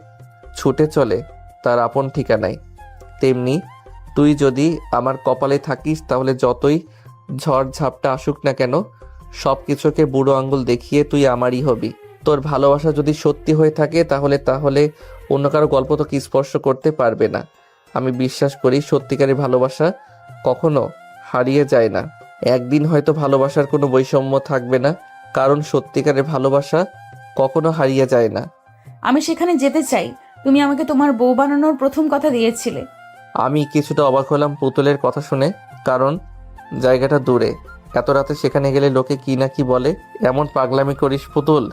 ছুটে চলে তার আপন ঠিকানায়। তেমনি তুই যদি আমার কপালে থাকিস, তাহলে যতই ঝড় ঝাপটা আসুক না কেন, সব কিছুকে বুড়ো আঙ্গুল দেখিয়ে তুই আমারই হবি। তোর ভালোবাসা যদি সত্যি হয়ে থাকে তাহলে অন্য কারো গল্প তো কি স্পর্শ করতে পারবে না। আমি বিশ্বাস করি সত্যিকারের ভালোবাসা কখনো হারিয়ে যায় না। একদিন হয়তো ভালোবাসার কোনো বৈষম্য থাকবে না, কারণ সত্যিকারের ভালোবাসা কখনো হারিয়ে যায় না। আমি সেখানে যেতে চাই। তুমি আমাকে তোমার বউ বানানোর প্রথম কথা দিয়েছিলে। আমি কিছুটা অবাক হলাম পুতুলের কথা শুনে, কারণ জায়গাটা দূরে। এত রাতে সেখানে গেলে লোকে কি না কি বলে। এমন পাগলামি করিস পুতুল,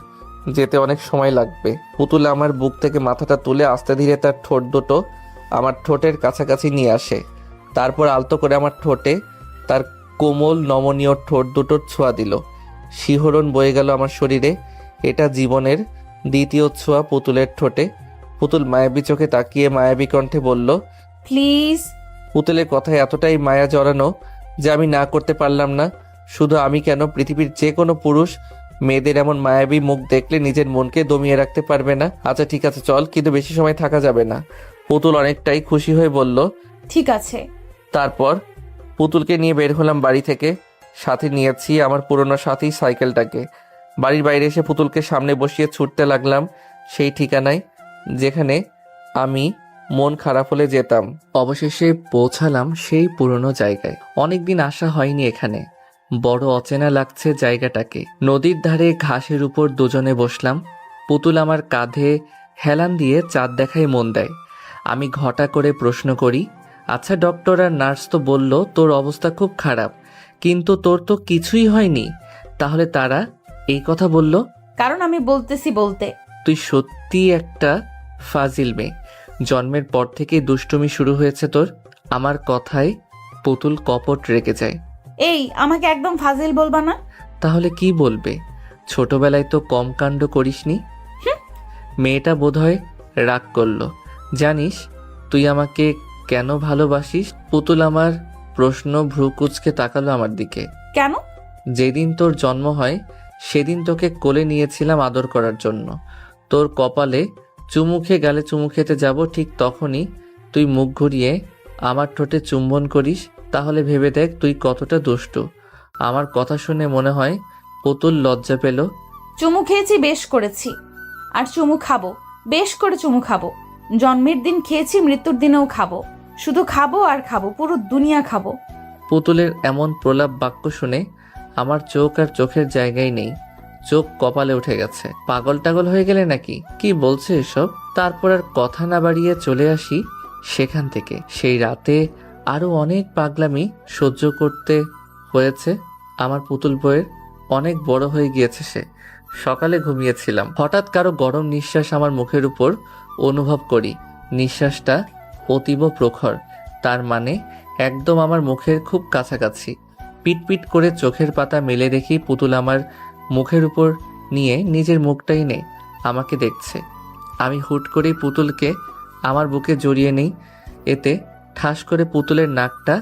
যেতে অনেক সময় লাগবে। পুতুল আমার বুক থেকে মাথাটা তুলে আস্তে ধীরে তার ঠোঁট দুটো আমার ঠোঁটের কাছাকাছি নিয়ে আসে। তারপর আলতো করে আমার ঠোঁটে তার কোমল নমনীয় ঠোঁট দুটোর ছোঁয়া দিল। শিহরণ বয়ে গেল আমার শরীরে। এটা জীবনের দ্বিতীয় ছোঁয়া পুতুলের ঠোঁটে। পুতুল মায়াবী চোখে তাকিয়ে মায়াবী কণ্ঠে বলল, প্লিজ। পুতুলের কথায় এতটাই মায়া জড়ানো যে আমি না করতে পারলাম না। শুধু আমি কেন, পৃথিবীর যে কোনো পুরুষ মেয়েদের এমন মায়াবী মুখ দেখলে নিজের মনকে দমিয়ে রাখতে পারবে না। আচ্ছা ঠিক আছে চল, কিন্তু বেশি সময় থাকা যাবে না। পুতুল অনেকটাই খুশি হয়ে বলল, ঠিক আছে। তারপর পুতুলকে নিয়ে বের হলাম বাড়ি থেকে। সাথে নিয়েছি আমার পুরনো সাথী সাইকেলটাকে। বাড়ির বাইরে এসে পুতুলকে সামনে বসিয়ে ছুটতে লাগলাম সেই ঠিকানায় যেখানে আমি মন খারাপ হলে যেতাম। অবশেষে পৌঁছালাম সেই পুরনো জায়গায়। অনেকদিন আসা হয়নি এখানে, বড় অচেনা লাগছে জায়গাটাকে। নদীর ধারে ঘাসের উপর দুজনে বসলাম। পুতুল আমার কাঁধে হেলান দিয়ে চাঁদ দেখায় মন দেয়। আমি ঘটা করে প্রশ্ন করি, আচ্ছা ডক্টর আর নার্স তো বলল তোর অবস্থা খুব খারাপ, কিন্তু তোর তো কিছুই হয়নি, তাহলে তারা এই কথা বলল? কারণ আমি বলতেছি বলতে। তুই সত্যি একটা ফাজিল মেয়ে। জন্মের পর থেকেই দুষ্টুমি শুরু হয়েছে তোর। আমার কথায় পুতুল কপট রেগে যায়। এই, আমাকে একদম ফাজিল বলবা না। তাহলে কি বলবে? ছোটবেলায় তো কম কাণ্ড করিসনি। মেয়েটা বোধহয় রাগ করলো। জানিস তুই আমাকে কেন ভালোবাসিস? পুতুল আমার প্রশ্ন ভ্রু কুঁচকে তাকালো আমার দিকে। কেন? যেদিন তোর জন্ম হয় সেদিন তোকে কোলে নিয়েছিলাম আদর করার জন্য। তোর কপালে চুমু খেয়ে গালে চুমু খেতে যাব, ঠিক তখনই তুই মুখ ঘুরিয়ে আমার ঠোঁটে চুম্বন করিস। তাহলে ভেবে দেখ তুই কতটা দুষ্টু। আমার কথা শুনে মনে হয় পুতুল লজ্জা পেল। চুমু খেয়েছি, বেশ করেছি। আর চুমু খাবো, বেশ করে চুমু খাবো। জন্মের দিন খেয়েছি, মৃত্যুর দিনেও খাবো। শুধু খাবো আর খাবো, পুরো দুনিয়া খাবো। পুতুলের এমন প্রলাপ বাক্য শুনে আমার চোখ আর চোখের জায়গায় নেই, চোখ কপালে উঠে গেছে। পাগল টাগল হয়ে গেলে নাকি? কি বলছে এসব? তারপর আর কথা না বাড়িয়ে চলে আসি সেখান থেকে। সেই রাতে আরো অনেক পাগলামি সহ্য করতে হয়েছে। আমার পুতুল বইয়ের অনেক বড় হয়ে গিয়েছে সে। সকালে ঘুমিয়েছিলাম, হঠাৎ কারো গরম নিঃশ্বাস আমার মুখের উপর অনুভব করি। নিঃশ্বাসটা অতীব প্রখর, তার মানে একদম আমার মুখের খুব কাছাকাছি। পিটপিট করে চোখের পাতা মেলে দেখি পুতুল আমার মুখের উপর নিয়ে নিজের মুখটাই নেই আমাকে দেখছে। আমি হুট করেই পুতুলকে আমার বুকে জড়িয়ে নিই। এতে ঠাস করে পুতুলের নাকটা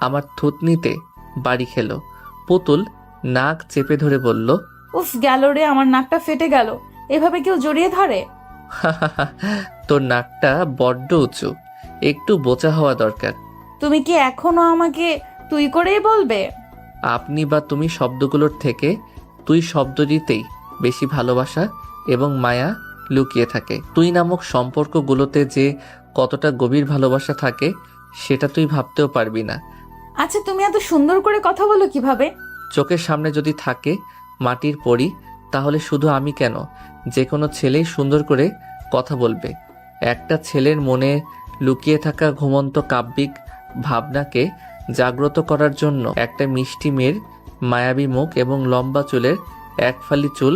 আমার থুতনিতে বাড়ি খেলো। পুতুল নাক চেপে ধরে বলল, উফ, গেল রে, আমার নাকটা ফেটে গেল। এভাবে কেউ জড়িয়ে ধরে? তোর নাকটা বড্ড উঁচু, একটু বোচা হওয়া দরকার। তুমি কি এখনো আমাকে তুই করেই বলবে? আপনি বা তুমি শব্দগুলোর থেকে তুই শব্দটিতেই বেশি ভালোবাসা এবং মায়া লুকিয়ে থাকে। তুই নামক সম্পর্কগুলোতে যে কতটা গভীর ভালোবাসা থাকে সেটা তুই ভাবতেও পারবি না। আচ্ছা, তুমি এত সুন্দর করে কথা বলো কিভাবে? চোখের সামনে যদি থাকে মাটির পরি, তাহলে শুধু আমি কেন, যে কোনো ছেলেই সুন্দর করে কথা বলবে। একটা ছেলের মনে লুকিয়ে থাকা ঘুমন্ত কাব্যিক ভাবনাকে জাগ্রত করার জন্য একটা মিষ্টি মেয়ের মায়াবী মুখ এবং লম্বা চুলের এক ফালি চুল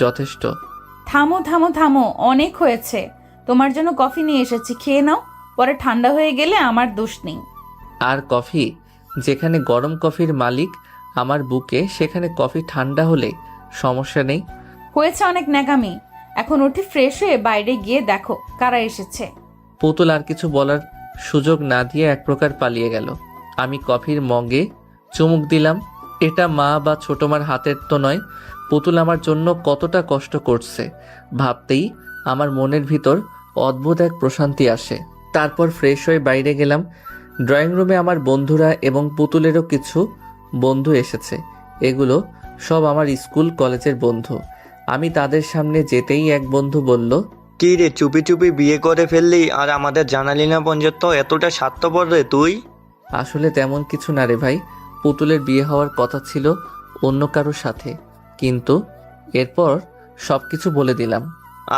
যথেষ্ট। থামো থামো থামো, অনেক হয়েছে। তোমার জন্য কফি নিয়ে এসেছি, খেয়ে নাও। পরে ঠান্ডা হয়ে গেলে আমার দোষ নেই। আর কফি যেখানে গরম কফির মালিক আমার বুকে, সেখানে কফি ঠান্ডা হলে সমস্যা নেই। হয়েছে অনেক ন্যাকামি, এখন উঠে ফ্রেশ হয়ে বাইরে গিয়ে দেখো কারা এসেছে। পুতুল আর কিছু বলার সুযোগ না দিয়ে এক প্রকার পালিয়ে গেল। আমি কফির মগে চুমুক দিলাম। এটা মা বা ছোট মার হাতের তো নয়। পুতুল আমার জন্য কতটা কষ্ট করছে ভাবতেই আমার মনের ভিতর অদ্ভুত এক প্রশান্তি আসে। তারপর ফ্রেশ হয়ে বাইরে গেলাম। ড্রয়িং রুমে আমার বন্ধুরা এবং পুতুলেরও কিছু বন্ধু এসেছে। এগুলো সব আমার স্কুল কলেজের বন্ধু। আমি তাদের সামনে যেতেই এক বন্ধু বলল, কি রে, চুপি চুপি বিয়ে করে ফেললি আর আমাদের জানালি না পর্যন্ত? এতটা স্বার্থপর রে তুই? আসলে তেমন কিছু না রে ভাই, পুতুলের বিয়ে হওয়ার কথা ছিল অন্য কারোর সাথে, কিন্তু এরপর সব কিছু বলে দিলাম।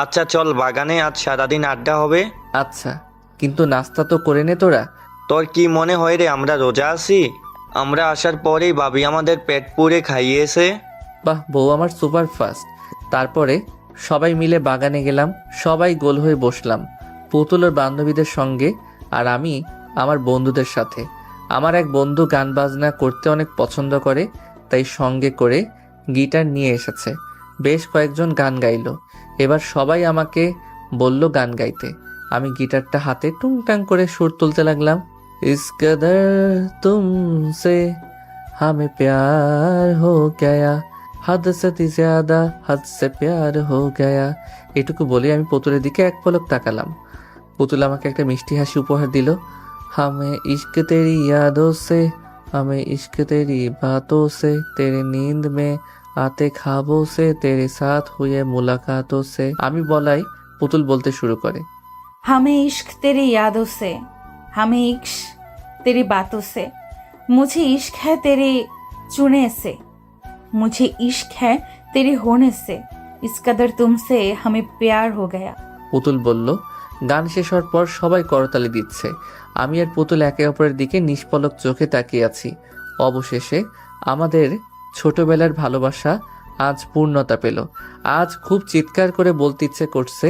আচ্ছা চল বাগানে, আজ সারাদিন আড্ডা হবে। আচ্ছা, কিন্তু নাস্তা তো করে নে তোরা। তোর কি মনে হয় রে আমরা রোজা আছি? আমরা আসার পরেই ভাবি আমাদের পেট পুড়ে খাইয়েছে। বাহ, বউ আমার সুপার ফাস্ট। তারপরে সবাই মিলে বাগানে গেলাম। সবাই গোল হয়ে বসলাম, পুতুলের বান্ধবীদের সঙ্গে আর আমি আমার বন্ধুদের সাথে। আমার এক বন্ধু গান বাজনা করতে অনেক পছন্দ করে, তাই সঙ্গে করে গিটার নিয়ে এসেছে। বেশ কয়েকজন গান গাইলো। এবার সবাই আমাকে বলল গান গাইতে। আমি গিটারটা হাতে টুংটাং করে সুর তুলতে লাগলাম। ইস কদর তুমসে হামে প্যার হো গয়া, হদ সে জ্যাদা হদ সে প্যার হো গয়া। এটুকু বলে আমি পুতুলের দিকে এক পলক তাকালাম। পুতুল আমাকে একটা মিষ্টি হাসি উপহার দিল। হামে ইश्क तेरी यादों से, हमें इश्क तेरी बातों से, तेरे नींद में आते ख्वाबों से, तेरे साथ हुए मुलाकातों से। আমি বলাই পুতুল বলতে শুরু করে, हमें इश्क तेरी यादों से, हमें इश्क तेरी बातों से, मुझे इश्क है तेरे चुने से, मुझे इश्क है तेरे होने से, इस कदर तुमसे हमें प्यार हो गया। পুতুল বলল। গান শেষ হওয়ার পর সবাই করতালি দিচ্ছে। আমি আর পুতুল একে অপরের দিকে নিষ্পলক চোখে তাকিয়ে আছি। অবশেষে আমাদের ছোটবেলার ভালোবাসা আজ পূর্ণতা পেল। আজ খুব চিৎকার করে বলতে ইচ্ছে করছে,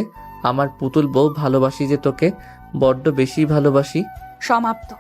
আমার পুতুল বউ, ভালোবাসি যে তোকে, বড্ড বেশি ভালোবাসি। সমাপ্ত।